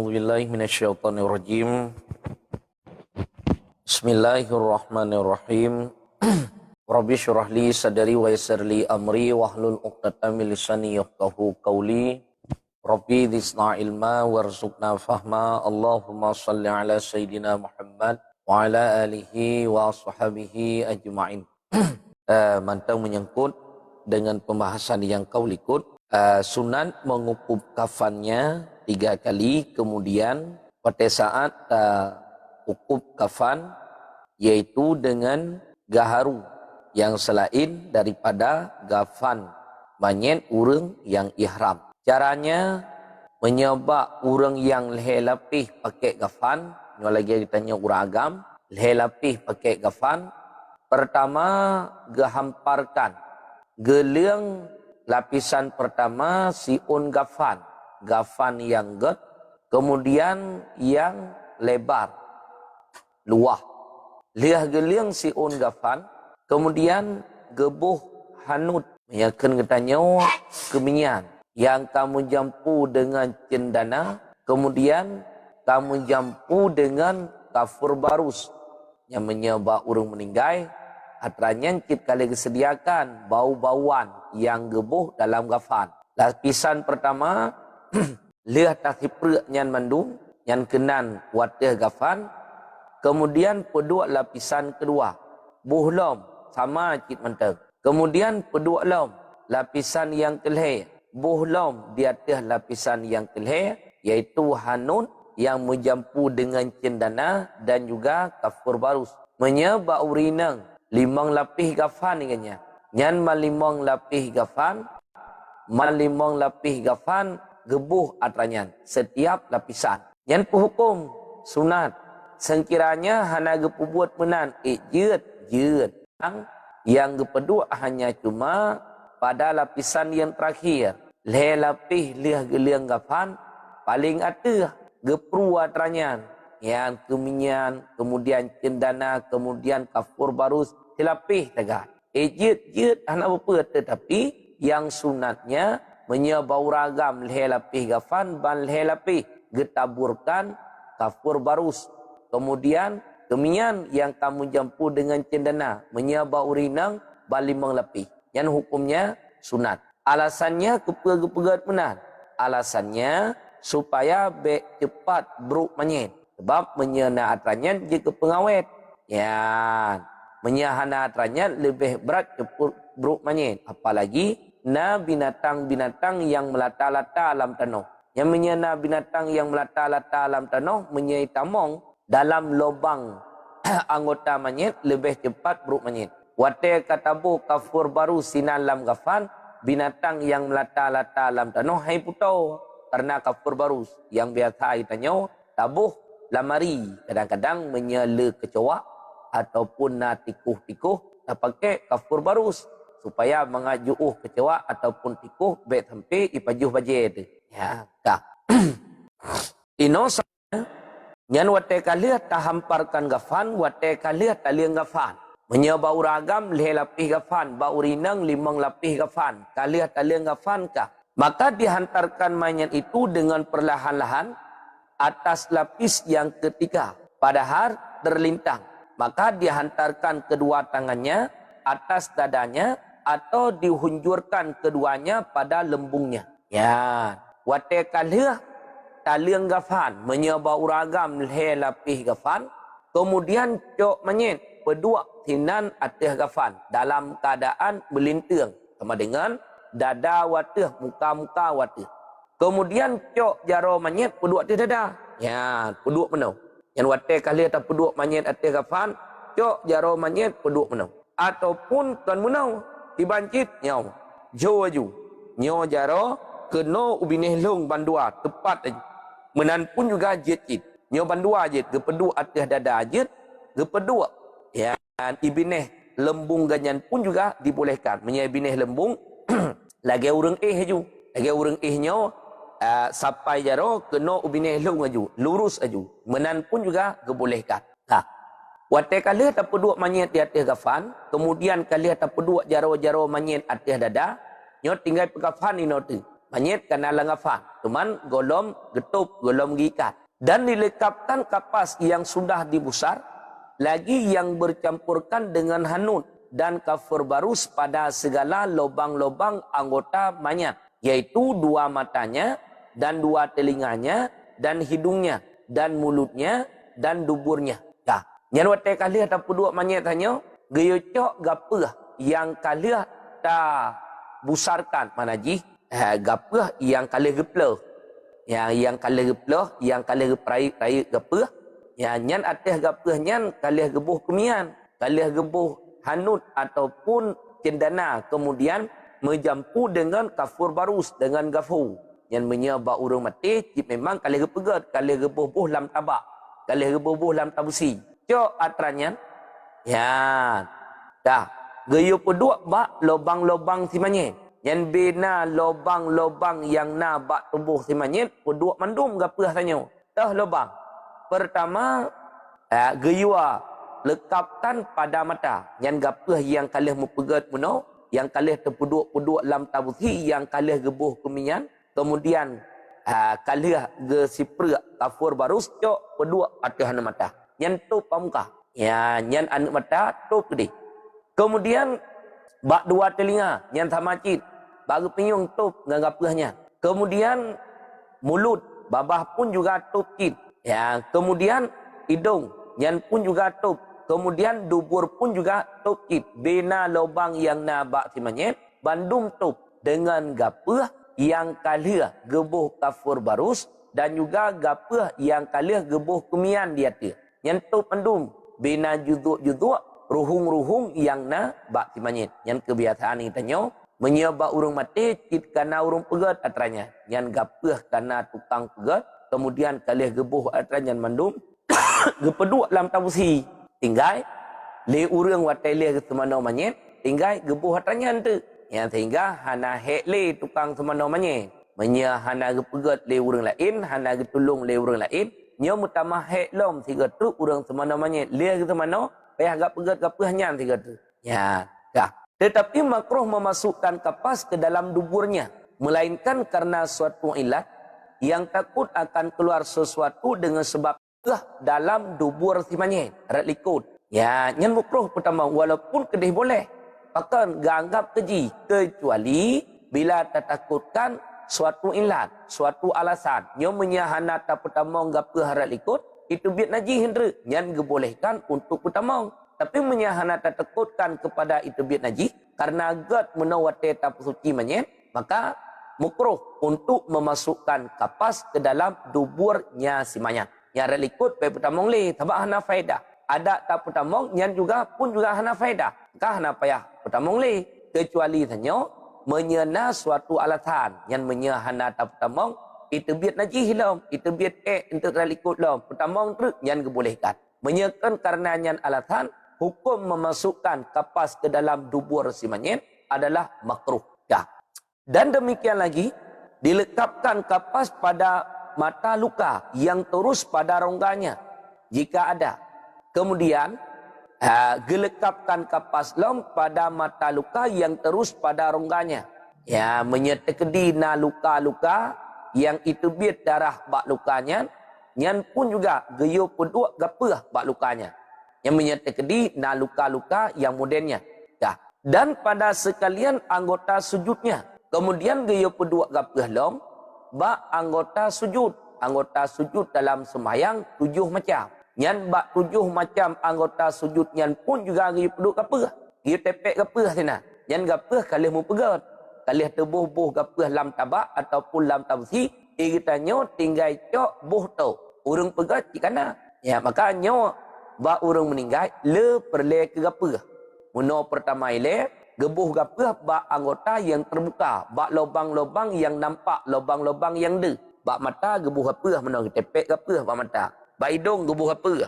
A'udzubillahi minasyaitonirrajim. Bismillahirrahmanirrahim. Rabbi syrah li sadri wa yassir li amri wahlul 'uqdatam min lisani yafqahu qawli. Rabbi zidna ilma warzuqna fahma. Allahumma shalli ala sayyidina Muhammad wa ala alihi wa sahbihi ajma'in. Mantang menyangkut dengan pembahasan yang kau likut. Sunat mengukup kafannya 3 kali, kemudian pada saat ukup kafan yaitu dengan gaharu yang selain daripada gafan manyet urang yang ihram. Caranya menyebab urang yang leher lapih pakai gafan, yang lagi ditanya urang agam, leher lapih pakai gafan. Pertama, gehamparkan gelang lapisan pertama siun gafan yang get, kemudian yang lebar, luah. Liah gelang siun gafan, kemudian gebuh hanut, meyakin katanya keminyan, yang kamu jampu dengan cendana, kemudian kamu jampu dengan kafur barus, yang menyebab urang meninggal. Atranya kita kali disediakan bau-bauan yang gebuh dalam gafan. Lapisan pertama, liah takiprek nyan mandung, nyan kenan watih gafan. Kemudian pedua lapisan kedua, buh lom, sama cik menteng. Kemudian pedua lom, lapisan yang kelih, buh lom di atas lapisan yang kelih, yaitu hanun yang menjampu dengan cendana dan juga kafur barus. Menyebab urinang, 5 lapis gafan inganya. Nyan malimong lapis gafan, malimong lapis gafan gebuh atranyan setiap lapisan. Nyan hukum sunat. Sekiranya hana gepubuat menan jeut yang gepedua hanya cuma pada lapisan yang terakhir. Leh lapis liah geliang gafan paling atas gepru atranyan. Yang keminyan, kemudian cendana, kemudian kafur barus, tilapih tegak. Jeut anak apa, tetapi yang sunatnya menyebau ragam leher lapih gafan ban leher lapih getaburkan kafur barus. Kemudian keminyan yang kamu jampu dengan cendana menyebau urinang ban 5 lapih. Yang hukumnya sunat. Alasannya kepegat menan. Alasannya supaya cepat beruk manyet. Sebab menyana atrannya jika pengawet. Ya, menyahana atrannya lebih berat beruk manyet. Apalagi na binatang-binatang yang melata-lata alam tanah. Yang menyana binatang yang melata-lata alam tanah menyai tamong dalam lubang anggota manyet lebih cepat beruk manyet. Wate katabu kafur baru sinan lam gafan, binatang yang melata-lata alam tanah hai putau. Karena kafur barus yang biasa itanya tabuh lamari, kadang-kadang menyala kecoa ataupun na tikuh-tikuh tak pakai kafur barus supaya mengajuh kecoa ataupun tikuh baik sampai ipajuh bajet. Ya, kah. Ino nyan wate kalia tahamparkan gafan, wate kalia taliang gafan. Menyebau ragam leher lapih gafan, baurinang 5 lapih gafan, kalia taliang gafan kah. Maka dihantarkan mayat itu dengan perlahan-lahan atas lapis yang ketiga. Padahal terlintang. Maka dihantarkan kedua tangannya atas dadanya atau dihunjurkan keduanya pada lembungnya. Ya. Wate kalia taliang gafan menyebau ragam leher lapis gafan. Kemudian cok manyet pedua sinan atas gafan dalam keadaan berlintang. Sama dengan dada watih, muka-muka watih. Kemudian cok jaro manyet peduk atas dada. Ya, peduk menau. Yang watih kali atas peduk manyet atas gafan, cok jaro manyet peduk menau. Ataupun tuan menau, dibancit, nyau. Jo aju. Nyo jaro, keno ubinih long bandua, tepat aja. Menan pun juga jit-jit. Nyo bandua jit, gepeduk atas dada jit, gepeduk. Ya, ibinih lembung ganyan pun juga dibolehkan. Menyai binih lembung, lagi urang aju. Lagi urang nyo sampai jaro kena ubineh long aju, lurus aju. Menan pun juga kebolehkan. Nah, wate kali tak peduk manyet di atas gafan, kemudian kali tak peduk jaro-jaro manyet atas dada, nyo tinggal pegafan ino tu. Manyet kena langafan. Cuman golom getup, golom gikat. Dan dilekapkan kapas yang sudah dibusar. Lagi yang bercampurkan dengan hanut dan kafur barus pada segala lobang-lobang anggota mayat. Yaitu 2 matanya dan 2 telinganya dan hidungnya dan mulutnya dan duburnya. Dah. Yang watai kali ataupun 2 mayat hanya. Geyocok gapah yang kali tak busarkan. Mana ji? Gapah yang kali geplah. Yang kali geplah, yang kali geperai gapah. Nyan atas gapah nyan kali gebuh kemian. Kali gebuh hanut ataupun cendana. Kemudian menjampu dengan kafur barus, dengan gafu. Yang menyebab urang mati, memang kali gepegat, kali gebuh lam tabak. Kali gebuh lam tabusi. Cok atranya. Ya. Dah. Geyo peduk bak lobang-lobang si manyet. Yang bina lobang-lobang yang na bak tubuh si manyet, peduk mandum gapah tanya. Dah lobang. Pertama, geyua lekapkan pada mata. Yang gapah yang kalih mupegat muno, yang kalih terpeduk-peduk lam tabusi, yang kalih gebuh keminyan, kemudian kalih ge siprak kafur barus cok peduk atas mata. Yang tu pamuka. Ya, nyan anak mata tu gede. Kemudian bak 2 telinga yang tamacit, bagi pinyung tu ngagapahnya. Kemudian mulut, babah pun juga tup kit. Ya, kemudian hidung, yang pun juga tup. Kemudian dubur pun juga tup kit. Bina lubang yang nabak si manyet, bandum tup dengan gapah yang kalia gebuh kafur barus dan juga gapah yang kalia gebuh kumian dia tu. Yang tup bandum bina juduk-juduk ruhung-ruhung yang na bak si manyet. Yang kebiasaan kita nyo menyebab urang mati cit kana urang pegat atranya. Yang gapah kana tukang pegat, kemudian kalih gebuh atranya mandum gepeduk lam tabusi. Tinggal le urang watai le semana manyet, tinggal gebuh atranya tu. Yang sehingga hana hek le tukang semana manyet. Menya hana gepegat le urang lain, hana getulung le urang lain. Nyo mutama hek lom tiga tu urang semana manyet. Le semana payah agak pegat-gapah nyan tiga tu. Ya, dah. Tetapi makruh memasukkan kapas ke dalam duburnya. Melainkan karena suatu ilat yang takut akan keluar sesuatu dengan sebab dalam dubur si manyet. Rat likut. Ya, nyan makruh pertama. Walaupun kedih boleh. Bahkan ganggap keji. Kecuali bila tertakutkan suatu ilat. Suatu alasan. Nyo menyahana tak pertama gapah rat likut. Itu biat najis hendra. Yang dibolehkan untuk pertama. Tapi menyahana tertakutkan kepada itu biat najis. Karena agak menawati tak suci manyet. Maka mukruh untuk memasukkan kapas ke dalam duburnya si mayat. Yang relikut pai pertama le. Tabak hana faedah. Ada tak pertama yang juga pun juga hana faedah. Maka hana payah pertama le. Kecuali hanya menyena suatu alasan. Yang menyahana tak pertama. Itu biat najis lam, itu biat untuk relikut lam. Pertama tu yang dibolehkan. Menyekan karena yang alasan hukum memasukkan kapas ke dalam dubur si manyet adalah makruh. Ya. Dan demikian lagi dilekapkan kapas pada mata luka yang terus pada rongganya jika ada. Kemudian gelekapkan kapas lam pada mata luka yang terus pada rongganya. Ya, menyetekedi na luka-luka yang itu biat darah bak lukanya, nyan pun juga geyo peduk gapah bak lukanya. Yang menyertai na luka-luka yang modennya. Dah. Dan pada sekalian anggota sujudnya. Kemudian geyo peduk gapah long bak anggota sujud. Anggota sujud dalam sembahyang 7 macam. Nyan bak 7 macam anggota sujud nyan pun juga geyo peduk gapah. Geyo tepek gapah sana. Nyan gapah kalih mu pegat. Kalih terbuh-buh gapah lam tabak ataupun lam tabusi, kita nyo tinggal cok buh tu. Urang pegat cikana. Ya, maka nyo ba urang meninggal le perle ke gapah. Muno pertama ile gebuh gapah ba anggota yang terbuka, ba lubang-lubang yang nampak, lubang-lubang yang de. Ba mata gebuh gapah muno tepek gapah ba mata. Ba hidung gebuh gapah.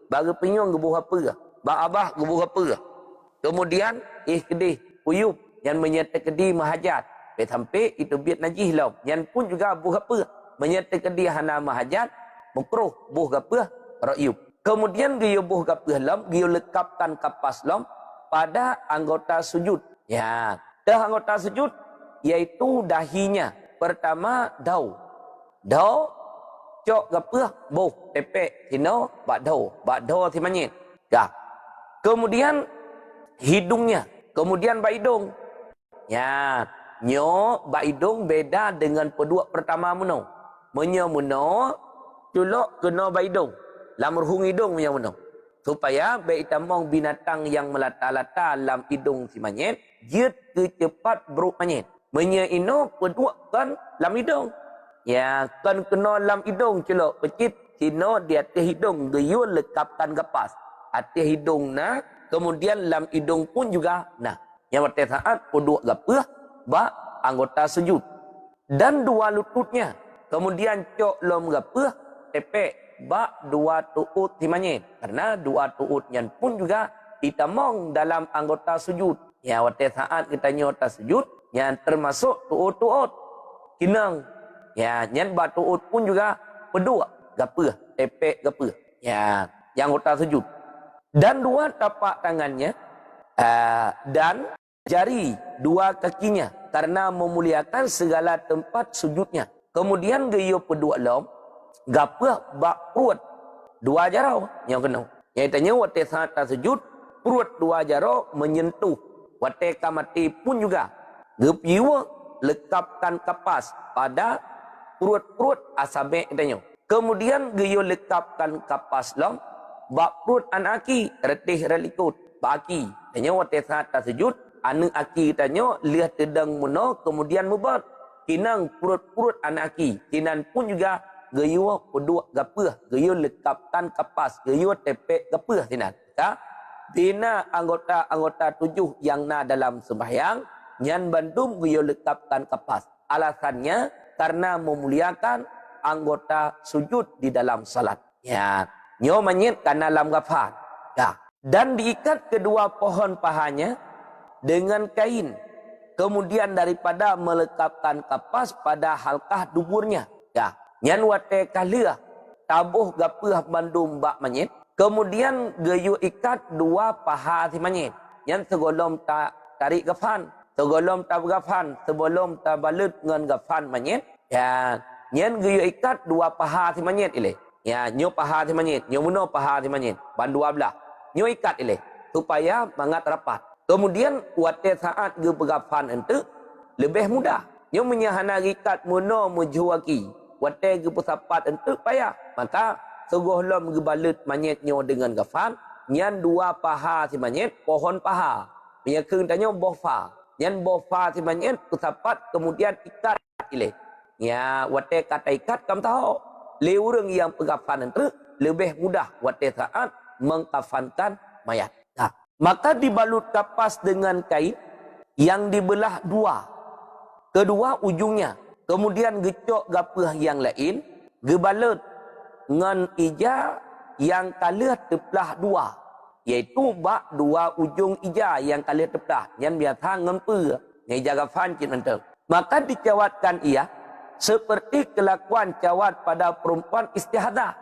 Ba penyung gebuh gapah. Ba abah gebuh gapah. Kemudian kedih uyup yang menyertai mahajat. Sampai itu biat najis lam. Yang pun juga buh gapah. Menyertai hana mahajat. Mukruh buh gapah ra'yub. Kemudian dia buh gapah lam. Dia lekapkan kapas lam pada anggota sujud. Ya. Dah anggota sujud. Iaitu dahinya. Pertama dau. Dau cok gapah boh tepek tino bak dau ti manyit. Dah. Kemudian hidungnya, kemudian bak hidung. Ya, nyo bak hidung beda dengan pedua pertama muno. Menyo muno culok kena bak hidung. Lamurhung hidung menyo muno. Supaya baik tamong binatang yang melata-lata dalam hidung si manyet, dia kecepat beruk manyet. Menyo ino pedua kan dalam hidung. Ya, kan kena dalam hidung culok pecit sino di atas hidung geyo lekapkan kapas. Atas hidung na, kemudian dalam hidung pun juga nah. Yang pada saat pedua gapah ba anggota sujud. Dan dua lututnya. Kemudian cok lom gapah tepek ba dua tuut timanyit. Karena dua tuutnya pun juga ditamong dalam anggota sujud. Ya, pada saat kita nyota sujud, yang termasuk tuut-tuut. Kinang. Ya, nyan ba tuut pun juga pedua gapah, tepek gapah. Ya, yang anggota sujud. Dan dua tapak tangannya dan jari dua kakinya karena memuliakan segala tempat sujudnya. Kemudian geyo pedua lom gapah bak perut dua jarau yang kena. Yang tanya wate saat sujud perut dua jarau menyentuh wate kamati pun juga. Gepiwa lekapkan kapas pada perut-perut asabe tanya. Kemudian geyo lekapkan kapas lom bak perut anaki retih relikut baki. Tanya wate saat sujud anak aki tanya lihat tedang muno kemudian mubat. Kinang perut-perut anaki. Kinan pun juga geyo pedua gapah, geyo lekapkan kapas, geyo tepek gapah sinan. Ya? Bina anggota-anggota tujuh yang na dalam sembahyang, nyan bandum geyo lekapkan kapas. Alasannya karena memuliakan anggota sujud di dalam salat. Ya, nyo manyit karena dalam gafan. Ya. Dan diikat kedua pohon pahanya dengan kain. Kemudian daripada melekapkan kapas pada halkah duburnya. Ya. Nyan wate kalia tabuh gapah bandum bak manyit. Kemudian geyu ikat dua paha si manyit. Nyan segolom tak tarik gafan. Segolom tak gafan. Sebelum tak balut dengan gafan manyit. Ya. Nyan geyu ikat dua paha si manyit ile. Ya. Nyo paha si manyit. Nyo muno paha si manyit. Bandua belah. Nyo ikat ile. Supaya mangat rapat. Kemudian wate saat ge begafan ente lebih mudah. Nyo menyahana ikat muno mujuaki. Wate ge pesapat ente payah. Maka seguh lom ge balut manyet nyo dengan gafan. Nyan dua paha si manyet pohon paha. Menyakeng tanya bofa. Nyan bofa si manyet pesapat kemudian ikat ile. Ya wate kata ikat kam tahu. Le urang yang pegafan ente lebih mudah wate saat mengkafankan mayat. Nah, maka dibalut kapas dengan kain yang dibelah dua. Kedua ujungnya. Kemudian gecok gapah yang lain. Gebalut dengan ija yang kalah terbelah dua. Iaitu bak dua ujung ija yang kalah terbelah. Yang biasa ngempe. Ija gafan cik nanti. Maka dicawatkan ia. Seperti kelakuan cawat pada perempuan istihadah.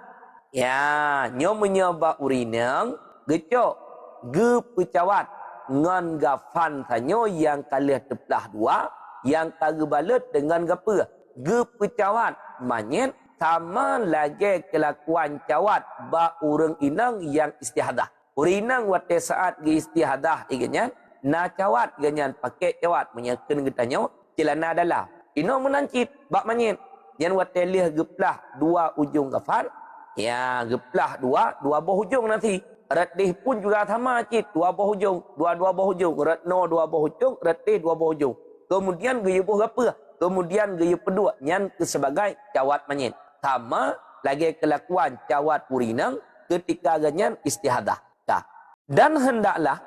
Ya, nyo menyoba urinang. Gecok. Ge pecawat ngan gafan sanyo yang kalah terbelah dua yang kagebalet dengan gapa ge pecawat manyet sama lagi kelakuan cawat ba urang inang yang istihadah. Urinang wate saat ge istihadah iganya na cawat ganyan pakai cawat menyakeun getanyo celana dalam ino menancit bak manyet yan wate lih geplah dua ujung gafan ya geplah dua buah ujung nanti. Retih pun juga sama cik. Dua buah hujung. Dua buah hujung. Retno dua buah hujung. Retih dua buah hujung. Kemudian gaya buah apa? Kemudian gaya pedua. Yang sebagai cawat manyit. Sama lagi kelakuan cawat urinang ketika ganyan istihadah. Nah. Dan hendaklah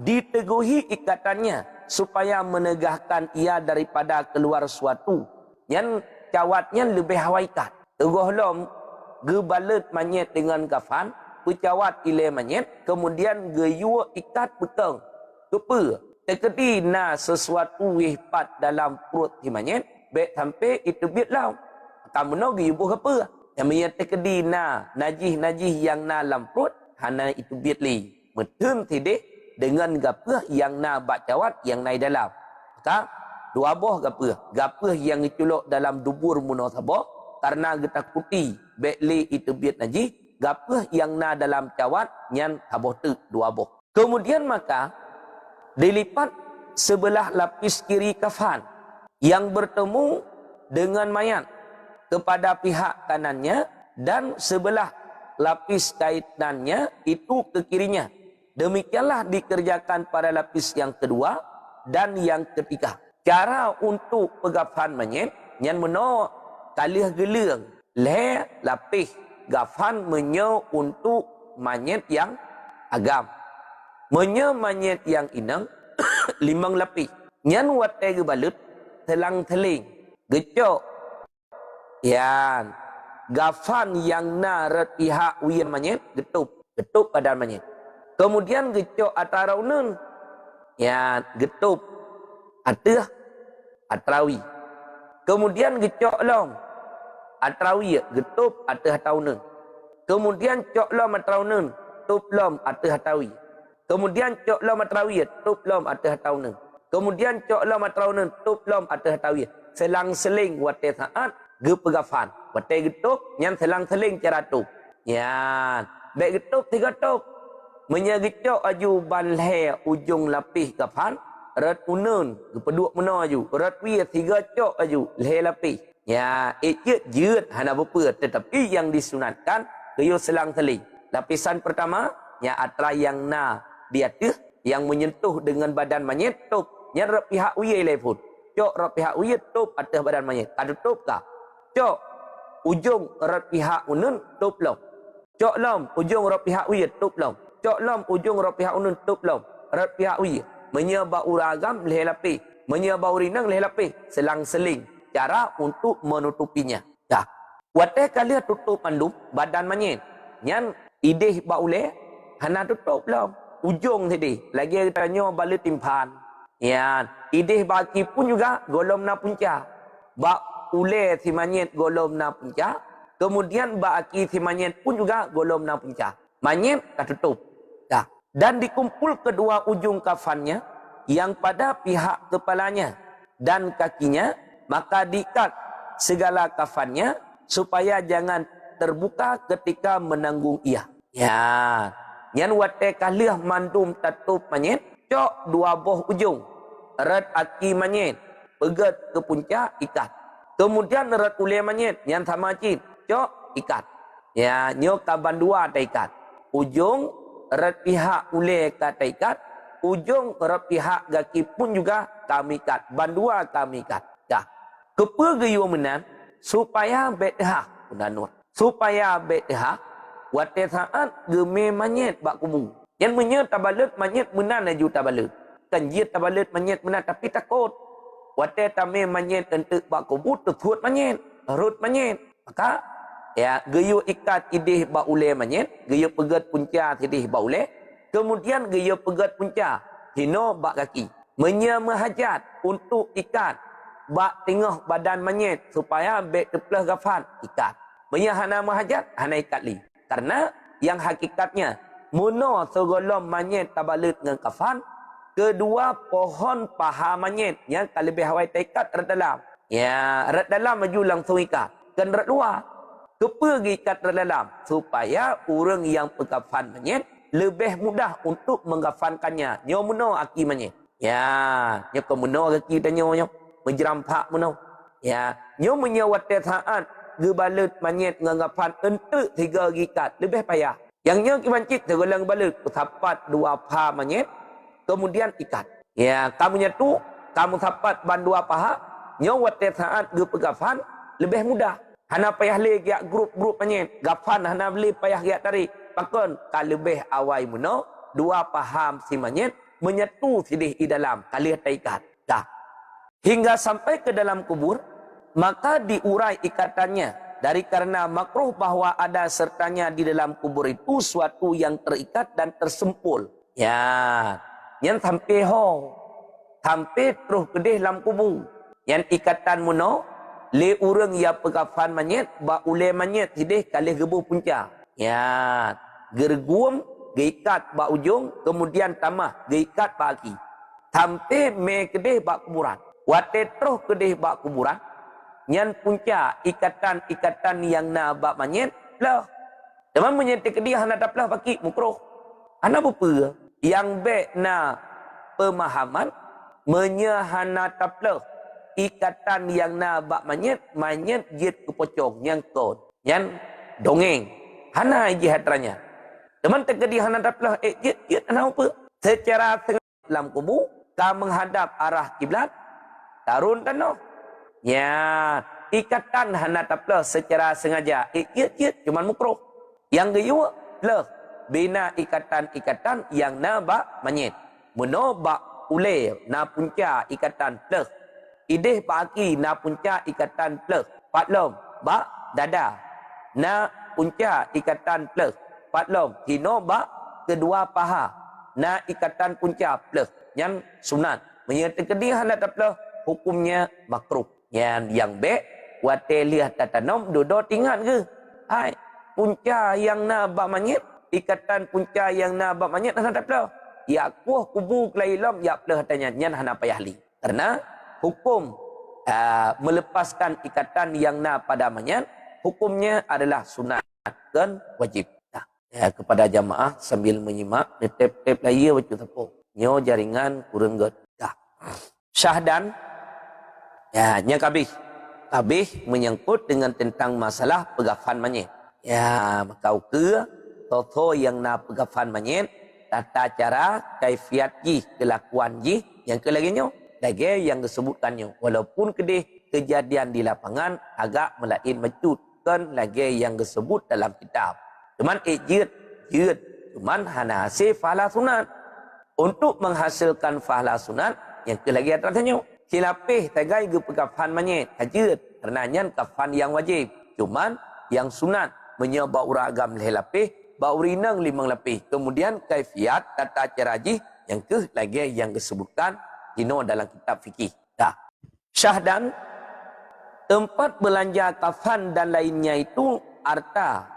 diteguhi ikatannya supaya menegahkan ia daripada keluar suatu. Yang cawatnya lebih hawaikat. Teguh lom gebalet manyit dengan kafan. Pecawat ile manyet, kemudian geyu ikat beteng. Kepa, tekedi na sesuatu wihpat dalam perut si manyet, baik sampai itu biatlah. Kamu no geyu buh apa? Yang menyet tekedi na najih-najih yang na dalam perut, hana itu biatli. Metun tidak dengan gapah yang na bak cawat yang naik dalam. Maka dua boh gapah yang diculuk dalam dubur munasabah karena kita kuti bekli itu biat najis, gapah yang na dalam cawat nyan taboh tu dua boh. Kemudian maka dilipat sebelah lapis kiri kafan yang bertemu dengan mayat kepada pihak kanannya dan sebelah lapis kaitannya itu ke kirinya. Demikianlah dikerjakan pada lapis yang kedua dan yang ketiga. Cara untuk pegafan mayat yang menolak kalih geleng le lapis gafan menyo untuk mayat yang agam. Menyo mayat yang inang limang lapis. Nyan watai gebalut telang teling gecok yan gafan yang na pihak uyan mayat getup badan mayat. Kemudian gecok ataraunen yan getup atah atrawi. Kemudian gecok lom atrawi getup atah taunen. Kemudian cok lom atraunen tup lom atah tawi. Kemudian cok lom atrawi tup lom atah taunen. Kemudian cok lom atraunen tup lom atah tawi. Selang seling watai saat ge pegafan. Watai getup nyan selang seling cara tup. Yan baik getup tiga tup. Menyagicok aju balhe ujung lapis gafan. Rat unun peduk mena aju. Rat wi tiga cok aju leher lapis. Ya, jeut hana beper tetapi yang disunatkan geyo selang seling. Lapisan pertama nya atra yang na di atas yang menyentuh dengan badan mayat tup nya rat pihak wi lepun. Cok rat pihak wi tup atas badan mayat. Kada tup ka? Cok ujung rat pihak unun tup lom. Cok lom ujung rat pihak wi tup lom. Cok lom ujung rat pihak unun tup lom. Rat pihak wi menyebab uragam leher lapis, menyebab urinang leher lapis, selang seling cara untuk menutupinya. Dah. Watai kalian tutup mandum badan mayat. Nyan ideh baule hana tutup lom. Ujung tadi lagi tanya balik timpan. Yan ideh baki pun juga golom na punca. Ba ule si mayat golom na punca. Kemudian baki si mayat pun juga golom na punca. Mayat tak tutup. Dah. Dan dikumpul kedua ujung kafannya yang pada pihak kepalanya dan kakinya, maka diikat segala kafannya supaya jangan terbuka ketika menanggung ia. Ya, nyan watai kalih mandum tatup mayat, cok dua boh ujung, erat aki mayat, pegat ke puncak ikat. Kemudian erat ule mayat, yang sama cip, cok ikat. Ya, nyo kaban dua ada ikat. Ujung erat pihak ule kata ikat, ujung erat pihak gaki pun juga kami ikat. Bandua kami ikat. Dah. Kepegayu menan supaya betah unanur. Supaya betah watai saat geme mayat bak kubu. Yang menyet tabalut mayat menan aju tabalut. Kan dia tabalut mayat menan tapi takut. Watai tame mayat entuk bak kubu tertuat mayat, rut mayat. Maka ya geyo ikat idih baule mayat, geyo pegat punca idih baule, kemudian geyo pegat punca hino bak kaki. Menyama hajat untuk ikat bak tengah badan mayat supaya bek teplah gafan ikat. Menyahana mahajat hana ikat li. Karena yang hakikatnya muno segolom mayat tabalut dengan kafan, kedua pohon paha mayat yang kalibih hawai ikat rat dalam. Ya, rat dalam maju langsung ikat. Kan rat luar kepegi ikat dalam supaya orang yang pegafan mayat lebih mudah untuk menggafankannya. Nyo muno aki mayat. Ya, nyo kemuno aki dan nyo menjerampak muno. Ya, nyo menyawat saat gebalut mayat nganggapan entuk tiga gikat lebih payah. Yang nyo kibancik tergelang balut sapat dua paha mayat kemudian ikat. Ya, kamu nyatu kamu sapat ban dua paha nyo wat saat ge pegafan lebih mudah. Hana payah le giat grup-grup mayat. Gafan hana beli payah giat tarik. Pakon ka lebih awai muno dua paham si mayat menyatu sidih di dalam kali ikat. Dah. Hingga sampai ke dalam kubur, maka diurai ikatannya dari karena makruh bahwa ada sertanya di dalam kubur itu suatu yang terikat dan tersempul. Ya, yang sampai sampai terus kedih dalam kubur. Yang ikatan muno le urang ya pegafan mayat ba ule mayat sidih kali gebu punca. Ya, gerguam geikat ba ujung kemudian tamah geikat ba aki. Sampai me kedih ba kuburan. Wate terus kedih bak kuburan. Nyan punca ikatan-ikatan yang na bak manyet lah. Teman menyetik kedih hana daplah baki mukroh. Hana bupa yang be na pemahaman menyahana taplah ikatan yang na bak manyet jit kepocong yang kon. Nyan dongeng. Hana jihatranya. Teman terkedi hana daplah jit hana apa? Secara dalam kubu ka menghadap arah kiblat tarun tanah. Ya, ikatan hana taplah secara sengaja. Cuman mukroh. Yang kedua, lah bina ikatan-ikatan yang na bak manyet. Meno bak ule na punca ikatan pleh. Ideh pagi na punca ikatan pleh. Patlom bak dada. Na punca ikatan pleh. Patlom hino bak kedua paha. Na ikatan punca pleh. Yang sunat. Menyertai kedihan atau pleh. Hukumnya makruh. Yang be wate lihat tatanom dodo tinggal ke? Hai, punca yang na bak manyet, ikatan punca yang na bak manyet hana tak pleh. Ya kuah kubu kelailam ya pleh tanya nyan hana payah li. Karena hukum melepaskan ikatan yang na pada manyet, hukumnya adalah sunat dan wajib. Nah, kepada jamaah sambil menyimak tep-tep laya wajib tepuk. Nyo jaringan kurang god. Dah. Syahdan ya, nya kabih menyangkut dengan tentang masalah pegafan manyet. Ya, makau ke toto yang na pegafan manyet, tata cara, kaifiat ji, kelakuan ji, yang ke laginya, lagi yang disebutkannya. Walaupun kedih kejadian di lapangan agak melain mencut,kan lagi yang disebut dalam kitab. Cuman jid, cuman hana hasil fahla sunat. Untuk menghasilkan fahla sunat, yang ke lagi atasnya. Silapih tagai ke pegafan manyet hajud karenanya kafan yang wajib cuman yang sunat menyebab uragam lelapih baurinang limang lapih kemudian kaifiat tata cara ji yang ke lagi yang disebutkan dino dalam kitab fikih. Dah. Syahdan tempat belanja kafan dan lainnya itu harta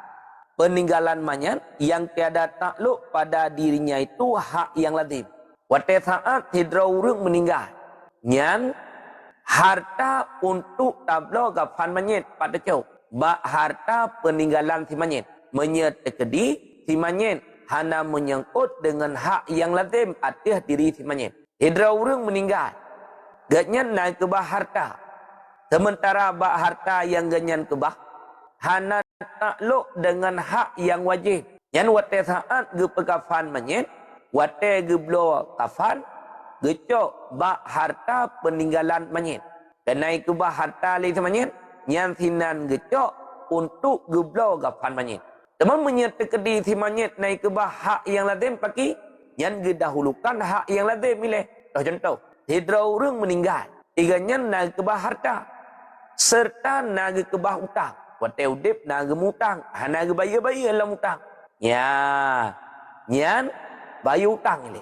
peninggalan mayat yang tiada takluk pada dirinya itu hak yang lazim. Wate saat hidra urang meninggal nyan harta untuk tablo kafan manyet pada cau bak harta peninggalan si manyet menyet tekedi si manyet hana menyangkut dengan hak yang lazim atas diri si manyet. Hidra urang meninggal ganyan naik ke bah harta sementara bak harta yang ganyan ke bah hana takluk dengan hak yang wajib. Nyan wate saat ge pegafan manyet wate ge blo kafan gecok bak harta peninggalan manyet. Karena itu bah harta lain manyet, yang sinan gecok untuk geblo gapan manyet. Teman menyertai kedi si manyet naik ke bah hak yang lazim paki, yang gedahulukan hak yang lazim milih. Contoh, hidra urang meninggal, iganya naik ke bah harta, serta naik ke bah utang. Wate udip naik mutang, naik bayar-bayar lah mutang. Ya, nyan bayar utang ini.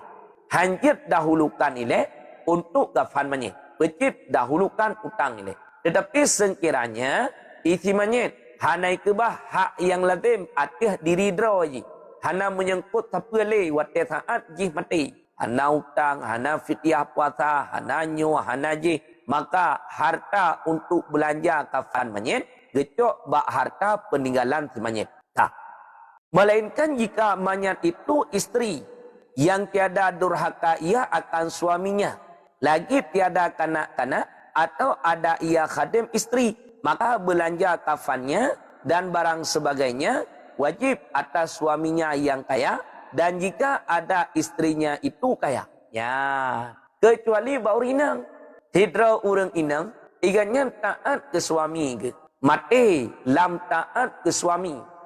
Hancit dahulukan ile untuk gafan manyet. Pecit dahulukan utang ile. Tetapi sekiranya isi manyet hanai kebah hak yang lazim atas diri drawaji. Hana menyangkut siapa le wate saat jih mati. Hana utang, hana fitiah puasa, hana nyo, hana jih. Maka harta untuk belanja kafan manyet gecok bak harta peninggalan si manyet. Tak. Melainkan jika manyet itu istri yang tiada durhaka ia akan suaminya, lagi tiada kanak-kanak atau ada ia khadim istri, maka belanja kafannya dan barang sebagainya wajib atas suaminya yang kaya, dan jika ada istrinya itu kaya. Ya, kecuali bau inang, hidra urang inang, iganya taat ke suami ke, mati lam taat ke suami.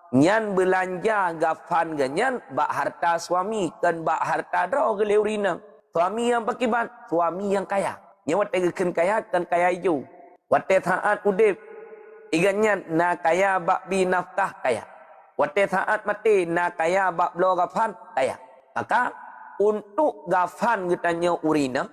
Nyan belanja gafan ganyan bak harta suami kan bak harta draw ke leurina. Suami yang pakiban, suami yang kaya. Nyan wate geken kaya kan kaya hijau. Wate saat udip iganyan na kaya bak bi nafkah kaya. Wate saat mati na kaya bak blo gafan kaya. Maka untuk gafan getanya urina,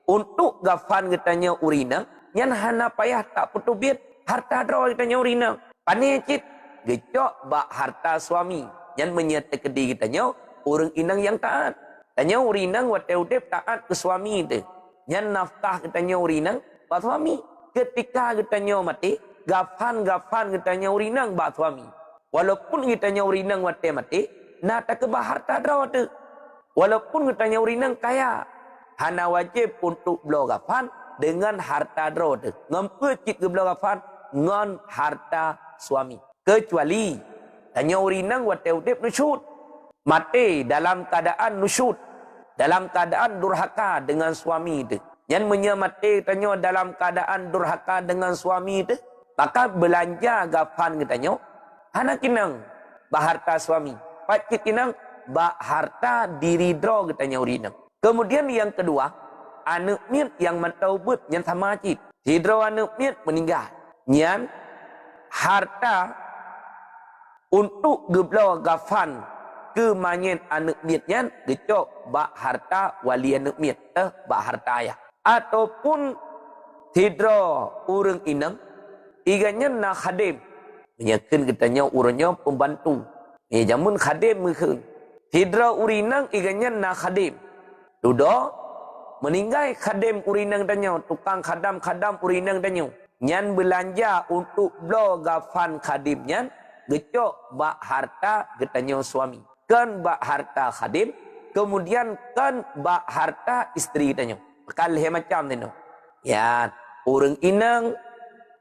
untuk gafan getanya urina, nyan hana payah tak putubit harta draw getanya urina. Panecit gecok bak harta suami yang menyertai kedi kitanya orang inang yang taat. Tanya orang inang wate udip taat ke suami itu. Yang nafkah katanya urinang bak suami. Ketika katanya mati, gafan katanya urinang bak suami. Walaupun katanya urinang mati, nak tak kebah harta drawat. Walaupun katanya urinang kaya, hana wajib untuk belau gafan dengan harta drawat. Ngampu cik ke belau gafan ngan harta suami. Kecuali tanya urinang wate udip nusyud. Mati dalam keadaan nusyud, dalam keadaan durhaka dengan suami itu. Yang menyamati tanya dalam keadaan durhaka dengan suami itu, maka belanja gafan katanya, hana kinang baharta suami. Pacit kinang baharta diri dro katanya urinang. Kemudian yang kedua, anak miet yang mentaubut yang tamacit. Hidro anak miet meninggal. Yang harta untuk geblau gafan ke manyen anak mietnya gecok bak harta wali anak miet bak harta ayah. Ataupun hidro urang inang iganya na khadim menyakin katanya urangnya pembantu jamun khadim mekeng hidro urinang iganya na khadim dudo meninggal khadim urinang tanya tukang khadam urinang tanya nyan belanja untuk blo gafan khadimnya gecok bak harta katanya suami kan bak harta khadim kemudian kan bak harta isteri tanya kalih macam ni no. Ya, orang inang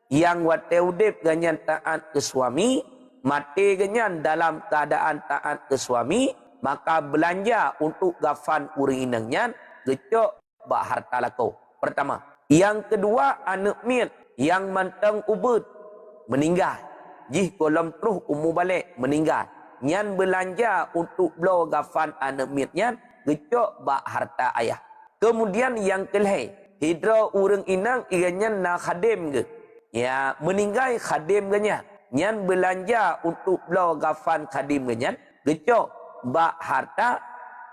yang wate udip ganyan taat ke suami, mati ganyan dalam keadaan taat ke suami, maka belanja untuk gafan orang inangnya, gecok bak harta lako. Pertama. Yang kedua, anak miet yang mantang ubud, meninggal. Jih kolam teruh umu balik, meninggal. Nyan belanja untuk belau gafan anak mietnya, gecok bak harta ayah. Kemudian yang kelih, hidro urang inang iganya na khadim ke. Ya, meninggal khadim ganya. Nyan belanja untuk belau gafan khadim ganya, gecok bak harta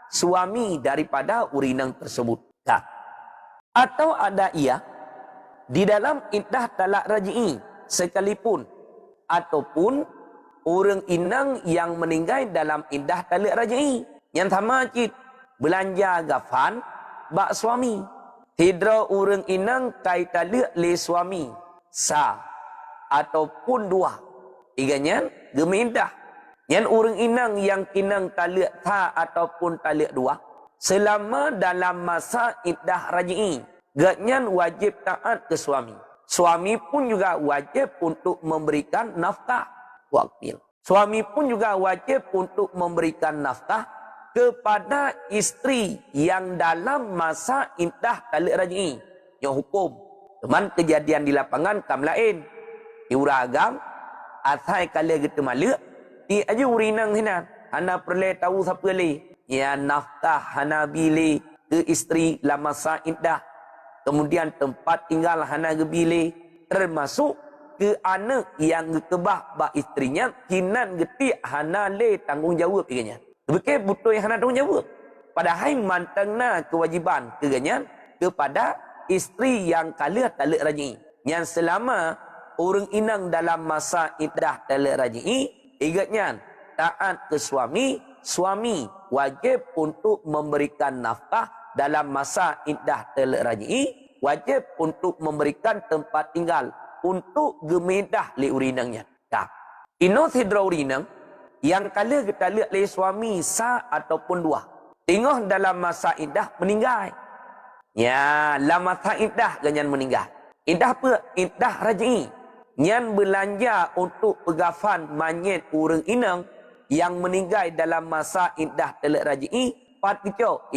suami daripada urinang tersebut. Nah, atau ada ia di dalam iddah talak raj'i sekalipun ataupun urang inang yang meninggal dalam iddah talak raj'i yang tamacit belanja gafan bak suami. Hidra urang inang kai talak le suami sa ataupun dua. Iganya gemindah. Yang urang inang yang kinang talak tha ataupun talak dua selama dalam masa iddah raj'i. Gatnyan wajib taat ke suami. Suami pun juga wajib untuk memberikan nafkah wakil. Suami pun juga wajib untuk memberikan nafkah kepada isteri yang dalam masa iddah talak raj'i. Yang hukum. Teman kejadian di lapangan kam lain. Di uragam, athai kali gitu malak, di aja urinang hinan. Hana perlu tahu siapa le. Ya nafkah hana bile ke isteri dalam masa iddah. Kemudian tempat tinggal hana gebile. Termasuk ke anak yang kebah bak istrinya. Hinan getik hana le tanggung jawab iganya. Bukan butuh yang hendak tanggung jawab. Padahal mantangna kewajiban keganyan kepada isteri yang kalah talak raj'i. Yang selama orang inang dalam masa iddah talak raj'i, ingatnya taat ke suami, suami wajib untuk memberikan nafkah dalam masa iddah talak raj'i, wajib untuk memberikan tempat tinggal untuk gemedah li urinangnya. Tak. Ino sidra urinang yang kala kita lihat oleh suami sa ataupun dua. Tengok dalam masa iddah meninggal. Ya, dalam masa iddah ganyan meninggal. Iddah apa? Iddah raj'i. Nyan belanja untuk pegafan manyet urang inang yang meninggal dalam masa iddah talak raj'i, pat kicau,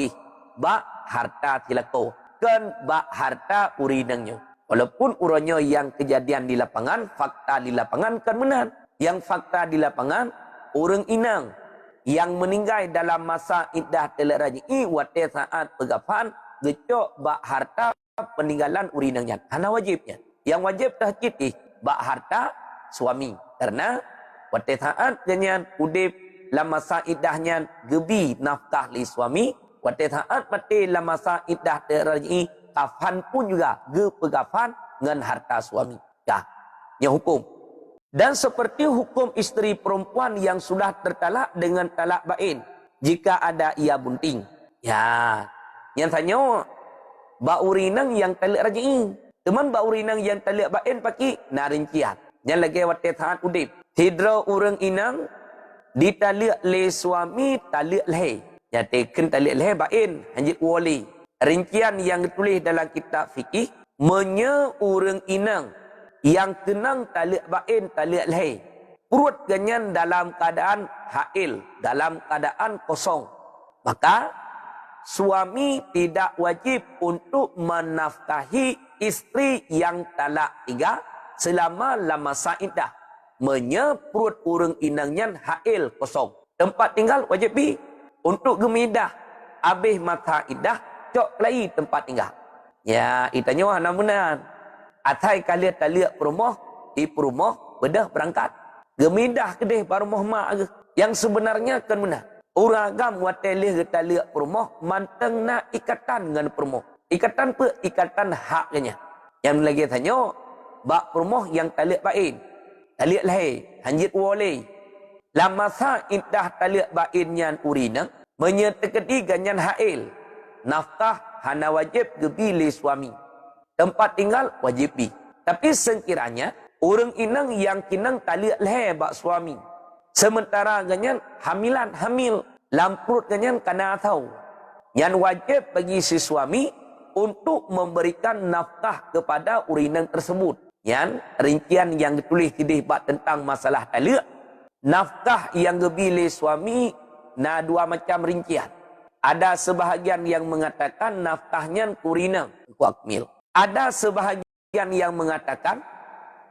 bak harta tilako. Kan bak harta urinangnya. Walaupun urangnya yang kejadian di lapangan, fakta di lapangan kan benar. Yang fakta di lapangan orang inang yang meninggal dalam masa iddah talak raj'i wate saat pegafan gecok bak harta peninggalan urinangnya. Hana wajibnya. Yang wajib tahkid bak harta suami. Karena wate saat ganyan udip dalam masa iddahnya gebi nafkah li suami. Wate saat mati dalam masa iddah talak raj'i kafan pun juga ge pegafan dengan harta suami. Ya, yang hukum. Dan seperti hukum isteri perempuan yang sudah tertalak dengan talak bain. Jika ada ia bunting. Ya. Yang tanya, ba urinang yang talik rajin. Teman ba urinang yang talik bain paki na rincian. Yang lagi wate taat udip. Hidra urang inang ditalik le suami talik lehe. Ya teken talik lehe bain hanjit wali. Rincian yang ditulis dalam kitab fikih, menye urang inang yang kenang talik bain talik lehe. Perut ganyan dalam keadaan hail, dalam keadaan kosong. Maka suami tidak wajib untuk menafkahi isteri yang talak 3 selama masa iddah. Perut urang inangnya hail kosong. Tempat tinggal wajib bi untuk gemidah. Habis mata iddah cok lagi tempat tinggal. Ya, itanya wah namunan. Atai kalian taliak perumah, di perumah bedah berangkat. Gemidah kedeh baru mak yang sebenarnya kan benar. Orang agam watelih taliak perumah manteng na ikatan dengan perumah. Ikatan pe ikatan haknya. Yang lagi tanya bak perumah yang taliak bain. Taliak lahir, hanjit wali. Lamasa iddah taliak bain yang urina menyertekedi ganyan hail. Nafkah hana wajib gebili suami. Tempat tinggal wajib bi. Tapi sekiranya orang inang yang kinang taliak lahir bak suami. Sementara ganyan hamil. Lamprut ganyan kana tahu. Yang wajib bagi si suami untuk memberikan nafkah kepada urinang tersebut. Yang rincian yang ditulis di bab tentang masalah taliak. Nafkah yang gebili suami na 2 macam rincian. Ada sebahagian yang mengatakan nafkahnya urinang kuakmil. Ada sebahagian yang mengatakan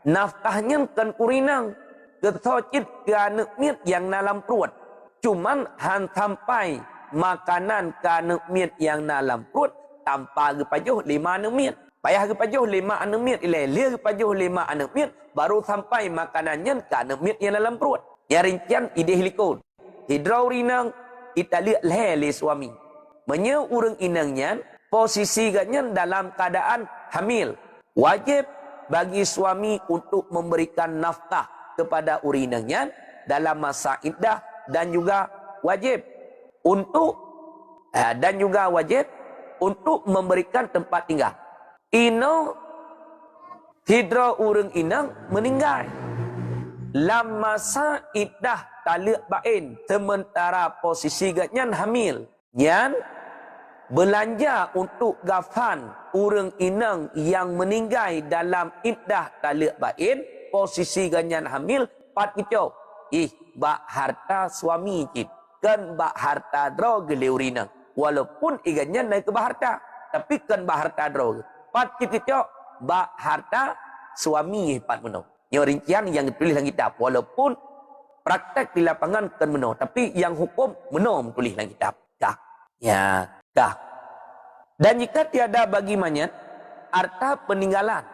nafkahnya kan urinang ketocit kanekmit yang dalam perut. Cuman han sampai makanan kanekmit yang dalam perut tanpa gepajuh 5 anekmit. Payah gepajuh 5 anekmit ilelir gepajuh 5 anekmit baru sampai makanannya kanekmit yang dalam perut. Yang rincian ideh likut. Hidraurinang italiak lele suami. Menye urang inangnya posisi gannya dalam keadaan hamil. Wajib bagi suami untuk memberikan nafkah kepada urinangnya dalam masa iddah dan juga wajib untuk memberikan tempat tinggal. Ino hidra urang inang meninggal dalam masa iddah taliak bain sementara posisi ganyan hamil. Yang belanja untuk gafan urang inang yang meninggal dalam iddah taliak bain posisi ganyan hamil pat kicau. Bak harta suami cip. Kan bak harta draw gele urinang. Walaupun iganyan naik ke bak harta. Tapi kan bak harta draw. Pat kicau bak harta suami pat menau. Yang rincian yang ditulis dalam kitab. Walaupun praktek di lapangan kan menau. Tapi yang hukum menau tulis dalam kitab. Dah. Ya. Dah. Dan jika tiada bagi manyat harta peninggalan.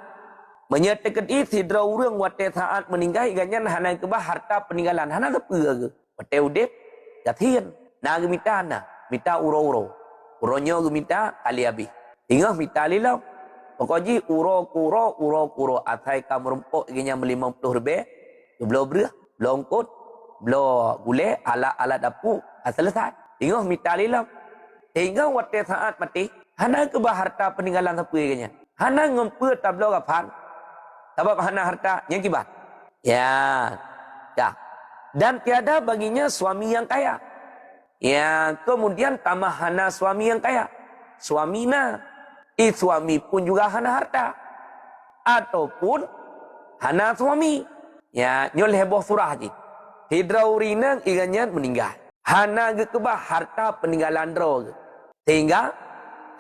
Menyatakan sidra urang wate saat meninggal ganyan hana kebah harta peninggalan. Hana kepa ke? Wate udip jathian. Na gemita na. Mita uro-uro. Uronyo gemita kali habis. Tinggal mita lilau. Pokoknya uro-kuro. Atai kamu rempok ganyan 50 lebih. Belum berah. Belum kot. Belum gule. Alat dapur. Selesai. Tinggal mita lilau. Tinggal wate saat mati. Hana kebah harta peninggalan siapa ganyan. Hana ngempur tablo kapan. Sebab hana harta yang kibat. Ya. Dah. Dan tiada baginya suami yang kaya. Ya. Kemudian tambah hana suami yang kaya. Suamina. Suami pun juga hana harta. Ataupun hana suami. Ya. Nyol heboh surah haji. Hidraurinang iganyan meninggal. Hana gekebah harta peninggalan drog. Sehingga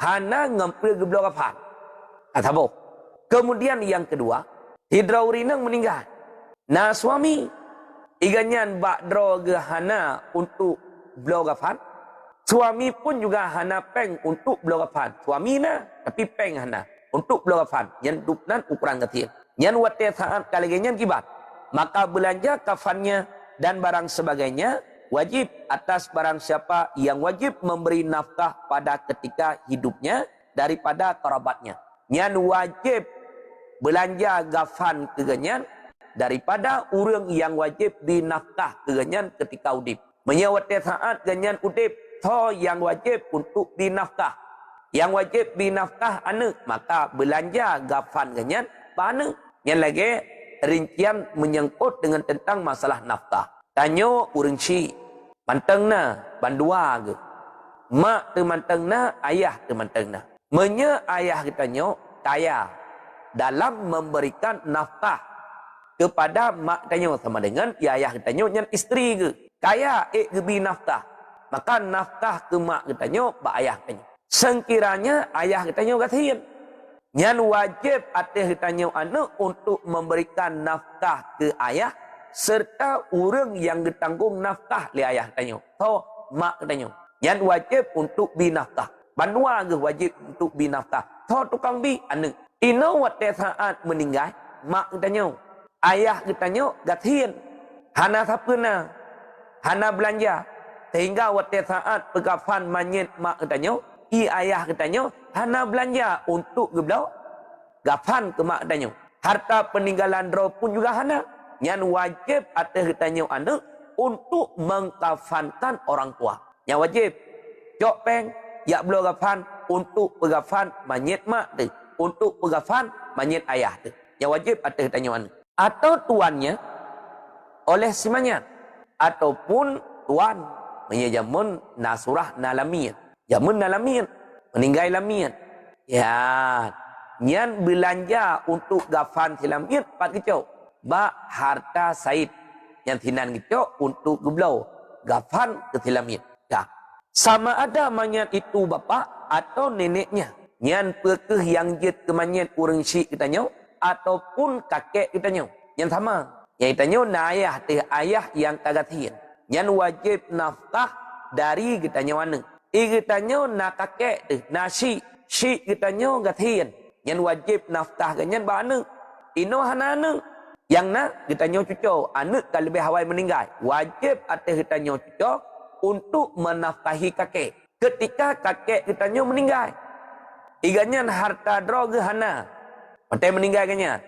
hana ngempil geblo kapan. Atau kemudian yang kedua. Hidraurinang meninggal. Nah suami. Iganyan bak drog hana untuk blo kapan. Suami pun juga hana peng untuk blo kapan. Suami na. Tapi peng hana. Untuk blo kapan. Yang dupnan ukuran kecil. Yang wate saat kaligenyan kibat. Maka belanja kafannya dan barang sebagainya. Wajib atas barang siapa yang wajib memberi nafkah pada ketika hidupnya daripada kerabatnya. Yang wajib belanja gafan keganyan daripada orang yang wajib dinafkah keganyan ketika udip. Menyewate saat ganyan udip, to yang wajib untuk dinafkah. Yang wajib binafkah anak, maka belanja gafan ganyan anak. Yang lagi rincian menyangkut dengan tentang masalah nafkah. Tanyo urinci, mantengna bandua ke. Mak tu mantengna, ayah tu mantengna. Menya ayah kita nyo kaya dalam memberikan nafkah kepada mak kita sama dengan ayah kita nyo yang isteri ke. Kaya gebi nafkah. Maka nafkah ke mak kita nyo ba ayah kita nyo. Sekiranya ayah kita nyo kasihan, yang wajib atas kita nyo anak untuk memberikan nafkah ke ayah serta orang yang ditanggung nafkah le ayah kita nyo. So mak kita nyo yang wajib untuk binafkah. Bandua ke wajib untuk binafkah. So tukang bi anak. Ino waktu saat meninggal mak kita nyo, ayah kita nyo kasihan. Hana sapuna, hana belanja sehingga waktu saat pegafan manyet mak kita nyo, ayah katanya hana belanja untuk geblau gafan ke mak katanya. Harta peninggalan roh pun juga hana. Yang wajib atas katanya anak untuk mengkafankan orang tua. Yang wajib jok peng ya belau gafan untuk pegafan manyet mak tu, untuk pegafan manyet ayah tu. Yang wajib atas katanya anak. Atau tuannya oleh si manyet ataupun tuan menyajamun nasurah nalamian. Jamun nalamian, meninggal lamian. Ya, nyan belanja untuk gafan silamian pat kicau. Ba harta said yang tinan kicau untuk geblau gafan ke silamian. Ya. Sama ada manyat itu bapa atau neneknya. Nyan pekeh yang jet ke manyat urang si kitanya ataupun kakek kitanya. Yang sama. Yang kitanya na ayah teh ayah yang kagatian. Nyan wajib nafkah dari kitanya wana. Kitanya nak kakek tu, nasi, si kitanya gatian. Yang wajib nafkah ganyan ba anak. Ino hana anak. Yang nak kitanya cucu, anak kalau lebih hawai meninggal. Wajib atas kitanya cucu untuk menafkahi kakek. Ketika kakek kitanya meninggal. Iganyan harta droga hana. Patai meninggal ganyan.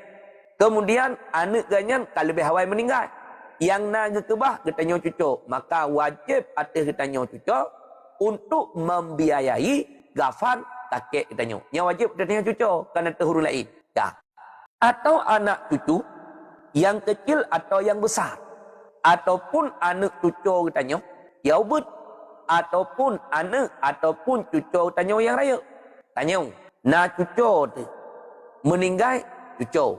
Kemudian anak ganyan kalau lebih hawai meninggal. Yang nak kebah kitanya cucu. Maka wajib atas kitanya cucu untuk membiayai gafan kakek kitanya. Yang wajib ditanya cucu kerana terhuru lain. Ya. Atau anak cucu yang kecil atau yang besar. Ataupun anak cucu kitanya ya ubud. Ataupun anak ataupun cucu kitanya yang raya. Tanya, nah cucu tu meninggal cucu.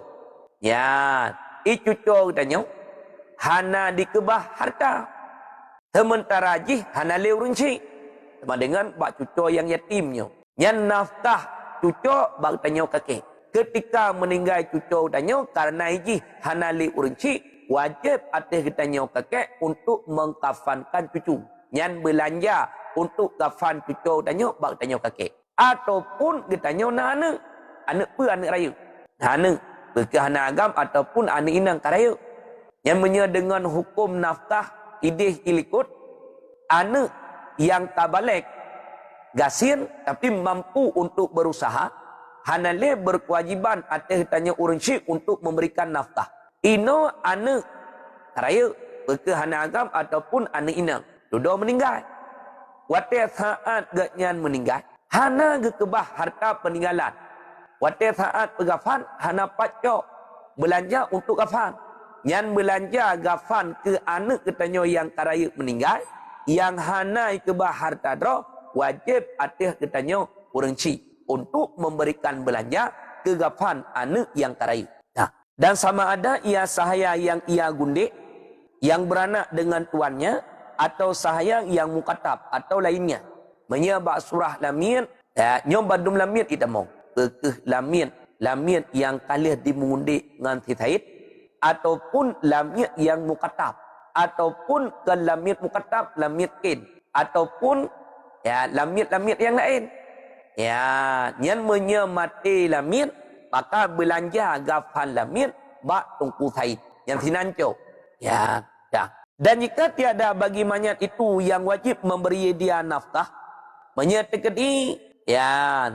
Ya, cucu kitanya hana dikebah harta. Sementara jih hana leu rinci. Sama dengan bak cucu yang yatimnya. Yang nafkah cucu bak tanya kakek. Ketika meninggal cucu tanya karena iji hanali urinci, wajib atas kitanya kakek untuk mengkafankan cucu. Yang belanja untuk kafan cucu tanya bak tanya kakek. Ataupun kitanya na anak. Anak apa anak raya? Anak berkehana agam ataupun anak inang karaya. Yang menyia dengan hukum nafkah idih ilikut anak yang tak balik gasin tapi mampu untuk berusaha hanale berkewajiban atas tanya urinci untuk memberikan nafkah. Ino anak raya berkehana agam ataupun anak inang duduk meninggal. Waktu saat ganyan meninggal hana gekebah harta peninggalan. Waktu saat pegafan hana pacok belanja untuk gafan. Yang belanja gafan ke anak ketanya yang karaya meninggal. Yang hanai kebah harta droh wajib atas kitanya urinci untuk memberikan belanja ke gafan anak yang karaya. Nah, dan sama ada ia sahaya yang ia gundik yang beranak dengan tuannya atau sahaya yang mukatab atau lainnya. Menyebab surah lamian, nyom badum lamian kita mau. Lamian yang kalih dimundik dengan titaid ataupun lamian yang mukatab. Ataupun ke lamit mukatab, lamit kin. Ataupun ya lamit yang lain. Ya, yang menyemati lamit, maka belanja gafan lamit, bak tungku said. Yang sinanco. Ya, ya. Dan jika tiada bagi mayat itu yang wajib memberi dia nafkah, menyatakan ya,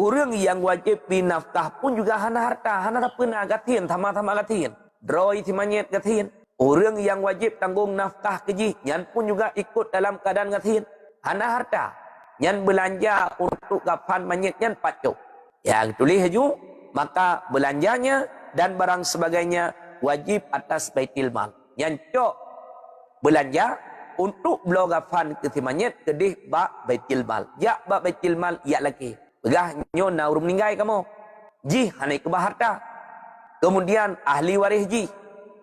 orang yang wajib binafkah pun juga hana harta, hana pernah gatin, sama-sama gatin. Droi si mayat gatin. Orang yang wajib tanggung nafkah keji, yang pun juga ikut dalam keadaan gatin. Hana harta. Nyan belanja untuk kafan mayit nyan patut. Yang tulis haju, maka belanjanya dan barang sebagainya wajib atas baitil mal. Nyan cok belanja untuk belo kafan ke si mayit kedih bak baitil mal. Ya bak baitil mal ya lagi. Begah nyo na urung meninggal kamu. Ji hanai ke harta. Kemudian ahli waris ji.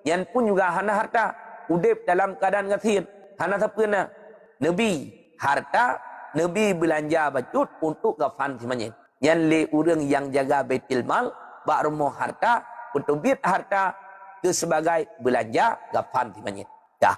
Yang pun juga hana harta. Udip dalam keadaan ngafir. Hana sapena. Nabi harta. Nabi belanja bacut untuk kafan si mayit. Yang le orang yang jaga baitil mal. Bak rumah harta. Petubit harta. Ke sebagai belanja kafan si mayit. Dah.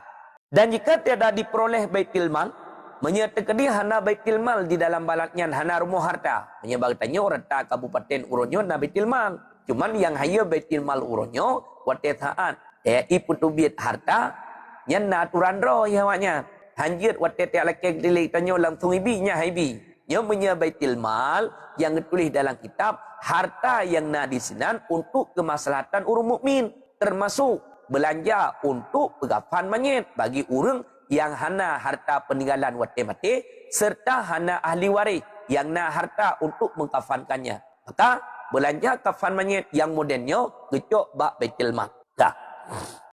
Dan jika tiada diperoleh baitil mal. Menyatakan dia hana baitil mal di dalam balatnya. Hana rumah harta. Menyebabkannya rata kabupaten uronyo na baitil mal. Cuman yang haya baitil mal uronyo. Watetaan. Iputubit harta. Yang na aturan roh yawaknya. Hanjir watetak laki dilik tanyo langsung ibinya haibi. Yang punya baitil mal. Yang ditulis dalam kitab. Harta yang na disinan untuk kemaslahatan urung mukmin. Termasuk belanja untuk pegafan mayit bagi orang yang hana harta peninggalan wate mati serta hana ahli waris yang na harta untuk mengkafankannya. Maka belanja kafan mayit yang modernnya gecok bak baitil mal. Dah.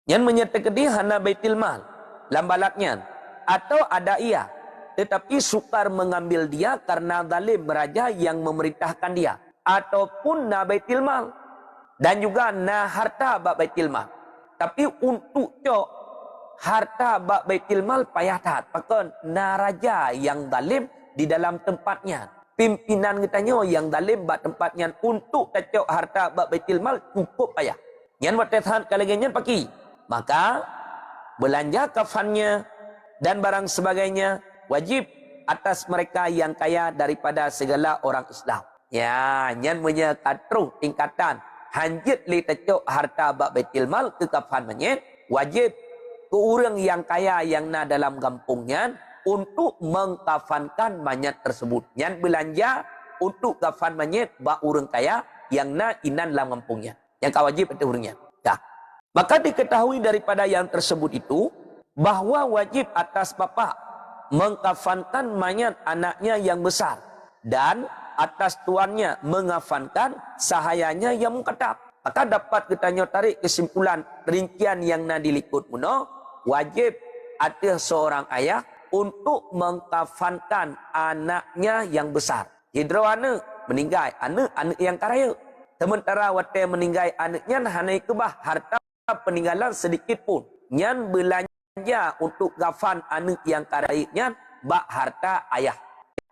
Yang menyatakan dia hana baitil mal lambalatnya atau ada ia tetapi sukar mengambil dia karena zalim raja yang memerintahkan dia ataupun na baitil mal dan juga na harta bak baitil mal. Tapi untuk cok harta bak baitil mal payah taat. Maka naraja yang zalim di dalam tempatnya. Pimpinan katanya yang zalim bak tempatnya untuk cok harta bak baitil mal cukup payah. Yang buat taat kalaganya paki. Maka belanja kafannya dan barang sebagainya wajib atas mereka yang kaya daripada segala orang Islam. Ya, yang punya katruh tingkatan. Hanjit li tecok harta bak baitil mal ke kafan mayit wajib ke orang yang kaya yang na dalam kampungnya untuk mengkafankan mayit tersebut. Yang belanja untuk kafan mayit bak orang kaya yang na inan dalam kampungnya. Yang kawajib itu orangnya. Dah. Maka diketahui daripada yang tersebut itu bahwa wajib atas bapa mengkafankan mayit anaknya yang besar dan atas tuannya mengafankan sahayanya yang mukadab. Maka dapat kita tarik kesimpulan rincian yang na dilikut muno wajib atas seorang ayah untuk mengkafankan anaknya yang besar. Hidro anak meninggal anak yang karaya. Sementara wate meninggal anaknya hanai kebah harta peninggalan sedikit pun. Nyan belanja untuk kafan anak yang karaya bak harta ayah.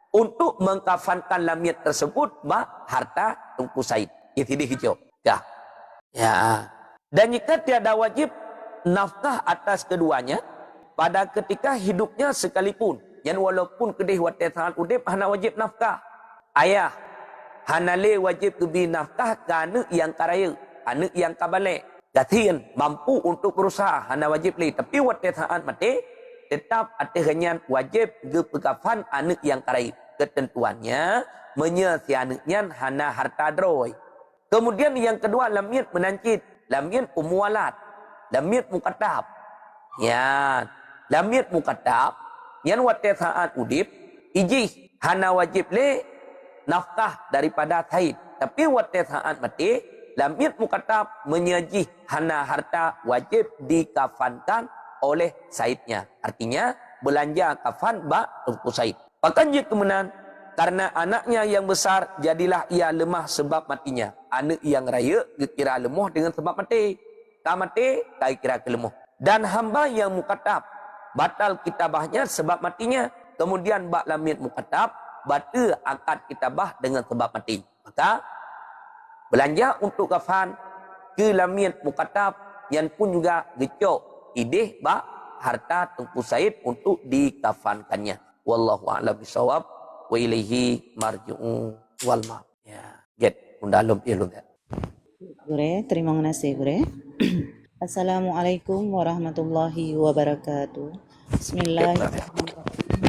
Untuk mengkafankan lamiyat tersebut bah harta Tunku Said. Itu dia hijau. Ya. Ya. Dan jika tiada wajib nafkah atas keduanya pada ketika hidupnya sekalipun. Yang walaupun kedih wate sangat udip hana wajib nafkah. Ayah hana le wajib kebi nafkah ke anak yang karaya, anak yang kabalik. Gatian mampu untuk berusaha hana wajib le tapi wate sangat mati tetap atasnya wajib kepekafan anak yang karib. Ketentuannya menyesi anaknya hana harta droi. Kemudian yang kedua lamiyat menancit, lamiyat umualat, lamiyat mukatab. Ya, lamiyat mukatab yang wate saat udip iji hana wajib le nafkah daripada Said. Tapi wate saat mati lamiyat mukatab menyaji hana harta wajib dikafankan oleh Saidnya. Artinya belanja kafan bak Tunku Said. Bahkan jika kemudian karena anaknya yang besar jadilah ia lemah sebab matinya. Anak yang raya dikira lemah dengan sebab mati. Tak mati tak kira kelemah. Dan hamba yang mukatab batal kitabahnya sebab matinya. Kemudian bak lamit mukatab batal akad kitabah dengan sebab mati. Maka belanja untuk kafan ke lamit mukatab yang pun juga gecok ideh bak harta Tunku Said untuk dikafankannya. Wallahu a'lam bishawab wa ilaihi marji'u wal ma'ab. Ya, get undalum ilum ya. Gure, terima kasih Gure. Assalamualaikum warahmatullahi wabarakatuh. Bismillahirrahmanirrahim.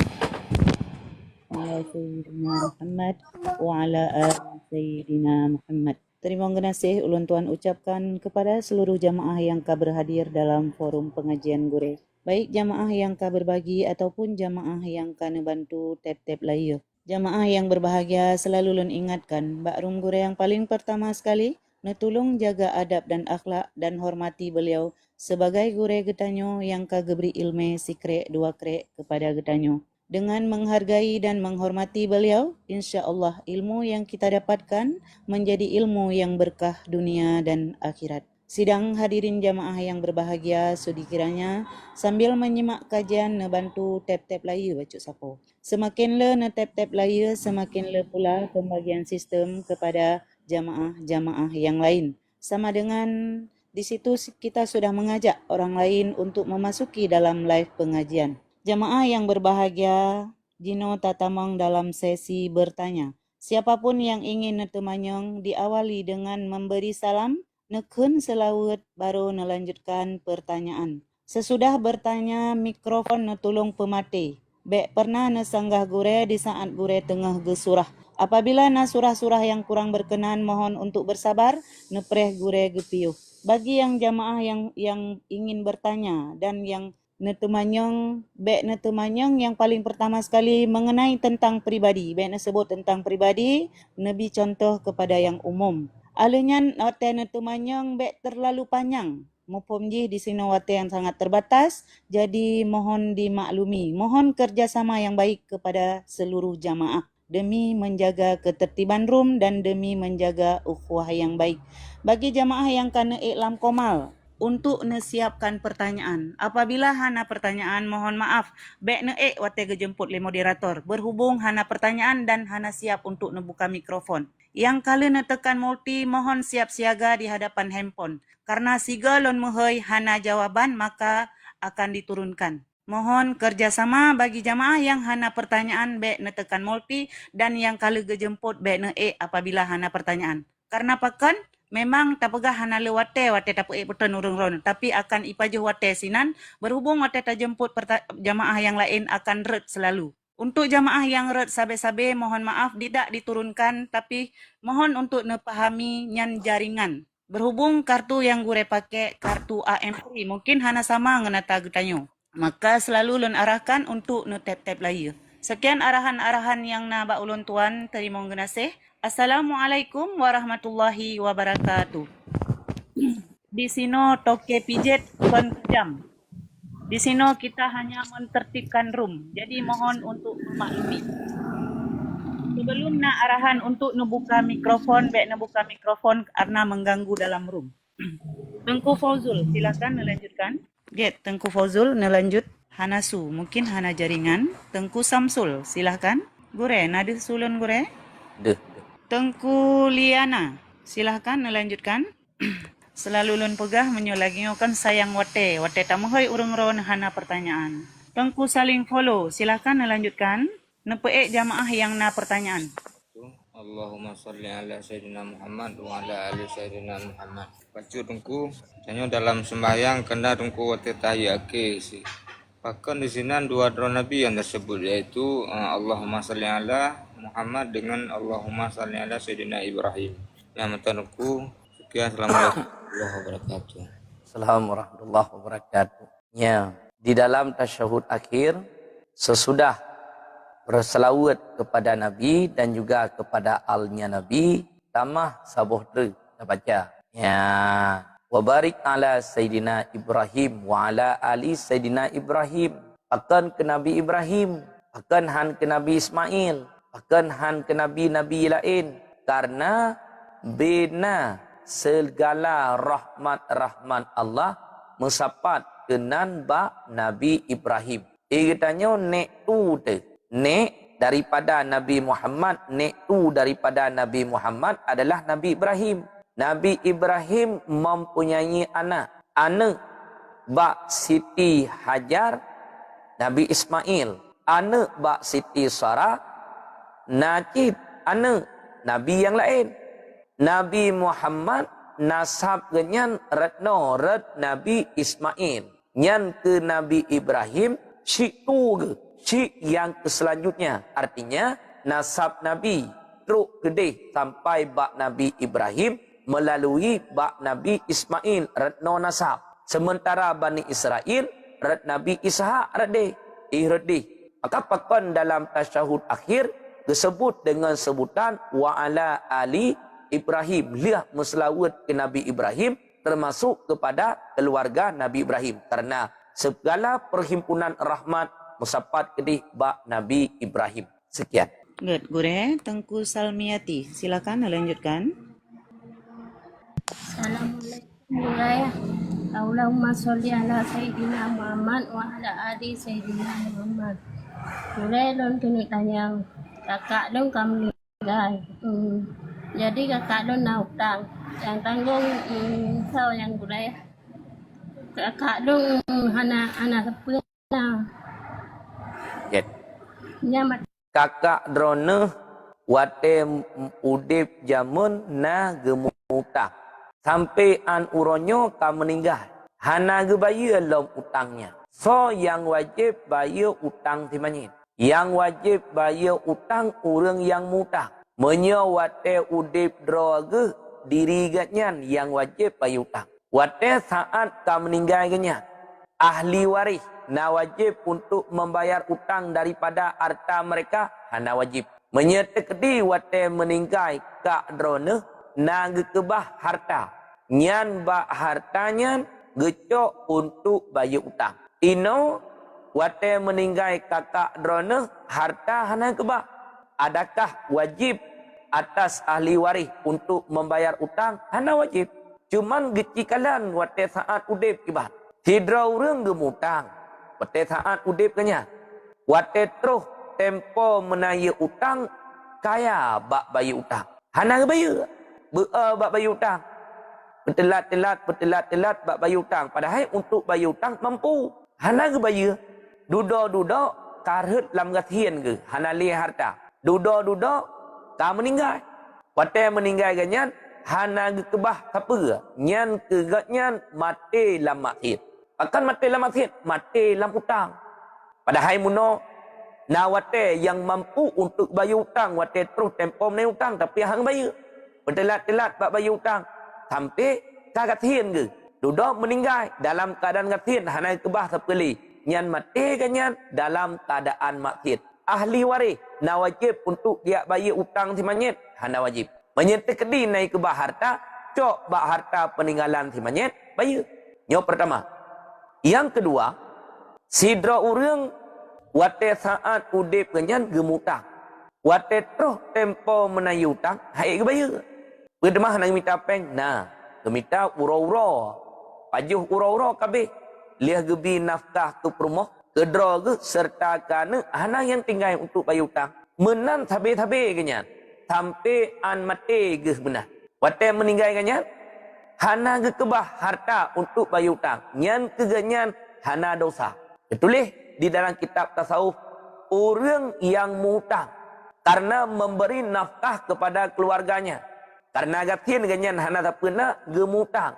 Ala Sayyidina Muhammad wa ala ali Sayyidina Muhammad. Terima kasih ulun tuan ucapkan kepada seluruh jamaah yang ka berhadir dalam forum pengajian Gure. Baik jamaah yang ka berbagi ataupun jamaah yang ka bantu tep-tep layu. Jamaah yang berbahagia, selalu lun ingatkan, Mbak Rum Gure yang paling pertama sekali, netulung jaga adab dan akhlak dan hormati beliau sebagai gure getanyo yang kageberi ilme sikre dua kre kepada getanyo. Dengan menghargai dan menghormati beliau, insya Allah ilmu yang kita dapatkan menjadi ilmu yang berkah dunia dan akhirat. Sidang hadirin jamaah yang berbahagia, sudi kiranya sambil menyimak kajian nebantu tap-tap layu bacuk sapo. Semakin le ne tap-tap layu, semakin le pula pembagian sistem kepada jamaah-jamaah yang lain. Sama dengan di situ kita sudah mengajak orang lain untuk memasuki dalam live pengajian. Jamaah yang berbahagia, Jino tatamang dalam sesi bertanya. Siapapun yang ingin netemanyong diawali dengan memberi salam, nekun selawat baru nelanjutkan pertanyaan. Sesudah bertanya, mikrofon netulung pemati. Bek pernah nesanggah gure di saat gure tengah gesurah. Apabila na surah-surah yang kurang berkenan, mohon untuk bersabar, nepreh gure gepiuh. Bagi yang jamaah yang ingin bertanya dan yang netemanyong yang paling pertama sekali mengenai tentang pribadi. Bek sebut tentang pribadi, nebi contoh kepada yang umum. Alunyan wate netemanyong bek terlalu panjang. Mupomji di sini wate yang sangat terbatas, jadi mohon dimaklumi. Mohon kerjasama yang baik kepada seluruh jamaah demi menjaga ketertiban room dan demi menjaga ukhuwah yang baik. Bagi jamaah yang kena iklam komal, untuk nesiapkan pertanyaan. Apabila hana pertanyaan, mohon maaf, bek ne wate gejemput le moderator. Berhubung hana pertanyaan dan hana siap untuk nebuka mikrofon. Yang kali netekan multi, mohon siap siaga di hadapan handphone. Karena siga lon muhoi hana jawaban, maka akan diturunkan. Mohon kerjasama bagi jamaah yang hana pertanyaan bek netekan multi dan yang kali gejemput bek ne apabila hana pertanyaan. Karena pakan memang tak pegah hana le wate tak putun urung-urung, tapi akan ipajuh wate sinan, berhubung wate tak jemput jamaah yang lain akan red selalu. Untuk jamaah yang red sabe-sabe, mohon maaf tidak diturunkan, tapi mohon untuk nepahami nyan jaringan. Berhubung kartu yang gure pakai kartu AM3, mungkin hana sama ngenata getanyo. Maka selalu lun arahkan untuk nu tap-tap layu. Sekian arahan-arahan yang na ba ulun tuan, terima kasih. Assalamualaikum warahmatullahi wabarakatuh. Di sini toke pijet jam. Di sini kita hanya mentertibkan room. Jadi mohon untuk memaklumi. Sebelum na arahan untuk nebuka mikrofon, nebuka mikrofon karena mengganggu dalam room. Tengku Fauzul, silakan melanjutkan. Tengku Fauzul nelanjut. Hanasu, mungkin hana jaringan. Tengku Samsul, silakan. Gure, nadi sulun gure. Tengku Liana, silahkan melanjutkan. Selalu lun pegah menyulaginyokan sayang wate tamuhoi urung-urung hana pertanyaan. Tengku Saling Follow, silahkan melanjutkan. Nepeek jamaah yang na pertanyaan. Allahumma salli ala Sayyidina Muhammad wa ala ali Sayyidina Muhammad. Baca tungku, hanya dalam sembahyang kena tungku wate tahiyake si. Bahkan di sini dua doa Nabi yang tersebut yaitu Allahumma salli ala Muhammad dengan Allahumma salli ala Sayyidina Ibrahim. Yang menurutku sekian, assalamualaikum warahmatullahi wabarakatuh. Assalamualaikum warahmatullahi wabarakatuh. Ya, di dalam tasyahud akhir sesudah berselawat kepada Nabi dan juga kepada alnya Nabi, tamah sabuh tu kita baca. Ya, wa barik ala Sayyidina Ibrahim wa ala ali Sayyidina Ibrahim. Akan ke Nabi Ibrahim, akan han ke Nabi Ismail, akan han ke nabi-nabi lain, karena bina segala rahmat Allah mensapat kenan ba Nabi Ibrahim. Katanya nek tu nek daripada Nabi Muhammad, nek tu daripada Nabi Muhammad adalah Nabi Ibrahim. Nabi Ibrahim mempunyai anak ba Siti Hajar, Nabi Ismail, anak ba Siti Sarah, Najib, anak Nabi yang lain. Nabi Muhammad nasab genyan retno ret Nabi Ismail. Nyan ke Nabi Ibrahim, syik tu ke, syik yang ke selanjutnya. Artinya nasab Nabi teruk gede sampai bak Nabi Ibrahim melalui bak Nabi Ismail retno nasab. Sementara Bani Israel ret Nabi Ishak rade. Maka pakon dalam tasyahud akhir disebut dengan sebutan wa ala ali Ibrahim. Lihat meselawat ke Nabi Ibrahim termasuk kepada keluarga Nabi Ibrahim. Karena segala perhimpunan rahmat musapat kedih bak Nabi Ibrahim. Sekian. Good, Gure. Tengku Salmiati, silakan lanjutkan. Assalamualaikum warahmatullahi. Allahumma sholli ala Sayyidina Muhammad wa ala ali Sayyidina Muhammad. Mulai don kini tanya kakak don kami meninggal. Jadi kakak don nak hutang. Yang tanggung sao yang budaya. Kakak don anak kepala. Yes. Nyamat. Kakak drone wate udip jamun na gemutang. Sampai an uronyo ka meninggal. Hana ge bayar lom utangnya. So yang wajib bayar utang timanyit. Yang wajib bayar utang orang yang mutang. Menyo wate udip dro ge diri gatnyan yang wajib bayar utang. Wate saat ka meninggal genya. Ahli waris na wajib untuk membayar utang daripada harta mereka hana wajib. Menyetekdi wate meninggal ka drone na gekebah harta. Nyan ba hartanya gecok untuk bayar utang. Ino wate meninggal kakak drone harta hana kebah. Adakah wajib atas ahli waris untuk membayar utang? Hana wajib. Cuman gecikalan wate saat udip kibah. Hidra urang gemutang. Wate saat udip kenya. Wate terus tempo menaya utang kaya bak bayar utang. Hana bayar. Bak bayar utang. Bertelat bak bayar utang. Padahal untuk bayar utang mampu. Hana ke bayar. Duda karhut lam gathian ke. Hana lihat harta. Duda ka meninggal. Wate meninggal ganyan. Hana ke kebah apa? Nyan ke gatnyan mati lam makhid. Akan mati lam makhid. Mati lam utang. Padahal muno. Na wate yang mampu untuk bayar utang. Wate terus tempo menaya utang. Tapi hang bayar. Bertelat bak bayar utang. Sampai kagathian ke. Duda meninggal dalam keadaan gathian. Hana kebah sekali. Nyan mati kanyan dalam keadaan makhid. Ahli waris. Na wajib untuk dia bayar utang si manyet. Hana wajib. Menyetek kedi naik kebah harta. Cok bak harta peninggalan si manyet. Bayar. Yang pertama. Yang kedua. Sidra urang. Wate saat udip kanyan gemutang. Wate terus tempo menaya utang. Hai ke bayar. Berdemah nak minta peng. Nah, gemita uro-uro. Pajuh uro-uro kabeh. Lihat gebi nafkah ke perumah. Kedra ke serta kana hana yang tinggal untuk bayar utang. Menan tabe-tabe kenyan. Sampai an mati ke benar. Wate meninggal kenyan. Hana ke kebah harta untuk bayar utang. Nyan ke ganyan hana dosa. Betul di dalam kitab tasawuf. Orang yang mutang. Karena memberi nafkah kepada keluarganya. Karena gatin ganyan hana tak pernah gemutang.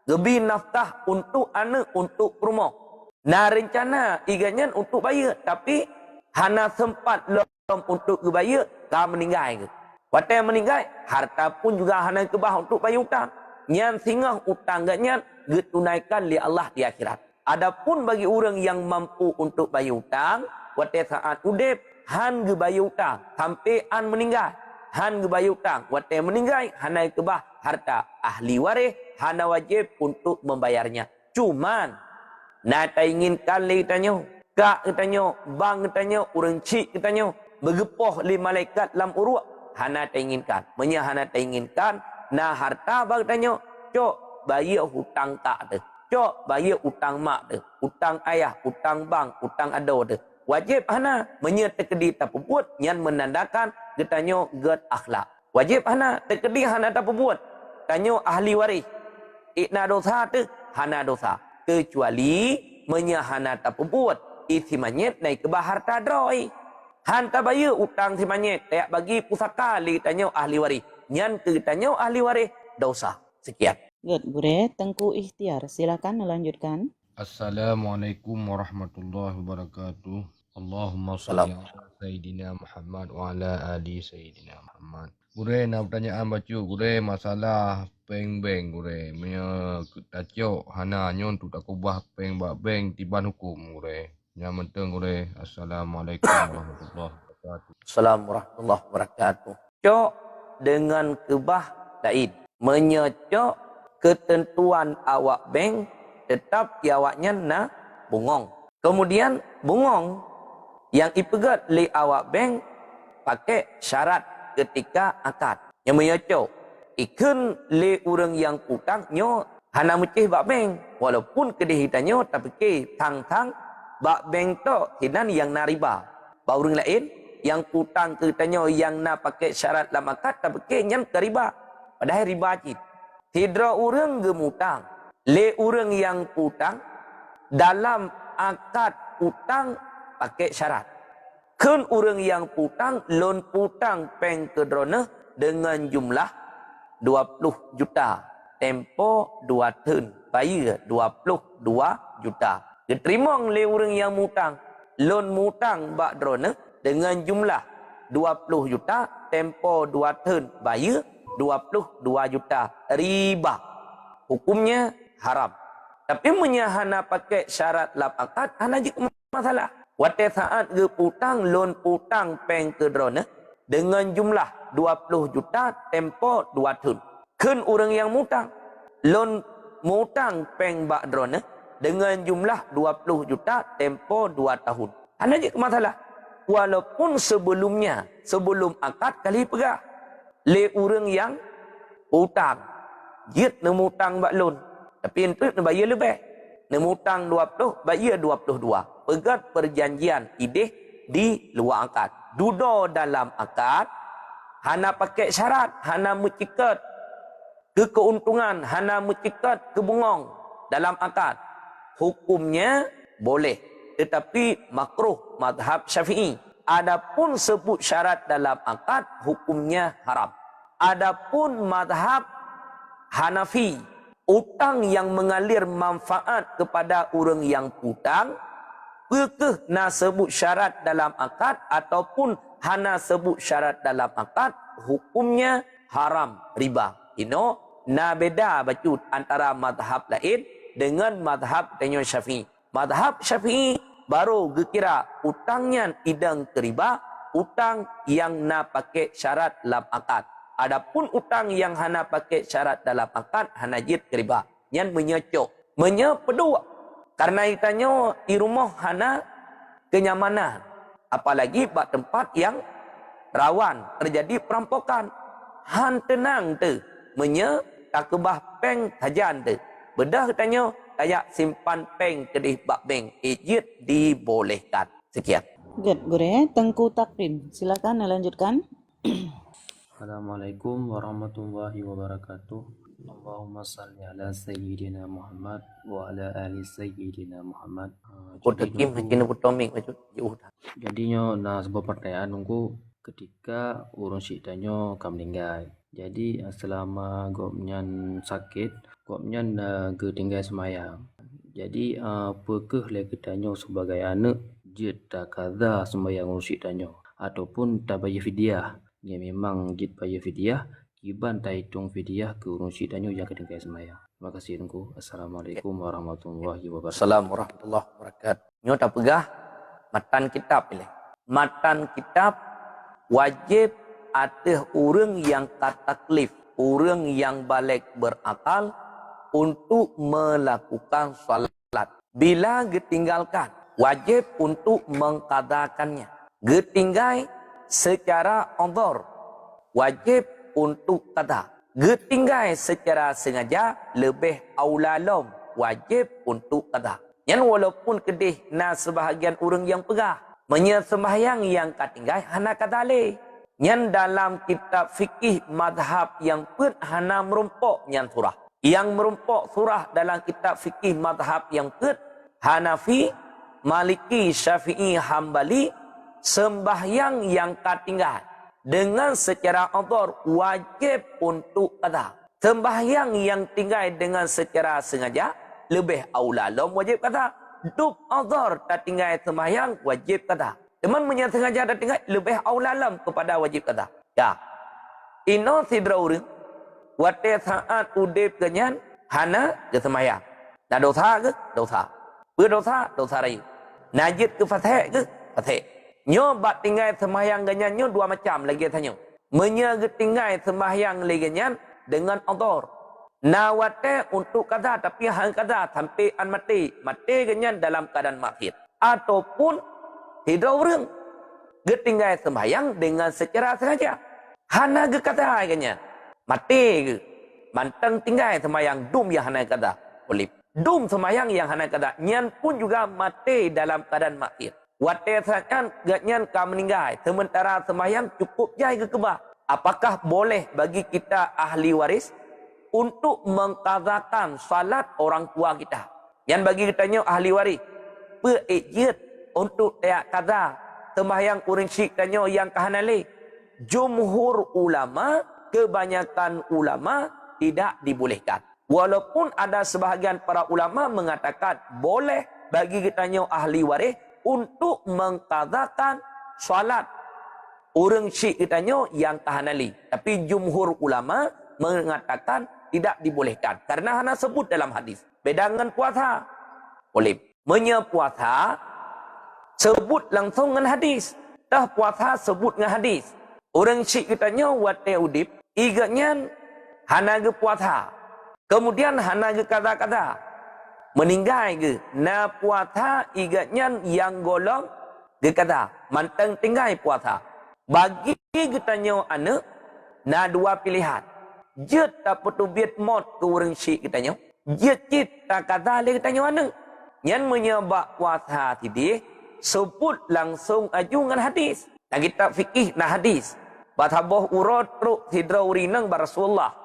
Gebi nafkah untuk anak, untuk rumah. Nah rencana iganyan untuk bayar. Tapi hana sempat lom untuk bayar. Kau meninggal. Waktu yang meninggal, harta pun juga hana kebah untuk bayar utang. Nyan singgah utang ganyan getunaikan li Allah di akhirat. Adapun bagi orang yang mampu untuk bayar utang. Waktu saat udip, han ge bayar utang. Sampai an meninggal. Han bayar utang. Wate meninggal. Hana kebah harta. Ahli waris. Hana wajib untuk membayarnya. Cuman. Nata inginkan li tanya. Kak tanya. Bang tanya. Orang cik tanya. Bergepoh li malaikat lam uruk. Hana tak inginkan. Menya hana tak inginkan. Nah harta bang tanya. Cok bayar hutang tak tu. Cok bayar utang mak tu. Utang ayah. Utang bang. Utang ado tu. Wajib hana menyertekedi tapuput yang menandakan getanyo get akhlak. Wajib hana tekedi hana tapuput. Tanyo ahli waris. Ikna dosa tu hana dosa. Kecuali menyahana tapuput. Isi manyet naik ke bahar tadroi. Hanta bayar utang si manyet. Kayak bagi pusaka li tanyo ahli waris. Nyan ke tanyo ahli waris dosa. Sekian. Good, Gure. Tengku Ikhtiar, silakan melanjutkan. Assalamualaikum warahmatullahi wabarakatuh. Allahumma salli ala Sayyidina Muhammad wa ala ali Sayyidina Muhammad. Gure nak pertanyaan baca gure masalah peng bank gure. Punya tajuk hana nyon tu tak kubah peng bak bank tiban hukum gure. Yang penting gure. Assalamualaikum warahmatullahi wabarakatuh. wabarakatuh. Assalamualaikum warahmatullahi wabarakatuh. Cok dengan kebah lain. Menyocok ketentuan awak bank tetap awaknya na bungong. Kemudian bungong yang ipegat li awak bank pakai syarat ketika akad. Yang menyocok ikan li orang yang utang nyo hana mecih bak bank. Walaupun kedih hitanyo tapi ke tang-tang bak bank to hinan yang na riba. Bak orang lain yang utang ketanyo yang na pakai syarat dalam akad tapi ke nyan ke riba. Padahal riba cit. Tidra orang gemutang. Le orang yang utang dalam akad utang pakai syarat. Kun orang yang utang loan utang peng kedrona dengan jumlah 20 juta. Tempo 2 tahun. Bayar 22 juta. Diterima le orang yang mutang. Loan mutang bak drona dengan jumlah 20 juta. Tempo 2 tahun. Bayar 22 juta. Riba. Hukumnya haram. Tapi menyahana pakai syarat lap akad, hana je masalah. Wate saat ke utang, loan utang peng ke drone dengan jumlah 20 juta tempo 2 tahun. Kun orang yang mutang, loan mutang peng bak drone dengan jumlah 20 juta tempo 2 tahun. Hana je masalah. Walaupun sebelumnya, sebelum akad kali pegah, le orang yang utang, jit nemu utang bak loan. Tapi itu bayar lebih. Nemu utang 20, bayar 22. Pegat perjanjian ideh di luar akad. Dudo dalam akad, hana pakai syarat, hana mencekat ke keuntungan, hana mencekat ke bungong dalam akad. Hukumnya boleh. Tetapi makruh mazhab Syafi'i. Adapun sebut syarat dalam akad, hukumnya haram. Adapun mazhab Hanafi, utang yang mengalir manfaat kepada orang yang utang, apakah nak sebut syarat dalam akad ataupun hana sebut syarat dalam akad, hukumnya haram riba. Ino na beda bacut antara mazhab lain dengan mazhab Tanyo Syafi'i. Mazhab Syafi'i baru gekira utangnya idang ke riba, utang yang na pakai syarat dalam akad. Adapun utang yang hana pakai syarat dalam akad, hana jid ke riba. Yang menyocok. Menyepedua. Karena itanya di rumah hana kenyamanan. Apalagi bak tempat yang rawan terjadi perampokan. Han tenang tu. Takebah peng tajan tu. Bedah katanya, kayak simpan peng kedih bak bank. Ijit dibolehkan. Sekian. Good, Gure. Tengku Takrim. Silakan lanjutkan. Assalamualaikum warahmatullahi wabarakatuh. Allahumma salli ala sayyidina Muhammad wa ala ali sayyidina Muhammad. Kotakim hanya putomik bacut. Jadinya sebuah pertanyaan nunggu ketika urun syaitannya kam meninggal. Jadi selama gopnyan sakit, gopnyan ketinggal semayang. Jadi apakah lagi tanya sebagai anak jid tak kaza semayang urun syaitannya ataupun tak bayar fidyah. Ya memang jid bayar fidyah, kiban tak hitung fidyah ke urun syaitannya yang ketinggal semayang. Terima kasih nunggu. Assalamualaikum warahmatullahi wabarakatuh. Assalamualaikum warahmatullahi wabarakatuh. Nyo tak pegah matan kitab pilih. Matan kitab wajib atas orang yang kataklif, orang yang balik berakal untuk melakukan salat. Bila ditinggalkan, wajib untuk mengqadakannya. Ditinggal secara udhur, wajib untuk qada. Ditinggal secara sengaja, lebih aulalom, wajib untuk qada. Yang walaupun kedih na sebahagian orang yang pegah, sembahyang yang katinggal hana kadale. Yang dalam kitab fikih madhab yang pun hana merumpok yang surah. Yang merumpok surah dalam kitab fikih madhab yang pun Hanafi, Maliki, Syafi'i, Hambali, sembahyang yang katinggal dengan secara udhur wajib untuk qada. Sembahyang yang tinggal dengan secara sengaja lebih aulalom wajib qada. Duk udhur tak tinggal sembahyang wajib qada. Teman sengaja tak tinggal lebih aulalom kepada wajib qada. Ya. Ino sidra urang wate saat udip kenyan hana ke sembahyang. Dah dosa ke? Dosa. Berdosa, dosa raya. Najis ke fatih ke? Fatih. Nyo bak tinggal sembahyang ganyan nyo dua macam lagi tanya. Menye tinggal sembahyang lagi ganyan dengan odor. Nawate untuk kaza tapi hang kaza sampai an mati. Mati ganyan dalam keadaan makhir. Ataupun tidak orang. Tinggal sembahyang dengan secara sengaja. Hana ge kaza ganyan. Mati ge. Mantang tinggal sembahyang dum yang hana kaza. Boleh. Dum sembahyang yang hana kaza. Nyan pun juga mati dalam keadaan makhir. Wate sangan ganyan ka meninggal. Sementara sembahyang cukup jai ke kebah. Apakah boleh bagi kita ahli waris untuk mengkazakan salat orang tua kita? Yang bagi kitanya ahli waris. Peijit untuk tiak kaza. Sembahyang uring syik tanya yang kahanali. Jumhur ulama, kebanyakan ulama tidak dibolehkan. Walaupun ada sebahagian para ulama mengatakan boleh bagi kitanya ahli waris untuk mengkazakan salat orang syik kitanya yang kahanali. Tapi jumhur ulama mengatakan tidak dibolehkan. Karena hana sebut dalam hadis. Beda dengan puasa. Boleh. Menyepuasa sebut langsung dengan hadis. Dah puasa sebut dengan hadis. Orang syik kitanya wate udip. Iganya hana ke puasa. Kemudian hana ke kata-kata. Meninggal ke. Na puasa iganya yang golong. Dia kata. Mantang tinggal puasa. Bagi kitanya anak. Na dua pilihan. Jut tak petubit mot ke orang syik kitanya. Jut tak kata dia kitanya anak. Yang menyebab puasa tidih. Sebut langsung ajungan hadis. Dan kita fikih na hadis. Bathaboh urut truk hidra urinang ba Rasulullah.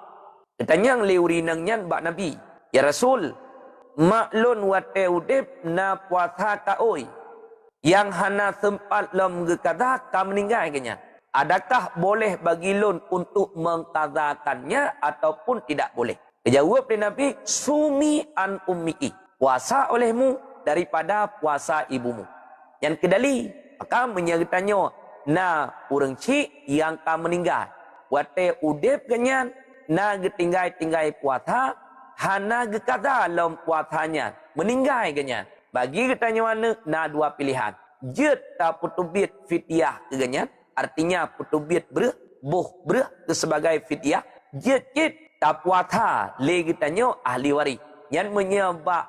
Kitanya li urinang nyan ba Nabi. Ya Rasul. Maklun wate udip na puasa kaoi. Yang hana sempat lom gekada ka meninggal kenya. Adakah boleh bagi lun untuk mengkazakannya ataupun tidak boleh? Jawab dari Nabi, sumi an ummiki. Puasa olehmu daripada puasa ibumu. Yang kedali, maka menyertanya na urang cik yang ka meninggal. Wate udip kenyan na getinggai-tinggai puasa hana gekata lom puasanya meninggal kenyan. Bagi ketanya mana na dua pilihan. Jut tak putubit fitiah kenyan. Artinya putubit boh ke sebagai fitiah. Jut tak puasa le ketanya ahli waris. Yang menyebab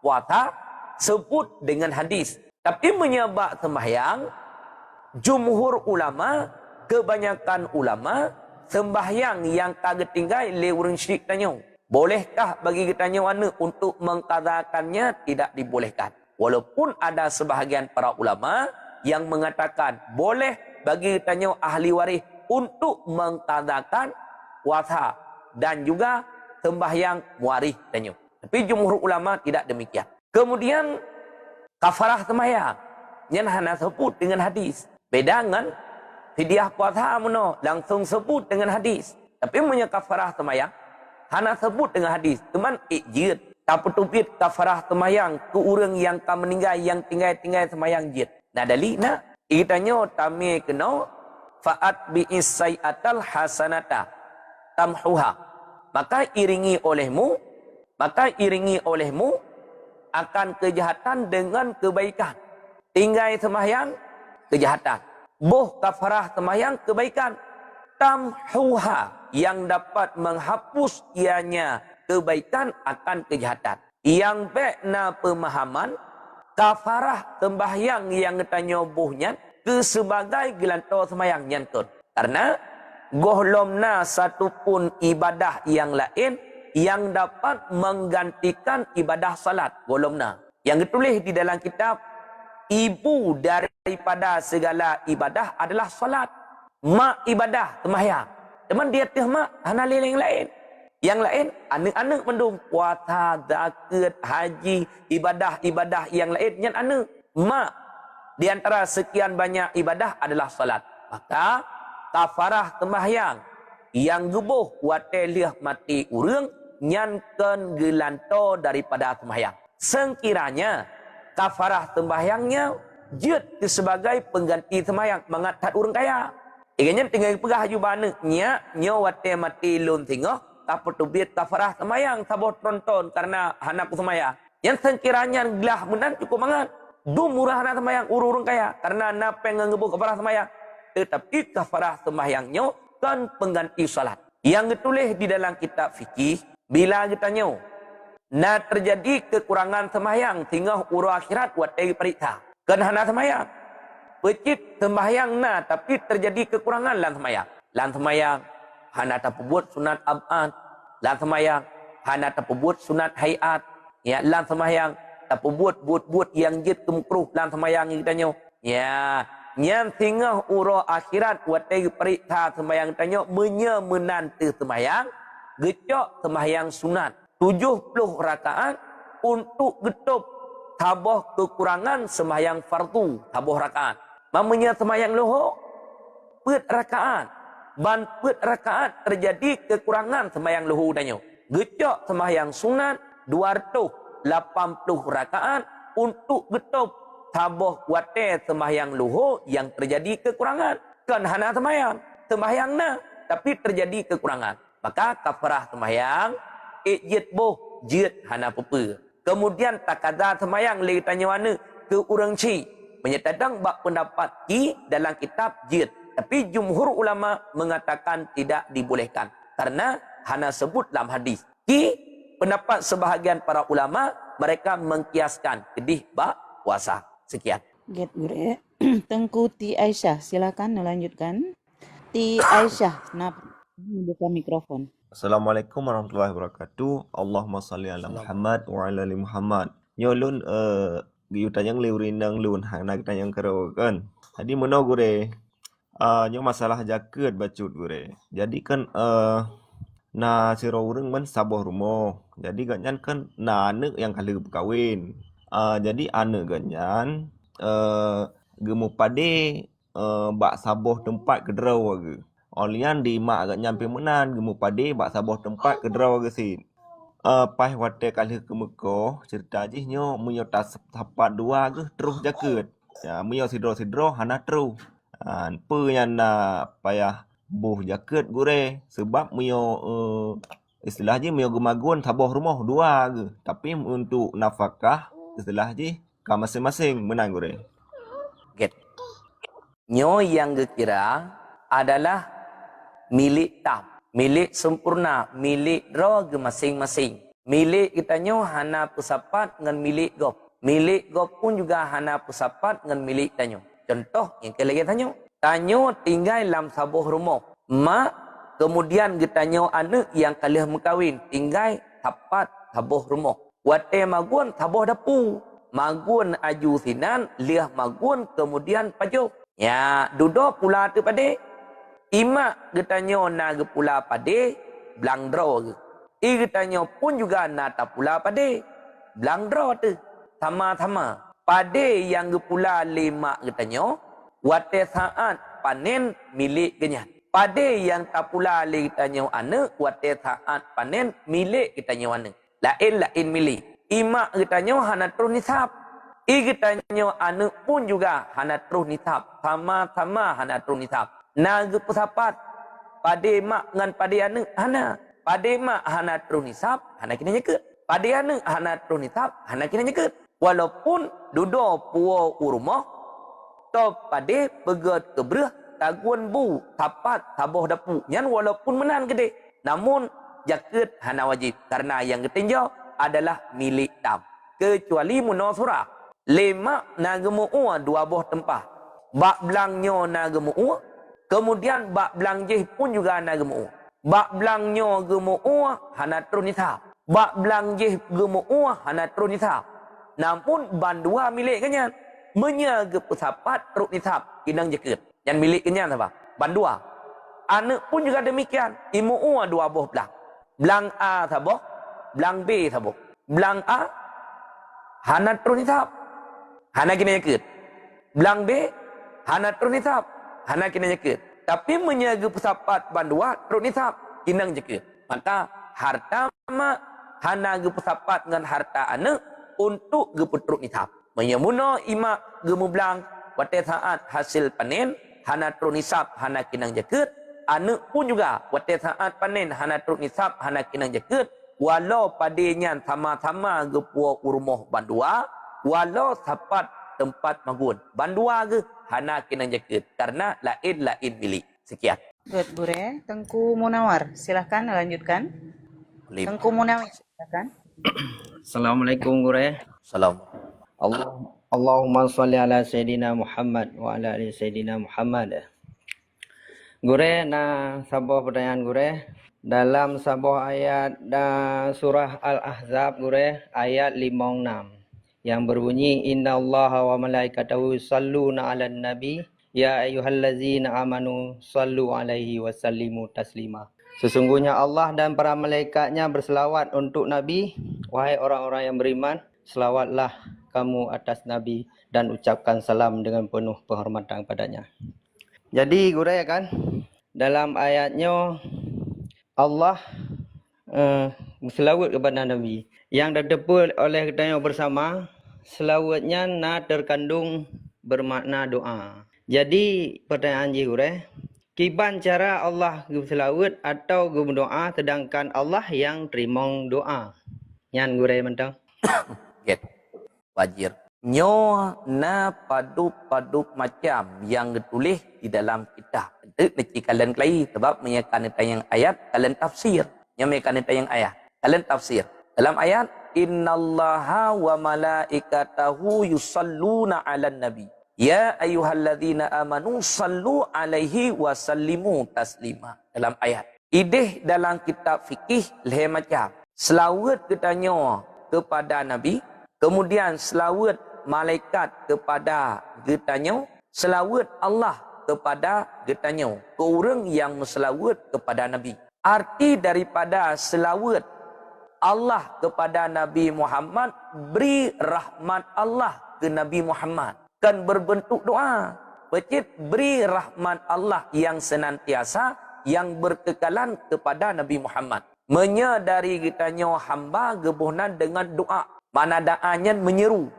puasa sebut dengan hadis. Tapi menyebab sembahyang, jumhur ulama, kebanyakan ulama, sembahyang yang kagak tinggal le urang syirik tanya. Bolehkah bagi kitanya mana untuk mengkazakannya? Tidak dibolehkan. Walaupun ada sebahagian para ulama yang mengatakan boleh bagi kitanya ahli waris untuk mengkazakan puasa dan juga sembahyang waris tanya. Tapi jumhur ulama tidak demikian. Kemudian kafarah sembahyang yang hana sebut dengan hadis. Beda dengan fidyah puasa muno langsung sebut dengan hadis. Tapi punya kafarah sembahyang hana sebut dengan hadis. Cuman ijid tak petubit kafarah sembahyang ke orang yang ka meninggal yang tinggal sembahyang jid. Nah dalilna itanya tami kena faat bi isaiatal hasanata tamhuha. Maka iringi olehmu akan kejahatan dengan kebaikan. Tinggal sembahyang, kejahatan. Boh kafarah sembahyang, kebaikan. Tamhuha, yang dapat menghapus ianya kebaikan akan kejahatan. Yang bekna pemahaman, kafarah sembahyang yang tanya bohnya, ke sebagai gelantar sembahyang nyantun. Karena, gohlomna satu pun ibadah yang lain, yang dapat menggantikan ibadah salat. Golomna. Yang ditulis di dalam kitab, ibu daripada segala ibadah adalah salat. Mak ibadah, sembahyang. Teman dia teh mak, hana yang lain. Yang lain, anak-anak mendung. Puasa, zakat, haji, ibadah-ibadah yang lain. Yang anak, mak. Di antara sekian banyak ibadah adalah salat. Maka, kafarah sembahyang. Yang gebuh, watelih mati urang, nyankan gelanto daripada sembahyang. Sekiranya kafarah sembahyangnya jut sebagai pengganti sembahyang mengatat orang kaya. Iganya tinggal pegah jubana nya wate mati lun tengah tak petubit kafarah sembahyang sabot tonton karena hana ku sembahyang. Yang sekiranya gelah menan cukup mangat Du murah na sembahyang urung kaya karena na pengengebu kafarah sembahyang. Tetapi kafarah sembahyangnya kan pengganti salat. Yang ditulis di dalam kitab fikih bila ditanya na terjadi kekurangan sembahyang tinggal urus akhirat watai periksa. Kan hana sembahyang. Pecit sembahyang na tapi terjadi kekurangan lan sembahyang. Lan sembahyang hana terbuat sunat abad. Lan sembahyang hana terbuat sunat hayat. Ya, lan sembahyang terbuat yang jid kemukruh lan sembahyang kitanya. Ya, yang tinggal urus akhirat watai periksa sembahyang kitanya menanti sembahyang. Gecok sembahyang sunat 70 rakaat untuk getup tabah kekurangan sembahyang fardu tabah rakaat. Mamanya sembahyang lohor pet rakaat. Ban pet rakaat terjadi kekurangan sembahyang lohor danyo. Gecok sembahyang sunat 280 rakaat untuk getup tabah wate sembahyang lohor yang terjadi kekurangan. Kan hana sembahyang na tapi terjadi kekurangan. Maka kafarah sembahyang ijit boh jid hana pepe. Kemudian takada sembahyang le tanya mana ke urang ci. Menyatakan bab pendapat ki dalam kitab jid. Tapi jumhur ulama mengatakan tidak dibolehkan karena hana sebut dalam hadis. Ki pendapat sebahagian para ulama mereka mengkiaskan kedih bab puasa. Sekian. Get gure. Tengku Ti Aisyah, silakan melanjutkan. Ti Aisyah, buka mikrofon. Assalamualaikum warahmatullahi wabarakatuh. Allahumma salli ala Muhammad wa ala ali Muhammad. Nyolun giu tanyang liurinang lun hang nak tanyang karo kan. Jadi meno gure nyo masalah jaket bacut gure. Jadi kan na siro urang man saboh rumo. Jadi ganyan kan na anak yang kali berkawin. Jadi anak ganyan gemu pade bak saboh tempat kedraw ge. Olian di mak agak nyampe menan gemu pade bak saboh tempat kedraw ge sin. Pas wate kali ke Mekah cerita jihnyo munyo tas sapat dua ge terus jaket. Ya munyo sidro hana terus. Pe yang na payah buh jaket gure sebab munyo istilah je munyo gemagun saboh rumah dua ge. Tapi untuk nafkah istilah je ka masing-masing menang gure. Get. Nyo yang gekira adalah milik tam, milik sempurna, milik ro ge masing-masing. Milik kita nyo hana pusapat dengan milik gop. Milik gop pun juga hana pusapat dengan milik tanyo. Contoh yang kelagi tanyo tinggal dalam sabuh rumah. Mak kemudian kita nyo anak yang kalih mengkawin tinggal tapat sabuh rumah. Wate magun sabuh dapu. Magun aju sinan, liah magun kemudian pajuk. Ya, duduk pula tu pade. Imak getanyo na ge pula pade, blang draw ge. I getanyo pun juga na ta pula pade, blang draw tu. Sama-sama. Pade yang ge pula lima getanyo, wate saat panen milik genyan. Pade yang ta pula le getanyo ane, wate saat panen milik getanyo ane. Lain milik. Imak getanyo hana terus nisab. I getanyo ane pun juga hana terus nisab. Sama-sama hana terus nisab. Naga pesapat pade mak dengan pade ane hana. Pade mak hana terus nisab, hana kena nyeket. Pade ane hana terus nisab, hana kena nyeket. Walaupun duduk puo urumah, to pade pegat kebreh tagun bu tapat taboh dapu. Nyan walaupun menan gede, namun jaket hana wajib karena yang ketinjau adalah milik tam. Kecuali munasarah. Lemak nagemu dua buah tempah. Bak belangnya nagemu kemudian bak belang jih pun juga nagemu. Bak belangnya gemu hana terus nisab. Bak belang jih gemu hana terus nisab. Namun bandua milik kenyan. Menyaga pesapat terus nisab inang jaket. Yang milik kenyan apa? Bandua. Anak pun juga demikian. Imu dua buah belang. Belang A saboh, belang B saboh. Belang A hana terus nisab. Hana kena jaket. Belang B hana terus nisab. Hana kena jaket. Tapi menyaga pesapat bandua terus nisab inang jaket. Maka harta mak hana ge pesapat dengan harta anak untuk ge putruk nisab. Menyamuna imak gemu belang wate saat hasil panen hana terus nisab hana kinang jaket. Anak pun juga wate saat panen hana terus nisab hana kinang jaket. Walau padenya sama-sama ge puo urmoh bandua, walau sapat tempat magun. Bandua ke hana kena jaket karena lain milik. Sekian. Good, Bure. Tengku Munawar, silahkan lanjutkan. Lim. Tengku Munawar, silahkan. Assalamualaikum gure. Salam. Allahumma salli ala Sayyidina Muhammad wa ala ali Sayyidina Muhammad. Gure na sabuh pertanyaan gure. Dalam sebuah ayat surah Al-Ahzab gure ayat 56 yang berbunyi innallaha wa malaikatahu yusalluna 'alan nabi ya ayyuhallazina amanu sallu 'alaihi wa sallimu taslima. Sesungguhnya Allah dan para malaikatnya berselawat untuk Nabi. Wahai orang-orang yang beriman, selawatlah kamu atas Nabi dan ucapkan salam dengan penuh penghormatan padanya. Jadi gure kan dalam ayatnya Allah selawat kepada Nabi. Yang ditepu oleh kita bersama, selawatnya terkandung bermakna doa. Jadi pertanyaan jure, kiban cara Allah selawat atau berdoa sedangkan Allah yang terima doa. Yan gure mentang. Get. Wajir. Nyo na padup macam yang ditulis di dalam kitab. Itu nanti kalian kelai sebab menyekan tayang ayat kalian tafsir. Yang menyekan tayang ayat kalian tafsir. Dalam ayat innallaha wa malaikatahu yusalluna 'alan nabi. Ya ayyuhalladzina amanu sallu 'alaihi wa sallimu taslima. Dalam ayat. Ideh dalam kitab fikih leh macam. Selawat ketanya kepada nabi, kemudian selawat malaikat kepada getanya, selawat Allah kepada getanya. Orang yang selawat kepada Nabi. Arti daripada selawat Allah kepada Nabi Muhammad, beri rahmat Allah ke Nabi Muhammad. Kan berbentuk doa. Pecit beri rahmat Allah yang senantiasa, yang berkekalan kepada Nabi Muhammad. Menyadari getanya hamba gebuhnan dengan doa. Mana doanya menyeru.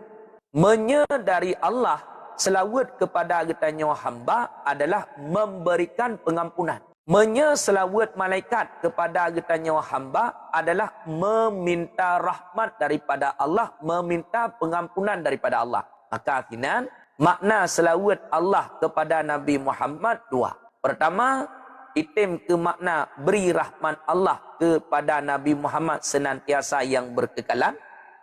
Menyadari Allah, selawat kepada getanya hamba adalah memberikan pengampunan. Selawat malaikat kepada getanya hamba adalah meminta rahmat daripada Allah, meminta pengampunan daripada Allah. Maka akinan, makna selawat Allah kepada Nabi Muhammad dua. Pertama, itim ke makna beri rahmat Allah kepada Nabi Muhammad senantiasa yang berkekalan.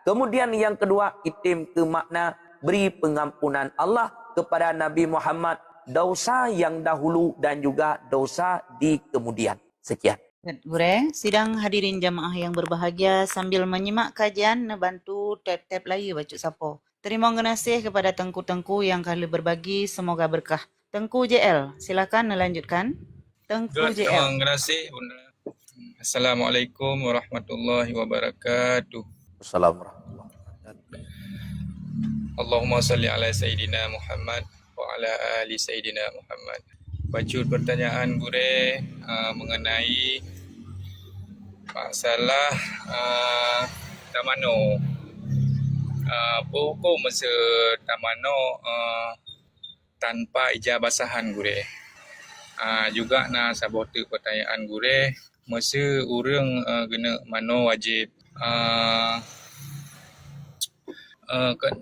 Kemudian yang kedua, itim ke makna beri pengampunan Allah kepada Nabi Muhammad dosa yang dahulu dan juga dosa di kemudian. Sekian. Gure, sidang hadirin jamaah yang berbahagia sambil menyimak kajian bantu tap-tap layu baca sapo. Terima kasih kepada tengku-tengku yang kali berbagi, semoga berkah. Tengku JL, silakan melanjutkan. Tengku JL. Terima kasih Bunda. Assalamualaikum warahmatullahi wabarakatuh. Assalamualaikum warahmatullahi wabarakatuh. Allahumma salli ala Sayyidina Muhammad wa ala ali Sayyidina Muhammad. Baca pertanyaan gure mengenai masalah tamano. Pokok masa tamano tanpa ijabasahan gure. Juga nak sabota pertanyaan gure masa orang kena mano wajib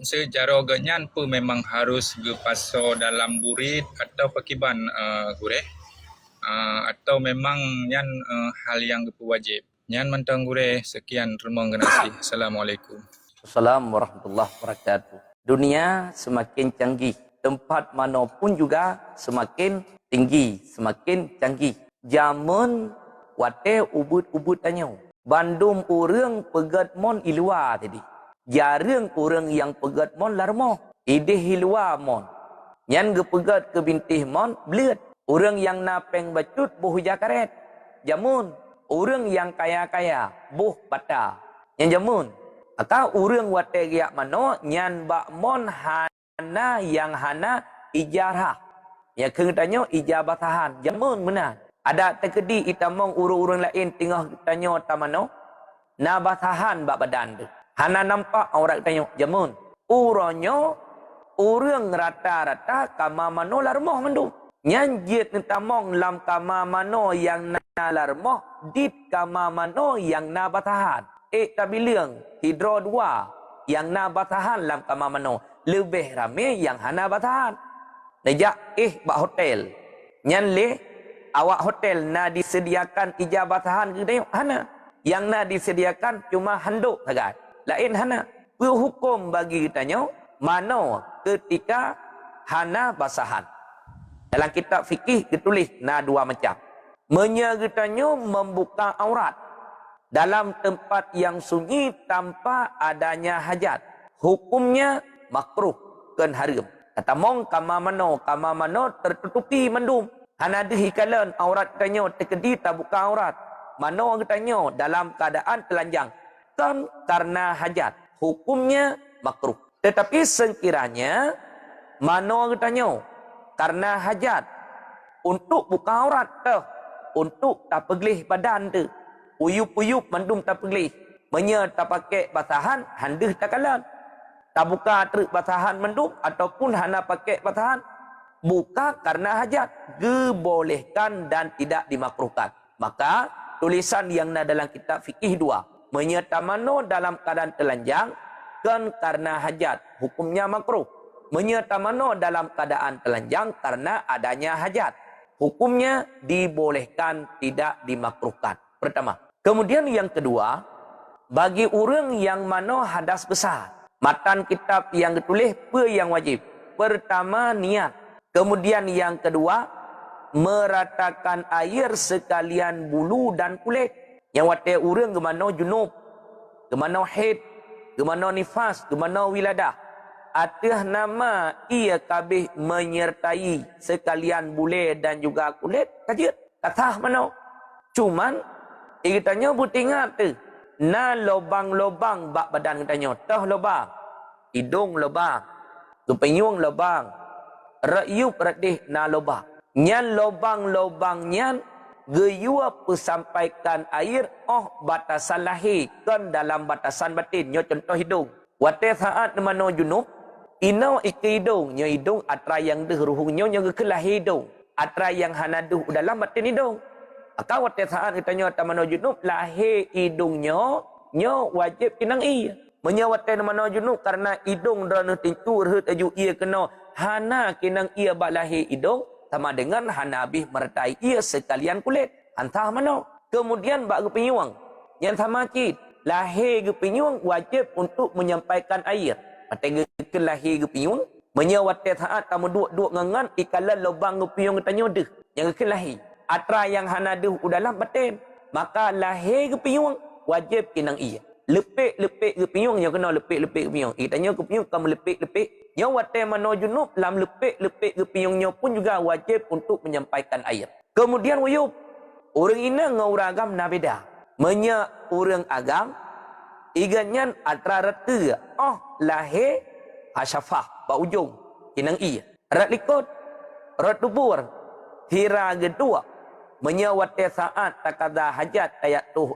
secara ganyan pun memang harus gepaso dalam burit atau pakiban gure atau memang yan hal yang wajib yan mentang gure. Sekian, terima kasih. Assalamualaikum. Assalamualaikum warahmatullahi wabarakatuh. Dunia semakin canggih, tempat mana pun juga semakin tinggi, semakin canggih. Zaman wate ubud tanya. Bandung orang pegat mon ilua tadi. Jarang orang yang pegat mon larmo. Ideh hilwa mon. Yang gepegat ke bintih mon belit. Orang yang napeng bacut boh jakaret. Jamun. Orang yang kaya-kaya boh bata. Yang jamun. Maka orang wate giak mano nyan bak mon hana yang hana ijarah. Ya kena ijabatahan. Jamun benar. Ada terkedi itamong urang-urang lain tengah tanya tamano. Nabatahan bak badan tu. Hana nampak orang tanya jamun. Urangnya orang rata-rata kama mano larmoh mandu. Nyanjit tamong lam kama mano yang na larmoh. Dit kama mano yang nabatahan. Tabilang hidro dua yang nabatahan lam kama mano. lebih ramai yang hana batahan. Nejak bak hotel. Nyan leh awak hotel nak disediakan ijabatahan ke tengok hana. Yang nak disediakan cuma handuk saja. Lain hana. Hukum bagi tanya mana ketika hana basahan. Dalam kitab fikih ditulis dua macam. Menyegetanya membuka aurat dalam tempat yang sunyi tanpa adanya hajat. Hukumnya makruh kan haram. Kata mong kama mano tertutupi mendum. Hana ada hikalan aurat tanya terkedi tak buka aurat. Mano tanya dalam keadaan telanjang. Kan karena hajat. Hukumnya makruh. Tetapi sekiranya mano tanya karena hajat untuk buka aurat tu, untuk tak pegelih badan tu, uyup-uyup mandum tak pegelih, menya tak pakai basahan, handih tak kalan. Tak buka truk basahan mandum ataupun hana pakai basahan, buka karena hajat, dibolehkan dan tidak dimakruhkan. Maka tulisan yang ada dalam kitab fikih dua, menyerta mano dalam keadaan telanjang kan karena hajat, hukumnya makruh. Menyerta mano dalam keadaan telanjang karena adanya hajat, hukumnya dibolehkan, tidak dimakruhkan. Pertama. Kemudian yang kedua, bagi orang yang mana hadas besar, matan kitab yang ditulis apa yang wajib? Pertama niat. Kemudian yang kedua, meratakan air sekalian bulu dan kulit. Yang watai orang ke mana junub, ke mana haid, ke mana nifas, ke mana wiladah. Atas nama ia kabih menyertai sekalian bule dan juga kulit. Kajian. Kata mana? Cuman, katanya putih ingat tu. Na lobang-lobang bak badan katanya. Tah lobang. Hidung lobang. Kepenyung lobang. Rayup radih na lobang. Nyan lobang-lobang nyan. Geyua pesampaikan air. Batasan lahir. Kan dalam batasan batin. Nyo contoh hidung. Watai saat mana junub. Inau ike hidung. Nyo hidung atra yang deh ruhungnya. Nyo kelah hidung. Atra yang hanaduh dalam batin hidung. Maka watai saat kitanya tamano junub. Lahir hidungnya. Nyo wajib kinang iya. Menyawatai tamano junub. Karena hidung darana tintu. Rhut aju ia kena. Hana kinang ia bak lahir hidung. Sama dengan hana habis mertai ia sekalian kulit. Antah mana. Kemudian bak kepenyuang. Yang sama cid. Lahir kepenyuang wajib untuk menyampaikan air. Watai ke lahir kepenyuang. Menyawatai saat tamu duk ngangan. Ikalah lubang kepenyuang katanya deh. Yang ke lahir. Atra yang hana deh dalam batin. Maka lahir kepenyuang wajib kinang ia. Lepik-lepik kepenyuang. Yang kena lepik-lepik kepenyuang. Tanya kepenyuang kamu lepik-lepik. Yang watai mano junub. Dalam lepik-lepik kepenyuangnya pun juga wajib untuk menyampaikan air. Kemudian wuyup. Orang ini ngau agam na beda. Menya orang agam. Iganyan atra rata. Lahir. Hasyafah. Ba ujung. Kinang iya. Rat likut. Rat dubur. Hira kedua. Menya watai saat takada hajat. Ayat tuh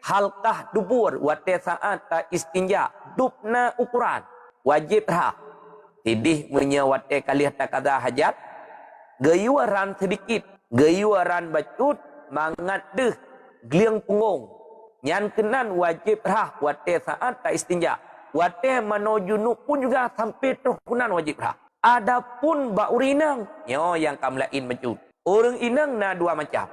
halkah dubur. Watai saat tak istinja. Dupna ukuran. Wajib rah. Tidih menya watai kalih takada hajat. Gayuaran sedikit. Gayuaran bacut. Mangat deh. Gliang punggung. Nyan kenan wajib rah. Watai saat tak istinja. Watai mano junub pun juga sampai terus kunan wajib rah. Adapun bak urinang. Nyo yang kamlain bacut. Orang inang na dua macam.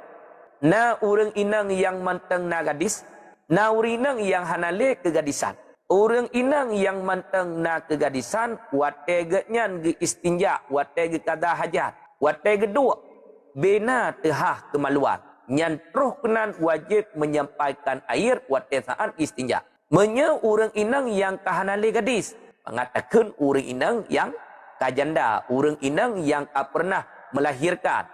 Na orang inang yang manteng na gadis. Na urinang yang hanale kegadisan. Orang inang yang manteng na kegadisan. Watai genyan ge istinja. Watai ge kada hajat. Watai kedua. Bena tehah kemaluan. Nyan terus kenan wajib menyampaikan air. Watai saat istinja. Menya orang inang yang kahanale gadis. Mengatakan orang inang yang kajanda. Orang inang yang tak pernah melahirkan.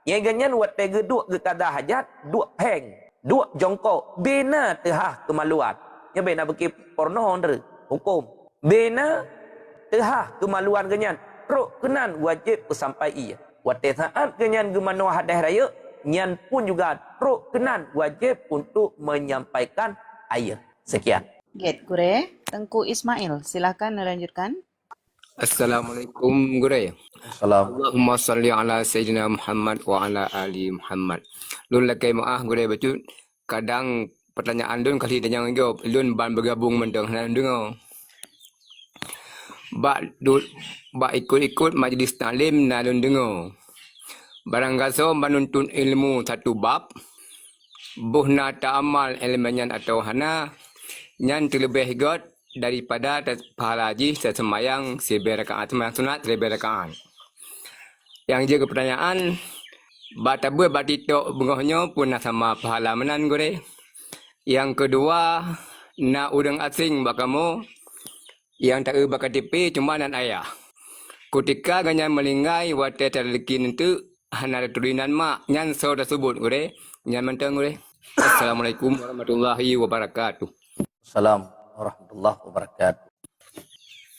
Yang ganyan watai geduk ke kada hajat. Duk peng. Duk jongkok. Bena tehah kemaluan. Ya bena bagi porno hukum. Bena tehah kemaluan ganyan. Teruk kenan wajib sampai ia. Watai saat ganyan gemano hadah raya. Nyan pun juga teruk kenan wajib untuk menyampaikan air. Sekian. Get Gure, Tengku Ismail, silakan melanjutkan. Assalamualaikum Guru. Salam. Allahumma salli ala Sayyidina Muhammad wa ala ali Muhammad. Lun lakai maaf Guru betul. Kadang pertanyaan lun kali dan yang jawab lun ban bergabung mendeng dan dengar. bak ikut-ikut majlis taklim nalun dengar. Barang kasa menuntut ilmu satu bab, buhna ta'amal ilmanyan atau hana, nyan terlebih got daripada pahala haji sesemayang seber rakaat, semayang sunat seber rakaat. Yang jaga pertanyaan, batabu batitok bengahnya pun nak sama pahala menan gore. Yang kedua, nak udang asing bakamu yang tak bakal KTP cuma nan ayah. Ketika ganyan melinggai wate terlekin itu hana turunan mak nyan saudara sebut gore, nyan mentang gore. Assalamualaikum warahmatullahi wabarakatuh. Assalamualaikum warahmatullahi wabarakatuh.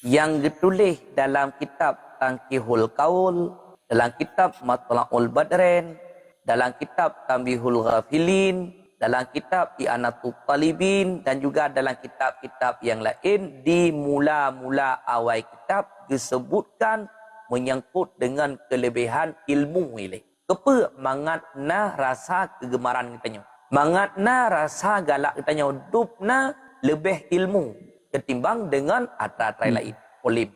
Yang ditulis dalam kitab Tangkihul Qaul, dalam kitab Matla'ul Badren, dalam kitab Tambihul Ghafilin, dalam kitab I'anatul Talibin, dan juga dalam kitab-kitab yang lain, di mula-mula awal kitab disebutkan menyangkut dengan kelebihan ilmu ini. Kepa mangatna rasa kegemaran kitanya. Mangatna rasa galak kitanya. Dupna lebih ilmu ketimbang dengan atra-atra lain. Olim.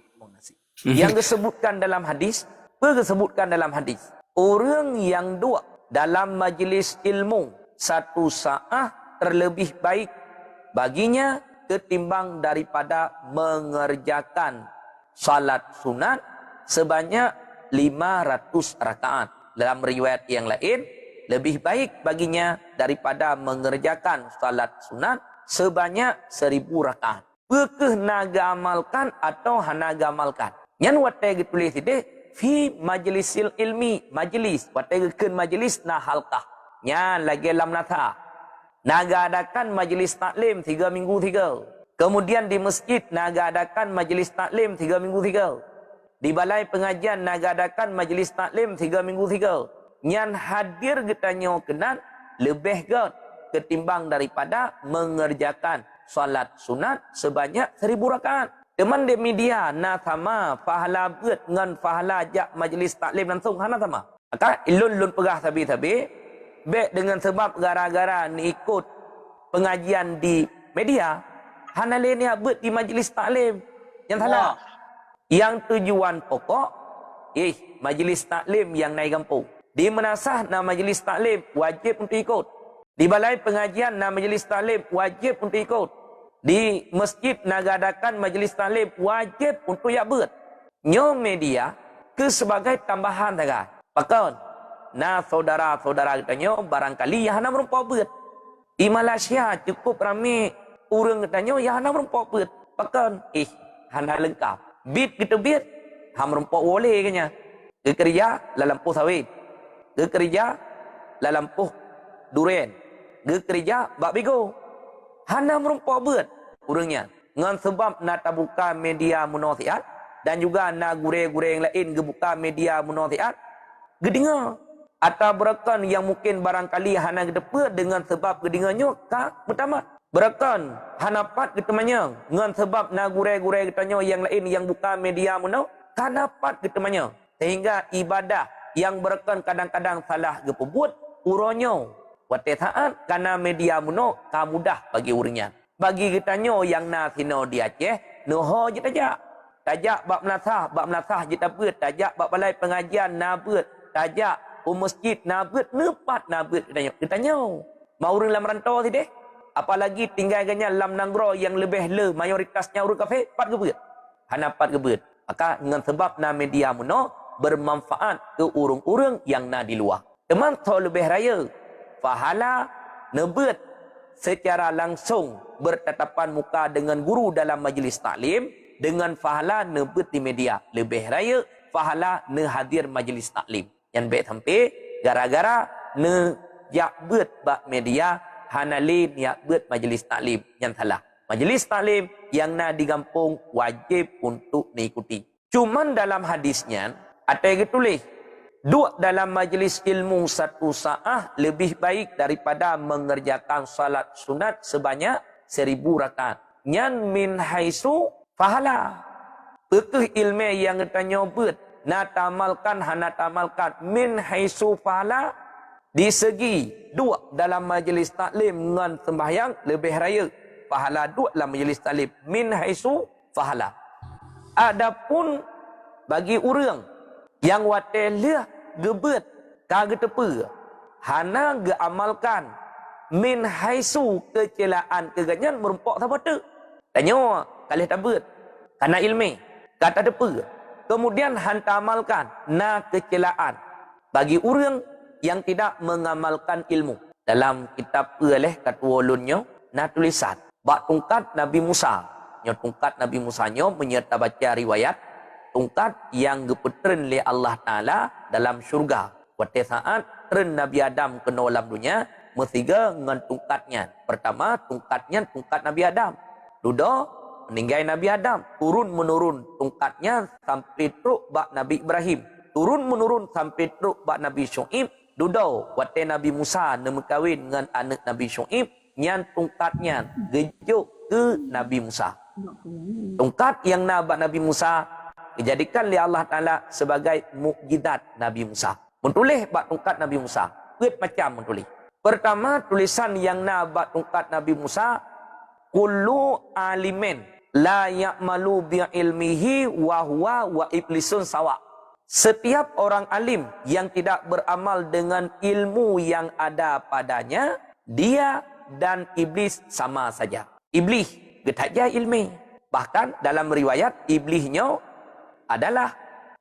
Yang disebutkan dalam hadis, disebutkan dalam hadis, orang yang dua dalam majlis ilmu satu saat terlebih baik baginya ketimbang daripada mengerjakan salat sunat sebanyak 500 rakaat. Dalam riwayat yang lain, lebih baik baginya daripada mengerjakan salat sunat sebanyak 1000 rakaat. Bekeh naga amalkan atau hanaga amalkan. Yang watai tulis ini, fi majlisil ilmi, majlis. Watai ken majlis na halkah. Yang lagi lam nata. Naga adakan majlis taklim 3 minggu 3. Kemudian di masjid naga adakan majlis taklim 3 minggu 3. Di balai pengajian naga adakan majlis taklim 3 minggu 3. Yang hadir getanya kenan lebih got ketimbang daripada mengerjakan salat sunat sebanyak 1000 rakaat. Teman di media na sama pahala beut dengan pahala jak majlis taklim langsung hana sama. Maka ilun pegah tabi-tabi baik dengan sebab gara-gara ni ikut pengajian di media, hana lain beut di majlis taklim. Yang salah. Yang tujuan pokok majlis taklim yang naik kampung. Di menasah na majlis taklim wajib untuk ikut. Di balai pengajian na majlis taklim wajib untuk ikut. Di masjid nagadakan majlis taklim wajib untuk yak beut. Nyo media ke sebagai tambahan saja. Pakon na saudara-saudara katanya barangkali yang hana merupakan beut. Di Malaysia cukup ramai orang katanya yang hana merupakan beut. Pakon hana lengkap. Bit kita bit ham merupakan boleh kanya. Ke kerja dalam puh sawit. Ke kerja dalam puh durian. Ke kerja bak bigo. Hana merupakan beut urangnya. Dengan sebab nak buka media munasihat dan juga nak gure-gure yang lain gebuka media munasihat. Gedinga. Atau berakan yang mungkin barangkali hana gedepet dengan sebab gedinganya kak pertama. Berakan hana pat ketemanya. Dengan sebab nak gure-gure katanya yang lain yang buka media munasihat. Hana pat ketemanya. Sehingga ibadah yang berakan kadang-kadang salah gepebuat uronyo. Wate saat karena media muno mudah bagi urangnya. Bagi kitanya yang na sino di Aceh, noho je tajak bab menasah je beut, tajak bab balai pengajian na beut, tajak masjid na beut, nepat na beut kitanya. Mau urang lam rantau si deh. Apalagi tinggal ganya lam nanggro yang lebih le mayoritasnya urang kafe pat ke beut. Hana pat ke beut. Maka dengan sebab na media muno bermanfaat ke urang-urang yang na di luar. Teman so lebih raya pahala nebeut secara langsung bertatapan muka dengan guru dalam majlis taklim dengan pahala nebeut di media. Lebih raya pahala ne hadir majlis taklim. Yang baik sampai gara-gara ne jak beut bak media hanalin yak beut majlis taklim. Yang salah. Majlis taklim yang na di kampung wajib untuk diikuti. Cuman dalam hadisnya ada yang tulis duduk dalam majlis ilmu satu saat lebih baik daripada mengerjakan salat sunat sebanyak 1000 rakaat. Nyan min haisu pahala. Bekeh ilmu yang tanya beut. Nak tamalkan, hana tamalkan. Min haisu pahala. Di segi duduk dalam majlis taklim dengan sembahyang lebih raya. Pahala duduk dalam majlis taklim. Min haisu pahala. Adapun bagi urang yang wate leh gebet ka getepe hana geamalkan min haisu kecelaan keganyan merumpok sabatu. Tanya kalih tabet karena ilmi kata depe. Kemudian hanta amalkan na kecelaan bagi urang yang tidak mengamalkan ilmu. Dalam kitab oleh katua ulunnya na tulisan bak tungkat Nabi Musa. Nyo tungkat Nabi Musa nyo menyerta baca riwayat tungkat yang gepetren oleh Allah Taala dalam syurga. Waktu saat tren Nabi Adam ke dalam dunia mestiga dengan tungkatnya. Pertama tungkatnya tungkat Nabi Adam. Duda meninggal Nabi Adam, turun menurun tungkatnya sampai truk bak Nabi Ibrahim. Turun menurun sampai truk bak Nabi Syuaib. Dudau waktu Nabi Musa nak kawin dengan anak Nabi Syuaib, nyan tungkatnya gejuk ke Nabi Musa. Tungkat yang nabak Nabi Musa dijadikan oleh Allah Taala sebagai mukjizat Nabi Musa. Menulis bak tungkat Nabi Musa, macam menulis. Pertama tulisan yang nabak tungkat Nabi Musa, kullu alimin la ya'malu bi ilmihi wa huwa wa iblisun sawa. Setiap orang alim yang tidak beramal dengan ilmu yang ada padanya, dia dan iblis sama saja. Iblis getaja ilmi. Bahkan dalam riwayat iblisnya adalah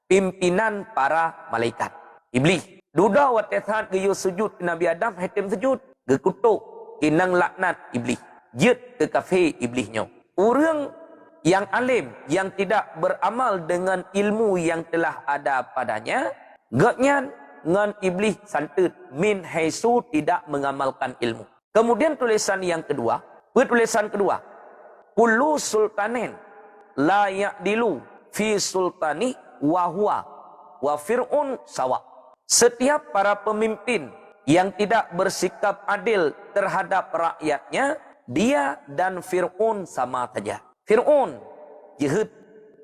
pimpinan para malaikat. Iblis. Duda waktu saat dia sujud ke Nabi Adam, hatim sujud. Gekutuk, kinang laknat iblis. Jut ke kafe iblisnya. Orang yang alim, yang tidak beramal dengan ilmu yang telah ada padanya, gaknya dengan iblis santet min haisu tidak mengamalkan ilmu. Kemudian tulisan yang kedua, tulisan kedua, kullu sultanin la ya'dilu fi sultani wa huwa wa fir'un sawa. Setiap para pemimpin yang tidak bersikap adil terhadap rakyatnya, dia dan Fir'aun sama saja. Fir'aun jahat,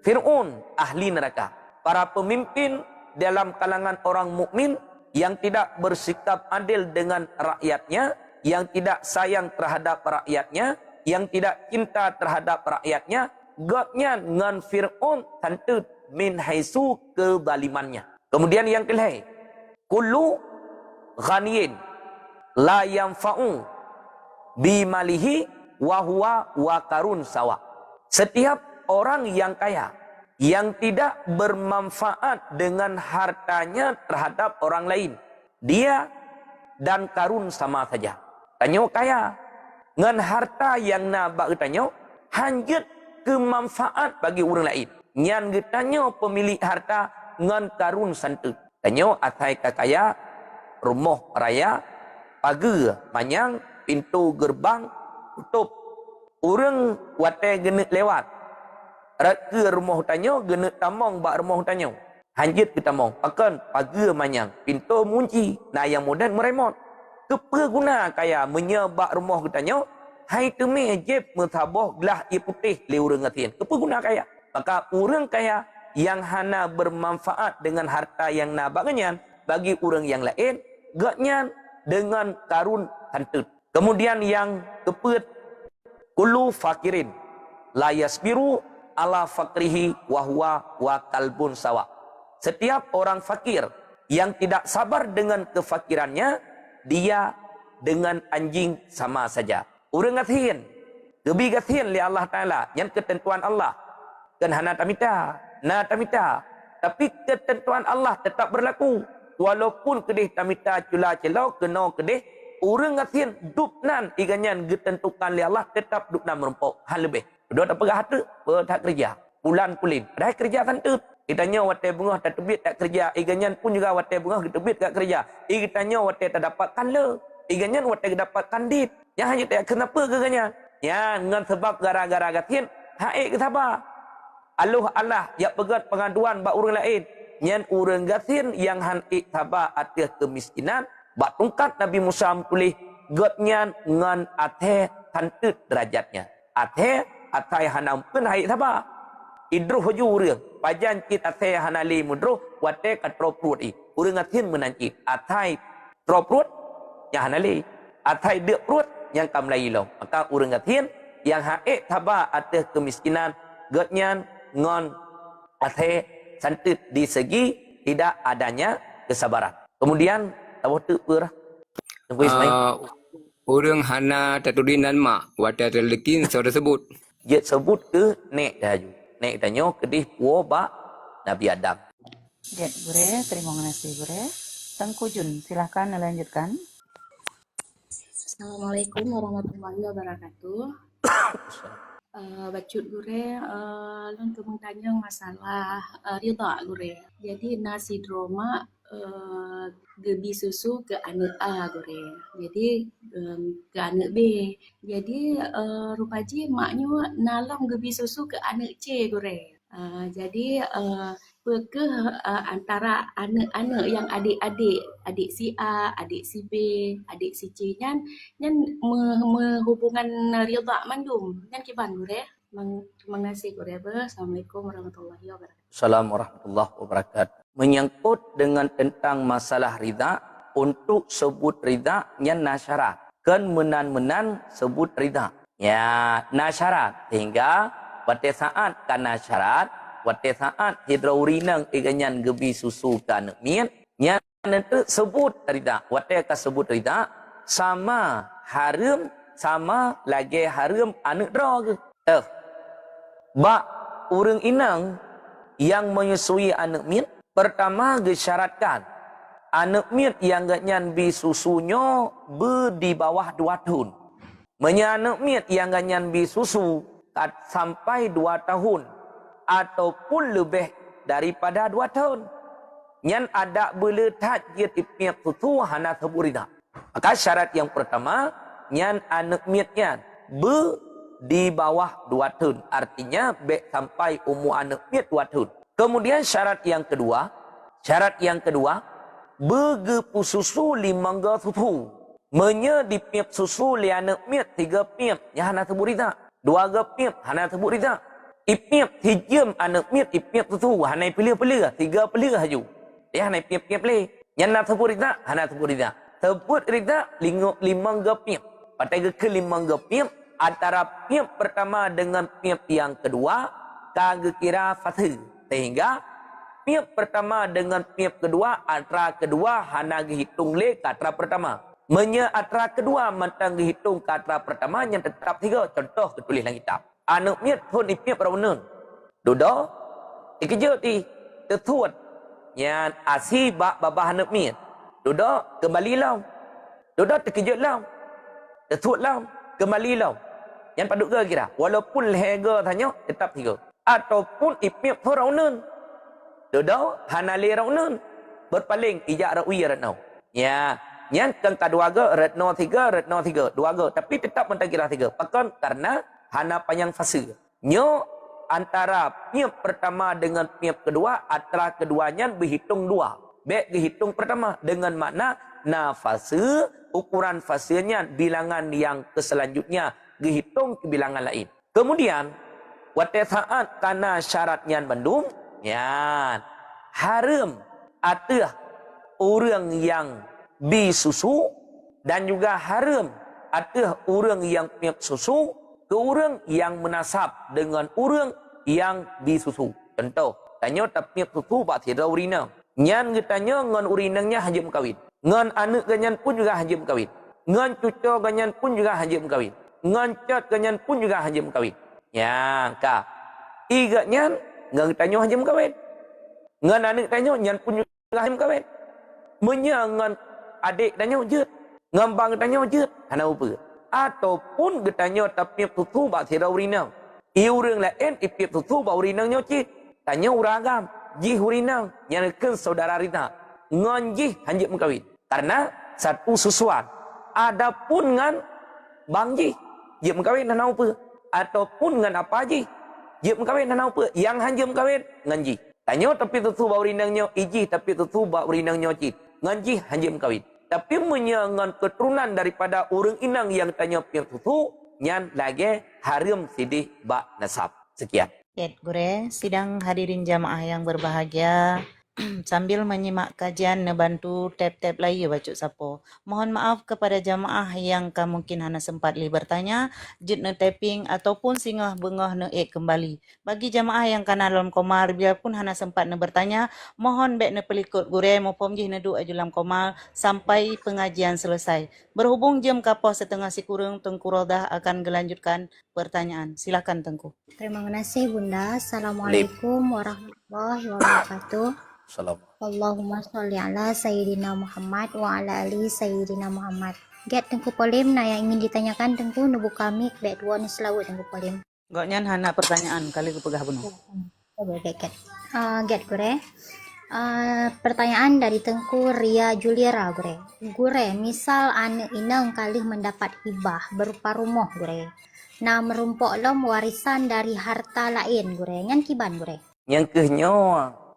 Fir'aun ahli neraka. Para pemimpin dalam kalangan orang mukmin yang tidak bersikap adil dengan rakyatnya, yang tidak sayang terhadap rakyatnya, yang tidak cinta terhadap rakyatnya, gaknya dengan Fir'aun tantut min haisu kezalimannya. Kemudian yang kelih, kullu ghaniyin la yanfa'u bi malihi wa huwa wa karun sawa. Setiap orang yang kaya yang tidak bermanfaat dengan hartanya terhadap orang lain, dia dan karun sama saja. Tanya kaya dengan harta yang nabak tanya hanjut kemanfaat bagi orang lain. Nyan getanya pemilik harta dengan karun santu. Tanya atai kaya rumah raya pagar manyang pintu gerbang tutup. Orang wate genek lewat. Raka rumah tanya genek tamong bak rumah tanya. Hanjit ke tamong. Pakan pagar manyang pintu munci. Nah yang moden meremot. Kepa guna kaya menyebak rumah tanya. Hai temi jeb metabah gelah i putih le urang ngatin. Kepa guna kaya. Maka orang kaya yang hana bermanfaat dengan harta yang nabaknya bagi orang yang lain, gaknya dengan karun hantut. Kemudian yang kepet, kullu fakirin la yasbiru ala fakrihi wa huwa wa kalbun sawa. Setiap orang fakir yang tidak sabar dengan kefakirannya, dia dengan anjing sama saja. Urang gathin, gebi gathin li Allah Taala, yang ketentuan Allah. Kan hana tamita, na tamita. Tapi ketentuan Allah tetap berlaku. Walaupun kedih tamita cula celau kena kedih, orang ngatin dupnan iganyan getentukan li Allah tetap dupnan merumpok hal lebih. Dua tak pegah hatu, tak kerja. Bulan pulin, dah kerja tantut. Kitanya watai bunga tak terbit tak kerja. Iganyan pun juga watai bunga terbit tak kerja. Kitanya watai tak dapat kanla. Iganyan watai dapat kandid. Yang hanya tak kenapa keganyan? Ya, dengan sebab gara-gara gatin, haik ke sabar. Allah yang pegat pengaduan bak orang lain. Nyan orang gatin yang hanik sabar atas kemiskinan. Bak tungkat Nabi Musa tulis gotnya ngan ateh tantut derajatnya. Ateh hanam pun haik sabar. Idruh haju urang. Pajan kit ateh hanali mudruh wate katroprut i. Urang gatin menancit. Ateh troprut yang hanali. Ateh deprut yang kamlai lo. Maka urang gatin yang haik sabar atas kemiskinan gotnya ngon Arti santit di segi tidak adanya kesabaran. Kemudian tahu tu purah. Tunggu Ismail. Orang hana tatudinan mak wata terlekin so tersebut. Dia sebut ke nek daju. Nek danyo kedih puo ba Nabi Adam. Jet Gure, terima kasih Gure. Tengku Jun, silahkan melanjutkan. Assalamualaikum warahmatullahi wabarakatuh. Bacut Gure, lun kemung tanya masalah rida Gure. Jadi nasi droma gebi susu ke anak A Gure. Jadi ke anak B. Jadi rupaji maknya nalam gebi susu ke anak C Gure. Jadi ke antara anak-anak yang adik si A, adik si B, adik si C nyan hubungan rida mandum nyan kiban Gure. Terima kasih Gure. Assalamualaikum warahmatullahi wabarakatuh. Assalamualaikum warahmatullahi wabarakatuh. Menyangkut dengan tentang masalah rida, untuk sebut rida nyan nasyarat. Kan menan sebut rida. Ya, nasyarat. Sehingga pada saat kana syarat, pada saat hidraurinang iganyan gebi susu kana mian, nyan nanti sebut rida. Pada ka sebut rida sama haram sama lagi haram anak dra ke. Ba urang inang yang menyusui anak mian pertama disyaratkan anak mian yang ganyan bi susunya di bawah 2 tahun. Anak mian yang ganyan bi susu sampai 2 tahun ataupun lebih daripada 2 tahun. Yang ada beletat dia tipiak susu hana seburida. Maka syarat yang pertama, yang anak miatnya di bawah 2 tahun. Artinya sampai umur anak miat 2 tahun. Kemudian syarat yang kedua, begepu susu 5 susu. Di piap susu li anak miat 3 piap, ya hana seburida. 2 piap hana seburida. Ipiap 3 anak miat ipiap susu hana pilih-pilih 3 pilih haju. Ya hana piap-piap le. Yang nak seburida hana seburida. Sebut rida 5 piap. Pada ke 5 piap antara piap pertama dengan piap yang kedua kagak kira fase. Sehingga piap pertama dengan piap kedua antara kedua hana dihitung le katra pertama. Atra kedua mantang dihitung katra pertama yang tetap 3. Contoh ketulis dalam kitab. Anak miat pun ipiap raunun. Dodo ikejut di tetuat yang asi babah anak miat. Dodo kembali lau. Dodo terkejut lau. Tetuat lau. Kembali lau. Yang paduk ke kira. Walaupun lega tanya tetap 3. Ataupun ipiap pun raunun. Dodo hanali raunun. Berpaling ijak rawi ratnau. Ya. Yang kan kedua ke retno 3 2 ke tapi tetap mentang kira 3 pakan karena hana panjang fase nyo antara piap pertama dengan piap kedua antara keduanya berhitung 2 dihitung pertama dengan makna fase ukuran fasenya bilangan yang keselanjutnya dihitung ke bilangan lain kemudian pada saat karena syaratnya bandung ya haram atau orang yang susu dan juga haram ada orang yang piap susu ke orang yang menasab dengan orang yang susu. Contoh, tanya tak piap susu pak tidak urina. Nyan getanya ngan urinangnya hajim kawin. Ngan anak ganyan pun juga hajim kawin. Ngan cucu ganyan pun juga hajim kawin. Ngan cat ganyan pun juga hajim kawin. Ya, ka. Iga nyan ngan getanya hajim kawin. Ngan anak tanya nyan pun juga hajim kawin. Menyangan adik tanya jut, ngambang tanya jut, hana apa? Ataupun getanya tapi tutu bak sira urinang. Urang lain ipip tutu bak urinang nyocit. Tanya uragam, jih urinang, nyanakeun saudara rita. Ngan jih hanjit mengkawin. Karena satu susuan. Adapun ngan bang jih, jih mengkawin hana apa? Ataupun ngan apa jih, jih mengkawin hana apa? Yang hanjit mengkawin ngan jih. Tanya tapi tutu bak urinangnya iji tapi tutu bak urinang nyocit. Ngan jih hanjit mengkawin. Tapi menyangan keturunan daripada orang inang yang tanya piap susu, nyan lagi haram sidih bak nasab. Sekian. Gure, sidang hadirin jamaah yang berbahagia, Sambil menyimak kajian nebantu tab-tab lagi baca sapo. Mohon maaf kepada jamaah yang mungkin hana sempat li bertanya, jut ne tapping ataupun singgah bengah ne kembali. Bagi jamaah yang kana dalam komar biarpun hana sempat ne bertanya, mohon baik ne pelikut gure mo pomjih ne du ajulam komal sampai pengajian selesai. Berhubung jam kapo setengah si kurang, Tengku Rodah akan melanjutkan pertanyaan. Silakan Tengku. Terima kasih Bunda. Lip. Assalamualaikum warahmatullahi wabarakatuh. Salam. Allahumma sholli ala Sayyidina Muhammad wa ala ali Sayyidina Muhammad. Get Tengku Polim, nah yang ingin ditanyakan Tengku nubu kami bet dua ni selawat Tengku Polim. Goknyan hana pertanyaan kali kupegah benar. Coba get. Get gure. Pertanyaan dari Tengku Ria Juliera gure. Gure, misal ane inang kali mendapat hibah berupa rumah gure. Nah merumpok lom warisan dari harta lain gure. Ngan kiban gure. Yang kehnyo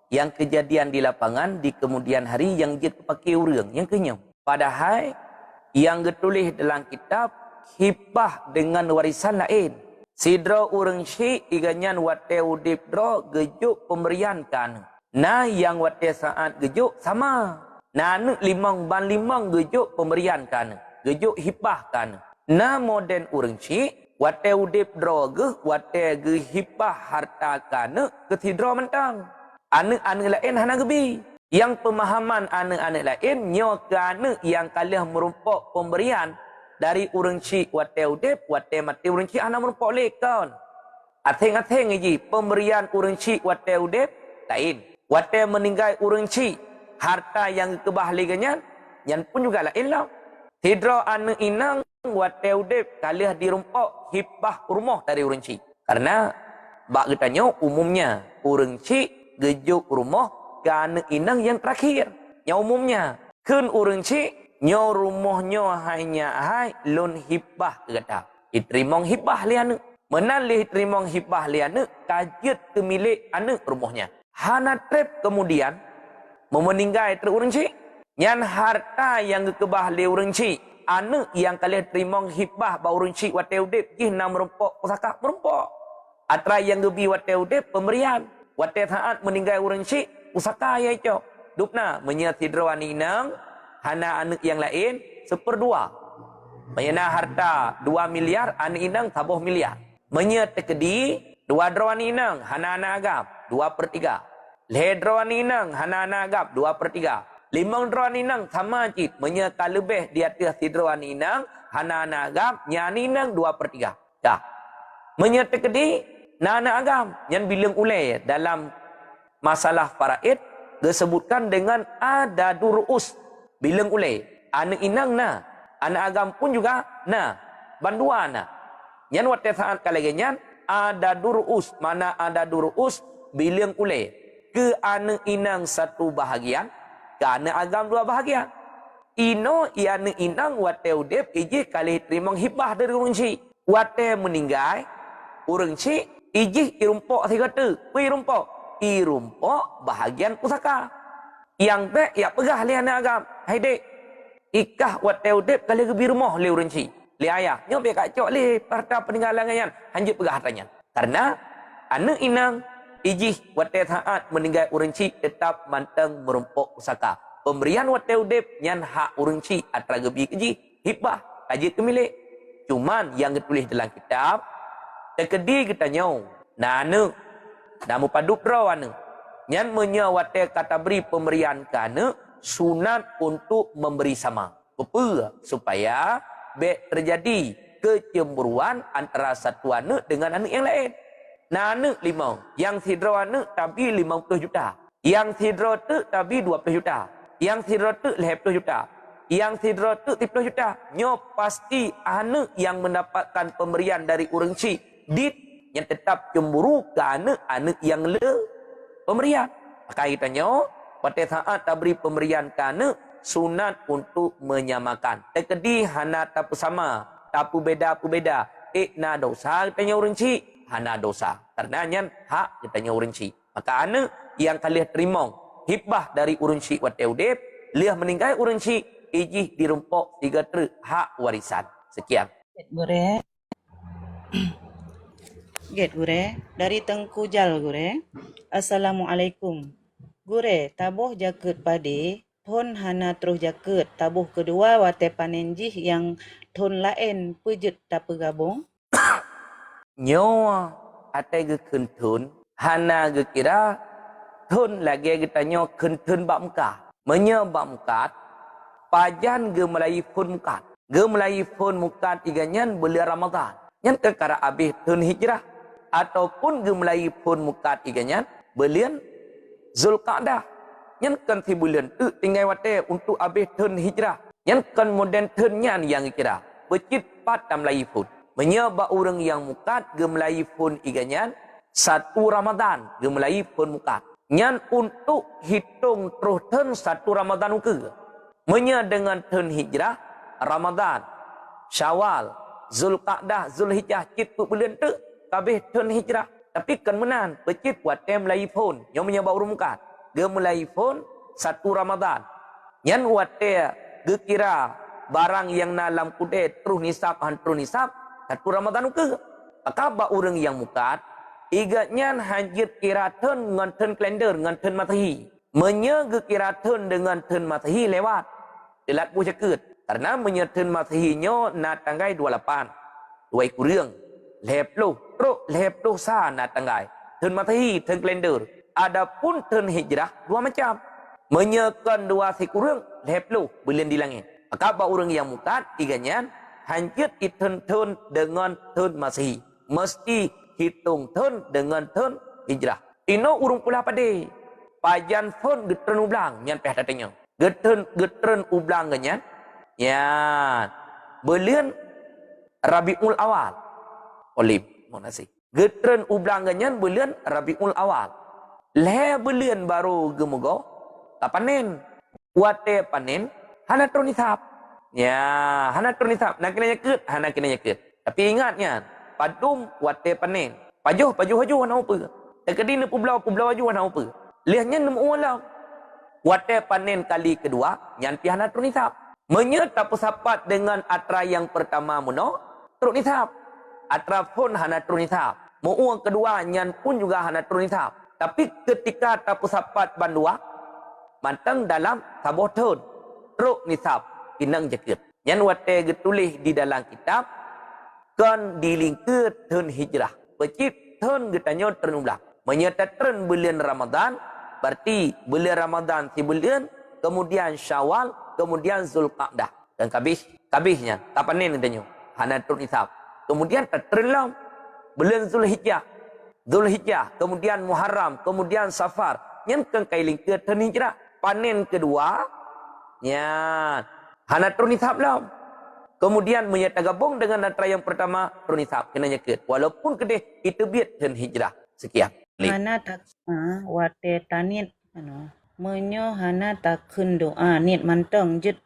yang kejadian di lapangan di kemudian hari yang dia pakai urang yang kenyam. Padahal yang ditulis dalam kitab hibah dengan warisan lain. Sidra urang syik iganyan wate udip dro gejuk pemberian kan. Nah yang wate saat gejuk sama. Nah anu limang ban limang gejuk pemberian kan. Gejuk hibah kan. Nah moden urang syik wate udip dro ge wate ge hibah harta kan ke sidra mentang. Anak-anak lain hana gebi. Yang pemahaman anak-anak lain nyo kerana yang kalah merumpok pemberian dari urang cik wate udip wate mati urang cik hana merumpok lekon. Atheng-atheng ji pemberian urang cik wate udip lain. Wate meninggal urang cik harta yang kebah leganyan yang pun juga lain lah. Tidra anak inang wate udip kalah dirumpok hibah rumah dari urang cik. Karena bak katanya umumnya urang cik gejuk rumah kerana inang yang terakhir. Yang umumnya. Kun urang cik, nyo rumahnya hanya hai lon hibah kata. Iterimong hibah li anu. Menalih iterimong hibah li anu, kajet ke milik anu rumahnya. Hana trep kemudian, memeninggal ter urang cik. Nyan harta yang kebah li urang cik. Anu yang kalian terimong hibah ba urang cik wate udip, jih nam merumpok pusaka merumpok. Atra yang gebi wate udip, pemberian. Wate saat meninggal urang cik, usaka ya itu. Dupna menyati drawan inang, hana anak yang lain, 1/2. Menyana harta 2 miliar, anak inang tabuh miliar. Menyati kedi, 2 drawan inang, hana anak agam, 2/3. Leh drawan inang, hana anak agam, 2/3. 5 drawan inang, sama cik. Menyata lebih di atas si drawan inang, hana anak agam, nyan inang 2/3. Dah. Menyati kedi, Nana agam yang bilang ulai dalam masalah faraid disebutkan dengan ada durus bilang ulai anak inang na anak agam pun juga na bandua na yang waktu saat kalian ada durus mana ada durus bilang ulai ke anak inang 1 bahagian ke anak agam 2 bahagian ino anak inang waktu udip iji kali terima hibah dari urang cik waktu meninggal urang cik ijih irumpok si kata. Irumpok. Irumpok bahagian pusaka. Yang dek ya pegah li anak agam. Hai dek. Ikah wate udip kali gebi rumah li urang cik. Li ayah. Nyo be kak cok li harta peninggalan ngayan. Hanjut pegah hartanya. Karena anak inang ijih wate saat meninggal urang cik tetap manteng merumpok pusaka. Pemberian wate udip nyan hak urang cik atra gebi keji hibah kaji kemilik. Cuman yang ditulis dalam kitab tekedi kita nyau. Nah anu. Namu paduk draw anu. Nyan menyawate kata beri pemberian kana sunat untuk memberi sama. Apa? Supaya be terjadi kecemburuan antara satu anu dengan anu yang lain. Nah anu 5. Yang si draw anu tapi 50 juta. Yang si draw tu tapi 20 juta. Yang si draw tu 50 juta. Yang si draw tu 30 juta. Nyo pasti anu yang mendapatkan pemberian dari urang cik dit yang tetap cemburu ke anak yang le pemberian. Maka kita nyo pada saat tabri pemberian ke anak sunat untuk menyamakan. Tekedi hana tapu sama, tapu beda. Na dosa kita nyo urang cik, hana dosa. Karena nyan hak kita nyo urang cik. Maka anak yang kalian terima hibah dari urang cik wate udip, liah meninggal urang cik, ijih dirumpok 3 hak warisan. Sekian. Gure. Get gure dari Tengku Jal gure. Assalamualaikum. Gure tabuh jaket pade, thon hana terus jaket. Tabuh kedua wate panenjih yang thon lain pejet tak pegabung. Nyo ate ge kentun, hana ge kira thon lagi kita nyo kentun bak muka. Menye bak mukat, pajan ge melai pun mukat. Ge melai pun mukat iganyan belia Ramadan. Yang kekara abih thon hijrah. Ataupun ge melai pun mukat iganyan belian Zulqa'dah. Yang kan si bulan tu tinggal wate untuk habis tahun hijrah. Yang kan modern tahunnya yang kira. Becit pat dan melai pun. Menyebab orang yang mukat gemelai pun iganyan 1 Ramadan gemelai pun mukat. Nyan untuk hitung terus tahun 1 Ramadan ke. Menya dengan tahun hijrah Ramadan, Syawal, Zulqa'dah, Zulhijjah citu bulan tu habis tahun hijrah. Tapi kan menan, becit wate melai pun. Yang menyebab orang mukat. Ge melai pun 1 Ramadan. Yang wate ge kira barang yang dalam kudet terus nisab terus nisab 1 Ramadan ke. Akaba orang yang mukat. Igatnya hajit kira tahun dengan tahun kalender dengan tahun Matahi. Menya ge kira tahun dengan tahun Matahi lewat. Telat bu jaket. Karena menya tahun Matahi-nya na tanggai 28. Dua kurang. Lepluh, truk lepluh sah na tanggai. Tahun Matahi, tahun kalender. Adapun tahun hijrah 2 macam. Menyekan 2 sekurang lepluh bulan di langit. Akaba orang yang mukat iganyan hancur tahun dengan tahun Masehi. Mesti hitung tahun dengan tahun hijrah. Ino urung pula pade. Pajan pun getren ublang nyan peh datanya. Getren ublang ganyan. Ya. Bulan Rabiul Awal. Olim, maknasi. Getren ublang ganyan bulan Rabiul Awal. Le bulan baru gemogo panen. Wate panen hana tronisap. Ya, hana tronisap. Nak kena nyakut, hana kena nyakut. Tapi ingatnya, padum wate panen. Pajuh hana apa. Tekedi ne publau aju hana apa. Lihatnya nemu walau. Wate panen kali kedua, nyan pi hana tronisap. Menyerta pesapat dengan atra yang pertama muno, tronisap. Atra pun hana tronisap. Mu'uang kedua, nyan pun juga hana tronisap. Tapi ketika tapu sapat bandua, mantang dalam sabuh tahun. Truk nisab, inang jaket. Yang wate getulis di dalam kitab, kan dilingkut tahun hijrah. Becit tahun getanya ternulang. Menyatakan bulan Ramadan, berarti bulan Ramadan si bulan, kemudian Syawal, kemudian Zulqa'dah. Dan kabisnya, tapanin getanya. Hana truk nisab. Kemudian tertelam bulan Zulhijjah, kemudian Muharram, kemudian Safar. Yang kengkai lingkut tahun hijrah. Panen kedua, ya, hana tronisab lah. Kemudian menyata gabung dengan atra yang pertama, tronisab, kena nyakut. Walaupun kedih, itu biat tahun hijrah. Sekian. Hana tak wate tanit, menyo hana takun doa, niat manteng, jut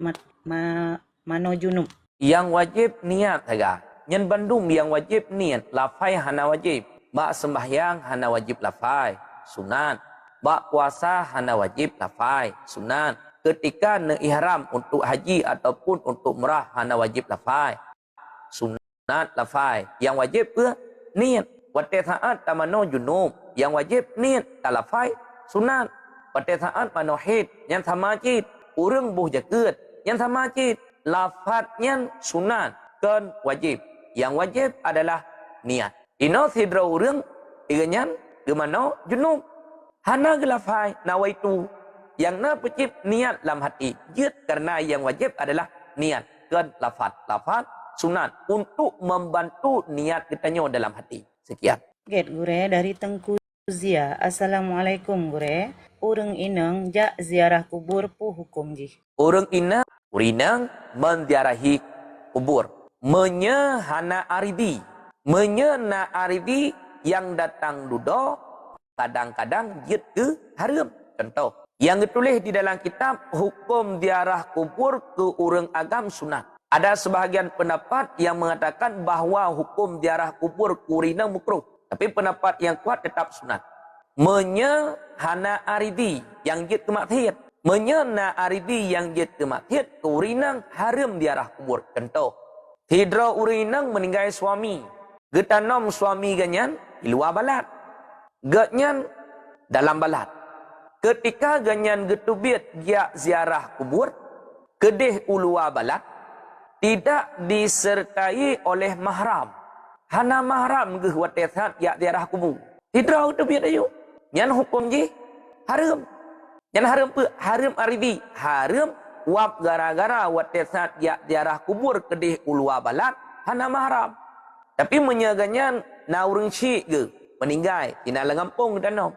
mano junub. Yang wajib niat saja. Yang bandung yang wajib niat, lafai hana wajib. Bak sembahyang hana wajib lafai, sunat. Bak puasa hana wajib lafai, sunat. Ketika ihram untuk haji ataupun untuk umrah hana wajib lafai, sunat lafai. Yang wajib ke niat. Wate saat tamano junub. Yang wajib niat talafai, sunat. Wate saat mano hid, yang sama cid. Urang buh jaket, yang sama cid. Lafadnya sunat, kan wajib. Yang wajib adalah niat. Ino sidra urang iganyan gemano junub. Hana gelafai nawaitu. Yang na pecip niat dalam hati. Jut karena yang wajib adalah niat. Kan lafad sunat untuk membantu niat kitanya dalam hati. Sekian. Get gure dari Tengku Zia. Assalamualaikum gure. Urang inang jak ziarah kubur pu hukum jih. Urang inang menziarahi kubur. Menyehana aridi. Menyena aridi yang datang dudo kadang-kadang jid ke haram. Contoh. Yang ditulis di dalam kitab hukum ziarah kubur ke urang agam sunat. Ada sebahagian pendapat yang mengatakan bahawa hukum ziarah kubur kurina mukruh. Tapi pendapat yang kuat tetap sunat. Menyehana aridi yang jid ke maksiat. Menyena aridi yang jid ke maksiat kurina haram ziarah kubur. Contoh. Hidra urinang meninggal suami. Getanom suami ganyan di luar balat. Gatnyan dalam balat. ketika ganyan getubit dia ziarah kubur, kedih ulua balat, tidak disertai oleh mahram. Hana mahram ke watesan ya ziarah kubur. Tidak getubit ayo. Yan hukum je haram. Yan haram pe haram aridi. Haram wap gara-gara watesan ya ziarah kubur kedih ulua balat, hana mahram. Tapi menyaganyan na urang syik ke meninggal tina langampung danau.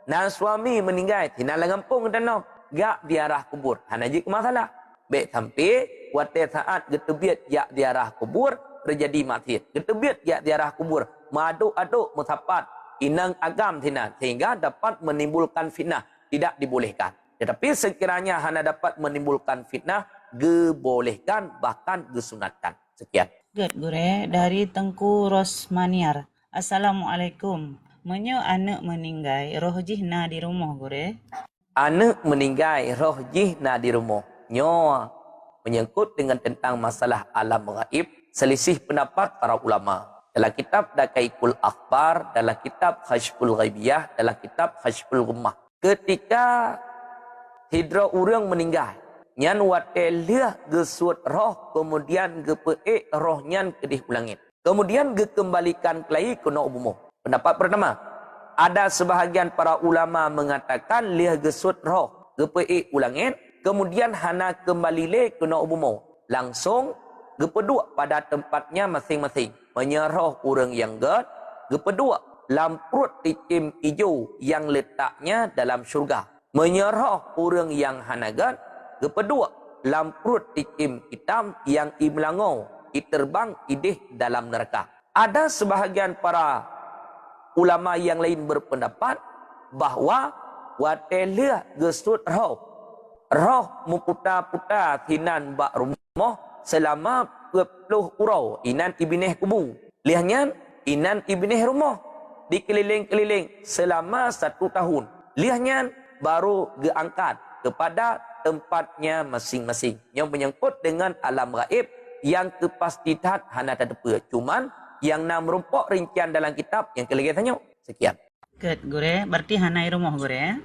Na suami meninggal tina langampung danau. Gak diarah kubur. Hana je masalah. Baik sampai wate saat getebit ya diarah kubur terjadi maksiat. Getebit ya diarah kubur maduk-aduk musapat inang agam tina sehingga dapat menimbulkan fitnah, tidak dibolehkan. Tetapi sekiranya hana dapat menimbulkan fitnah, dibolehkan bahkan disunatkan. Sekian. Good, Gure. Dari Tengku Rosmaniar. Assalamualaikum. Menyo anak meninggal, roh jihna di rumah, Gure. Anak meninggal, roh jihna di rumah. Nyo menyangkut dengan tentang masalah alam gaib, selisih pendapat para ulama. Dalam kitab Dakaikul Akhbar, dalam kitab Khasyful Ghaibiyah, dalam kitab Khasyful Ghummah. Ketika hidra orang meninggal, nyan wate liah gesut roh, kemudian gepeek roh nyan kedih ulangit. Kemudian gekembalikan kelai kena umuh. Pendapat pertama, ada sebahagian para ulama mengatakan liah gesut roh, gepeek ulangit, kemudian hana kembali le kena umuh. Langsung gepeduk pada tempatnya masing-masing. Menyerah orang yang ged, gepeduk lamprut tikim hijau yang letaknya dalam syurga. Menyerah orang yang hana ged, gepeduk lamprut tikim hitam yang imelangau, iterbang idih dalam neraka. Ada sebahagian para ulama yang lain berpendapat bahawa watelia gesut roh muputa-puta tinan bak rumah selama 20 urau inan ibineh kubu. Lihatnya inan ibineh rumah dikeliling-keliling selama 1 tahun. Lihatnya baru diangkat kepada tempatnya masing-masing. Yang menyangkut dengan alam gaib yang kepastian hana terdepa. Cuman yang nak merumpok rincian dalam kitab yang kelihatannya sekian. Good, Gure. Berarti hanai rumah, Gure.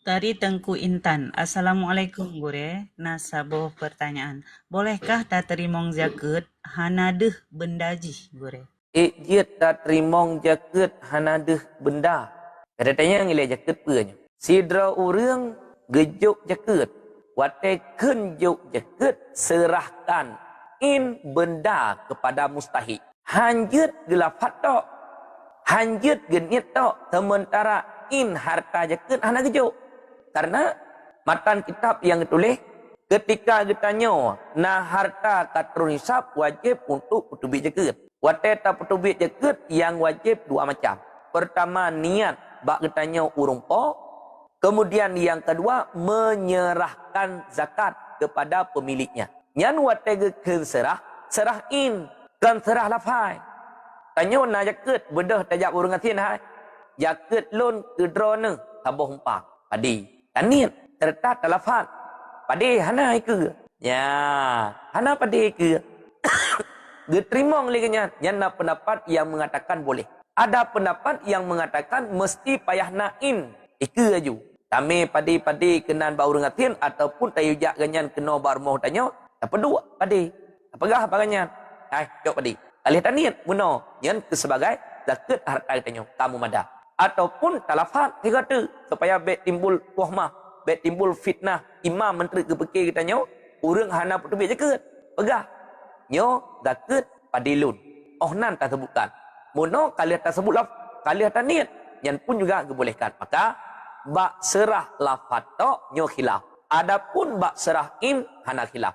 Dari Tengku Intan. Assalamualaikum, Gure. Nasabuh pertanyaan. Bolehkah tak terimong zakat hanadeh benda jih, Gure? Ijit tak terimong zakat hanadeh benda. Katanya ngilai zakat punya. Sidra orang gejuk zakat. Wate kenjuk zakat serahkan in benda kepada mustahik. Hanjut gelafat tok. Hanjut genit tok. Sementara in harta zakat hana gejuk. Karena matan kitab yang ditulis ketika ditanya nah harta katrun hisab wajib untuk petubik zakat. Wate tak petubik zakat yang wajib 2 macam. Pertama niat bak ditanya urumpo. Kemudian yang kedua menyerahkan zakat kepada pemiliknya. Nyan wate ke serah in kan serah lafai. Tanya na zakat bedah tajak urang atin hai. Zakat lon ke drone tabuh humpak padi. Tanit serta talafat padi hana ke. Ya, hana padi ke. Diterima olehnya nyana pendapat yang mengatakan boleh. Ada pendapat yang mengatakan mesti payah nain iku aju. Kami padi kenan bau rengatin ataupun tayujak ganyan kena barmoh tanya. Apa dua padi? Apakah baganyan? Hai, jok padi. Alih tanit muno nyan ke sebagai zakat harta tanya kamu mada. Ataupun talafat tiga tu supaya bet timbul wahmah, bet timbul fitnah imam menteri kepekir kita nyo urang hana petubik zakat pegah nyo zakat padilun nan tak sebutkan mono kali tak sebut laf kali tak niat yang pun juga dibolehkan. Maka bak serah lafat tok nyo khilaf. Adapun bak serah in hana khilaf.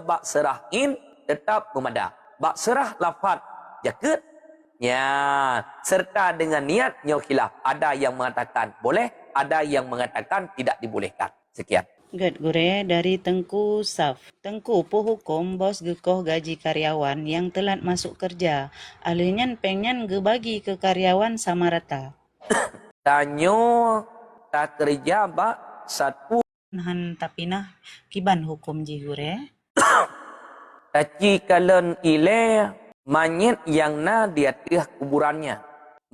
Bak serah in tetap memada. Bak serah lafat zakat ya, serta dengan niat nyo khilaf. Ada yang mengatakan boleh, ada yang mengatakan tidak dibolehkan. Sekian. Good, Gure. Dari Tengku Saf. Tengku, hukum bos gekoh gaji karyawan yang telat masuk kerja. Ahlinya pengen gebagi ke karyawan sama rata. Tanyo tak kerja bak satu Han tapinah kiban hukum ji, Gure. taci kalen ile manyet yang na di atas kuburannya.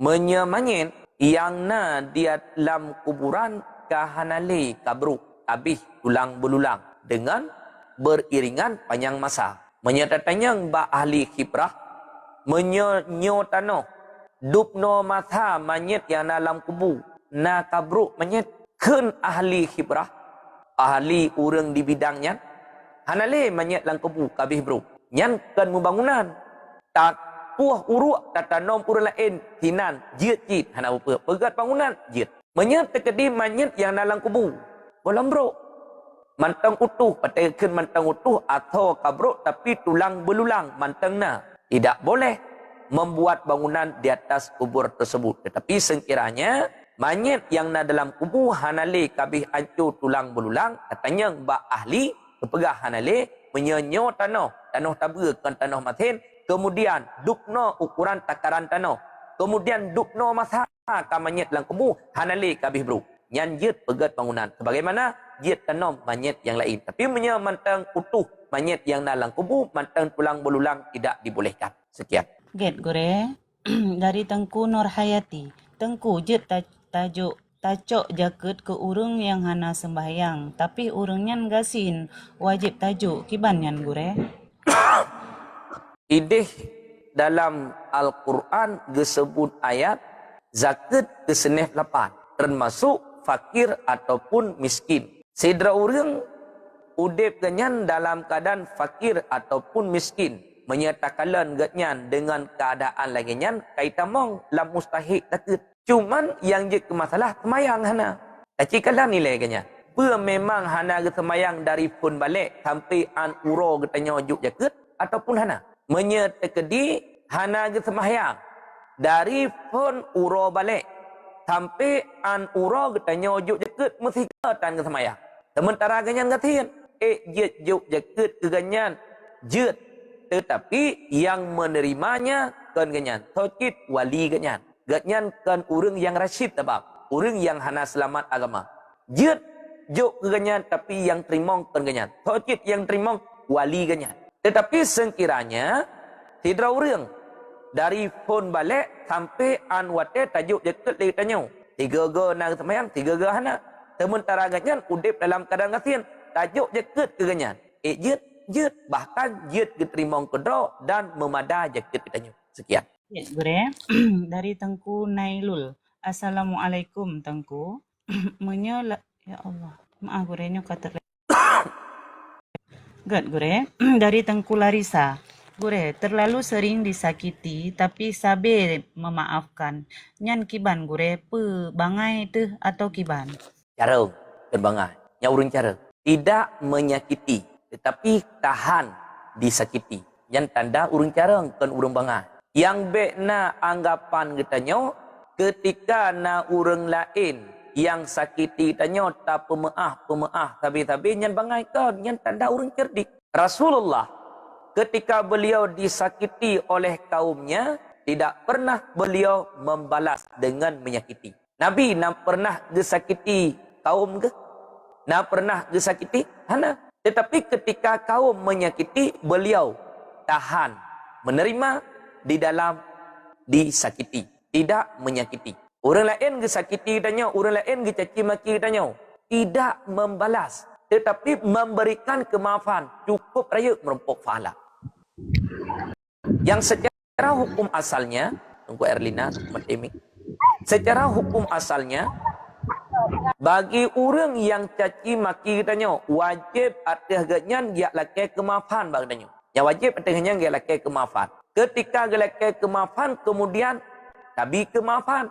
Menyemanyet yang na dia dalam kuburan kahanale kabruk habis tulang belulang dengan beriringan panjang masa. Menyatakannya ba ahli khibrah menyo tanoh dupno mata manyet yang dalam kubu na kabruk manyet kun ahli khibrah ahli urang di bidangnya hanale manyet dalam kubu kabih bro nyan kan membangunan tak puah uruk tatanom urang lain hinan jit hana apa pegat bangunan jit manyet tekedi manyet yang dalam kubu bolam bro mantang utuh patekeun mantang utuh atau kabruk tapi tulang belulang mantangna tidak boleh membuat bangunan di atas kubur tersebut. Tetapi sekiranya mayat yang na dalam kubur hanale kabih hancur tulang belulang katanya ba ahli kepegah hanale menyenyo tanah taburakan tanah matin kemudian dukno ukuran takaran tanah kemudian dukno masa ka mayat dalam kubur hanale kabih bro nyan jit pegat bangunan sebagaimana jit tanam mayat yang lain tapi mantang utuh mayat yang dalam kubur mantang tulang belulang tidak dibolehkan. Sekian. Get gore dari Tengku Nur Hayati. Tengku jit tajuk tacok jaket ke urang yang hana sembahyang tapi urangnya gasin wajib tajuk kibanyan gore. Ideh dalam Al-Quran disebut ayat zakat keseneh 8 termasuk fakir ataupun miskin. Sidra urang udip ganyan dalam keadaan fakir ataupun miskin. Menyatakan ganyan dengan keadaan laginya kaitamong lam mustahik takut. Cuman yang je ke masalah semayang hana. Takikalah nilai ganyan. Pua memang hana ke semayang dari pun balik sampai an uro getanya juk jaket ataupun hana. Menyetakedi hana ke semayang dari pun uro balik sampai an uro getanya juk jaket mesti ketan ke semayang. Sementara ganyan gatin jit juk jaket ke ganyan jit tetapi yang menerimanya kan ganyan tokit wali ganyan kan urang yang rasyid tabab urang yang hana selamat agama jit juk ke ganyan tapi yang terimong kan ganyan tokit yang terimong wali ganyan tetapi sekiranya sidra urang dari pun balik sampai an wate tajuk jaket dia tanya 3 nang semayang 3 hana sementara ganyan udip dalam keadaan gasin tajuk jaket ke ganyan jit bahkan jit diterima kedro dan memada jaket kitanya. Sekian. Ya, gore dari Tengku Nailul. Assalamualaikum Tengku. Menyola ya Allah. Maaf gorenya kata Gad gore dari Tengku Larissa. Gore terlalu sering disakiti tapi sabe memaafkan. Nyan kiban gore pe bangai teh atau kiban. Cara terbangai. Nyaurun cara. Tidak menyakiti tetapi tahan disakiti. Yang tanda urang cara kan urang bangai. Yang bekna anggapan getanya ketika na urang lain yang sakiti tanya tak pemaaf tapi yang bangai kan yang tanda urang cerdik. Rasulullah ketika beliau disakiti oleh kaumnya tidak pernah beliau membalas dengan menyakiti. Nabi nak pernah disakiti kaum ke? Nak pernah disakiti? Hana. Tetapi ketika kaum menyakiti, beliau tahan, menerima di dalam disakiti, tidak menyakiti. Orang lain disakiti tanya, orang lain dicaci maki tanya, tidak membalas, tetapi memberikan kemaafan, cukup raya merempuk pahala. Yang secara hukum asalnya, Tengku Erlina, Tengku secara hukum asalnya, bagi orang yang caci maki katanya wajib atas ganyan dia lakai kemaafan baganya. Yang wajib atas ganyan dia lakai kemaafan. Ketika dia lakai kemaafan kemudian tabi kemaafan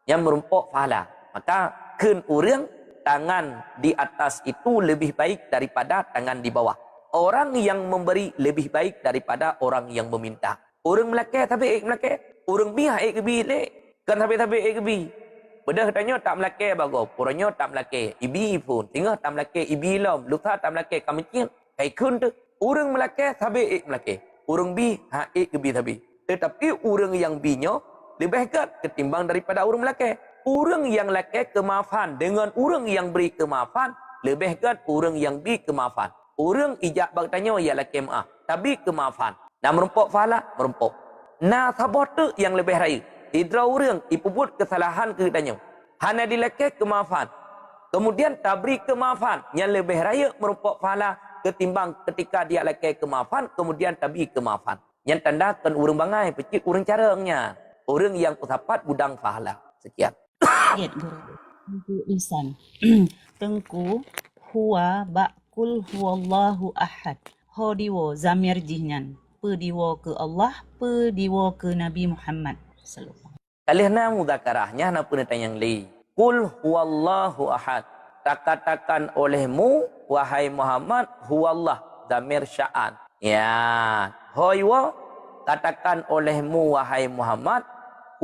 yang merumpuk pahala. Maka keun orang tangan di atas itu lebih baik daripada tangan di bawah. Orang yang memberi lebih baik daripada orang yang meminta. Orang melakai tapi melakai. Orang biha kebi lek. Kan tapi kebi. Bedah katanya tak melakai bagus. Puranya tak melakai. Ibi pun. Tengah tak melakai. Ibi lam. Luka tak melakai. Kami cium. Kaikun tu. Orang melakai. Tapi melakai. Orang bi. Kebi tapi. Tetapi orang yang binya. Lebih hebat. Ketimbang daripada orang melakai. Orang yang lakai kemaafan. Dengan orang yang beri kemaafan. Lebih hebat. Orang yang beri kemaafan. Orang ijak bertanya. Ya lakai maaf. Tapi kemaafan. Nah merumpuk pahala. Merumpuk. Nah sabar tu yang lebih raya. Hidra orang ipubut kesalahan ke tanya. Hana dilekeh kemaafan. Kemudian tabri kemaafan yang lebih raya merupakan pahala ketimbang ketika dia lekeh kemaafan kemudian tabri kemaafan. Yang tandakan orang bangai pecik orang caranya. Orang yang usapat gudang pahala. Sekian. Get guru. Tengku lisan. Tengku huwa ba'kul huwallahu ahad. Ho diwo zamir jihnan. Pe diwo ke Allah, pe diwo ke Nabi Muhammad sallallahu. Kalihna mudzakarahnya na punata yang li. Qul huwallahu ahad. Katakan olehmu wahai Muhammad huwallah zamir sya'an. Ya, hoywa katakan olehmu wahai Muhammad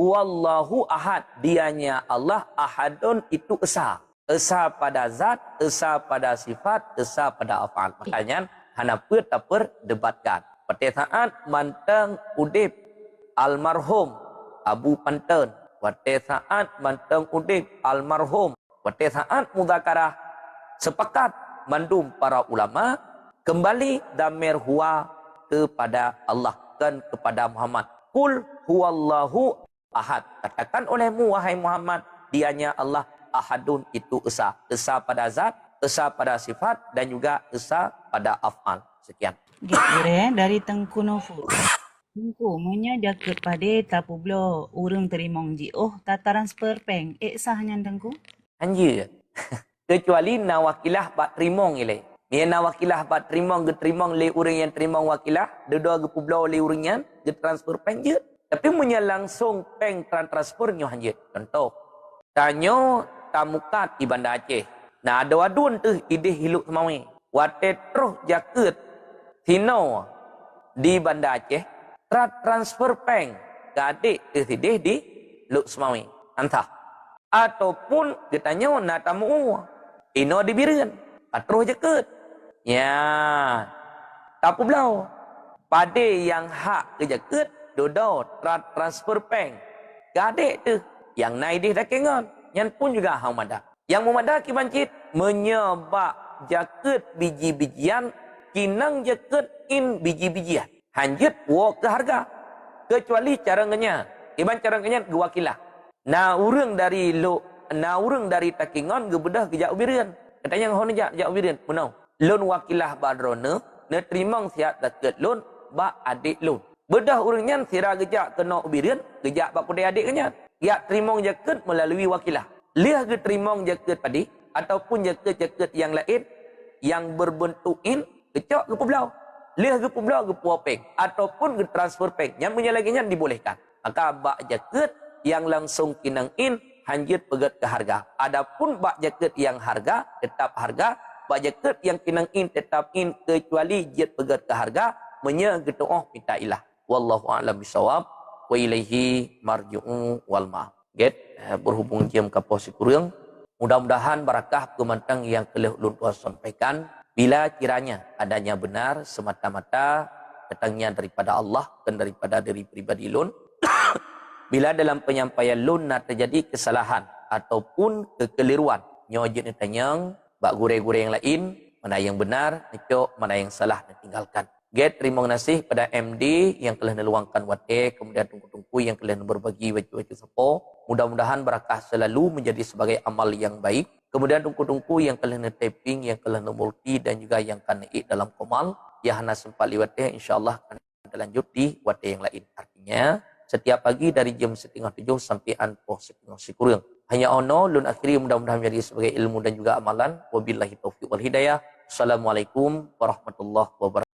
huwallahu ahad. Dianya Allah ahadun itu esa. Esa pada zat, esa pada sifat, esa pada afal. Makanya hana debatkan. Pada saat manteng udip almarhum Abu Panten. Pada saat manteng udip almarhum. Pada saat mudzakarah sepakat mandum para ulama kembali damir huwa kepada Allah dan kepada Muhammad. Qul huwallahu ahad. Katakan olehmu wahai Muhammad dianya Allah ahadun itu esa. Esa pada zat, esa pada sifat dan juga esa pada af'al. Sekian. Gure dari Tengku Nofu. Tengku monya jaket pade tapu blo urang terimong ji. Oh tataran sperpeng. Sahnya Tengku? Anjir. Kecuali nawakilah bat terimong ile. Ni nawakilah bat terimong geterimong le urang yang terimong wakilah. Dua ge publo le urang yang getransfer peng je. Tapi monya langsung peng transfer nyo hanjit. Contoh. Tanyo tamukat di Banda Aceh. Nah ada wadun tu idih hiluk semawi. Wate terus jaket Tino di Banda Aceh transfer peng ke adik ke sidih di Luk Semawi. Antah. Ataupun ditanya nak tamu ino di Biren. Terus jaket. Ya. Tapu belau. Pade yang hak ke jaket dodo transfer peng ke adik tu. Yang naik di dakengan. Yang pun juga hamada. Yang memada kibancit menyebab jaket biji-bijian kinang jaket in biji-bijian. Hanjut wo ke harga. Kecuali carangnya. Iban carangnya gewakilah. Na urang dari takingan gebedah ke jak ubiran. Katanya ngahon jak ubiran. Menau. Lon wakilah badrona. Na terimang siap jaket lon. Ba adik lon. Bedah urangnya sira gejak kena ubiran. Gejak bak kudai adik kenya. Ya terimang jaket melalui wakilah. Liah ke terimang jaket padi. Ataupun jaket-jaket yang lain. Yang berbentuk in. Kecok ke pulau. Liah ke pulau ke puapeng. Ataupun ke transfer peng. Yang punya lagi dibolehkan. Maka bak jaket yang langsung kinang in. Hanjut pegat ke harga. Adapun bak jaket yang harga. Tetap harga. Bak jaket yang kinang in tetap in. Kecuali jet pegat ke harga. Menyegetu'oh minta ilah. Wallahu a'lam bisawab. Wa ilaihi marju'u wal ma'af. Berhubung jam kapos kurang. Mudah-mudahan barakah kemantang yang telah ulun sampaikan. Bila kiranya adanya benar semata-mata datangnya daripada Allah dan daripada diri pribadi lun. Bila dalam penyampaian lun nak terjadi kesalahan ataupun kekeliruan. Nyojit ni tanyang, bak gure-gure yang lain, mana yang benar, necok, mana yang salah, tinggalkan. Terima kasih pada MD yang telah meluangkan wate, kemudian tungku-tungku yang telah berbagi wajib-wajib sepo. Mudah-mudahan barakah selalu menjadi sebagai amal yang baik. Kemudian tungku-tungku yang telah taping, yang telah multi dan juga yang akan naik dalam komal. Ya hana sempat liwatnya, insyaAllah akan lanjut di wate yang lain. Artinya, setiap pagi dari jam 6:30 sampai anpoh 6:30. Hanya ono, lun akhiri mudah-mudahan menjadi sebagai ilmu dan juga amalan. Wabillahi taufiq wal hidayah. Assalamualaikum warahmatullahi wabarakatuh.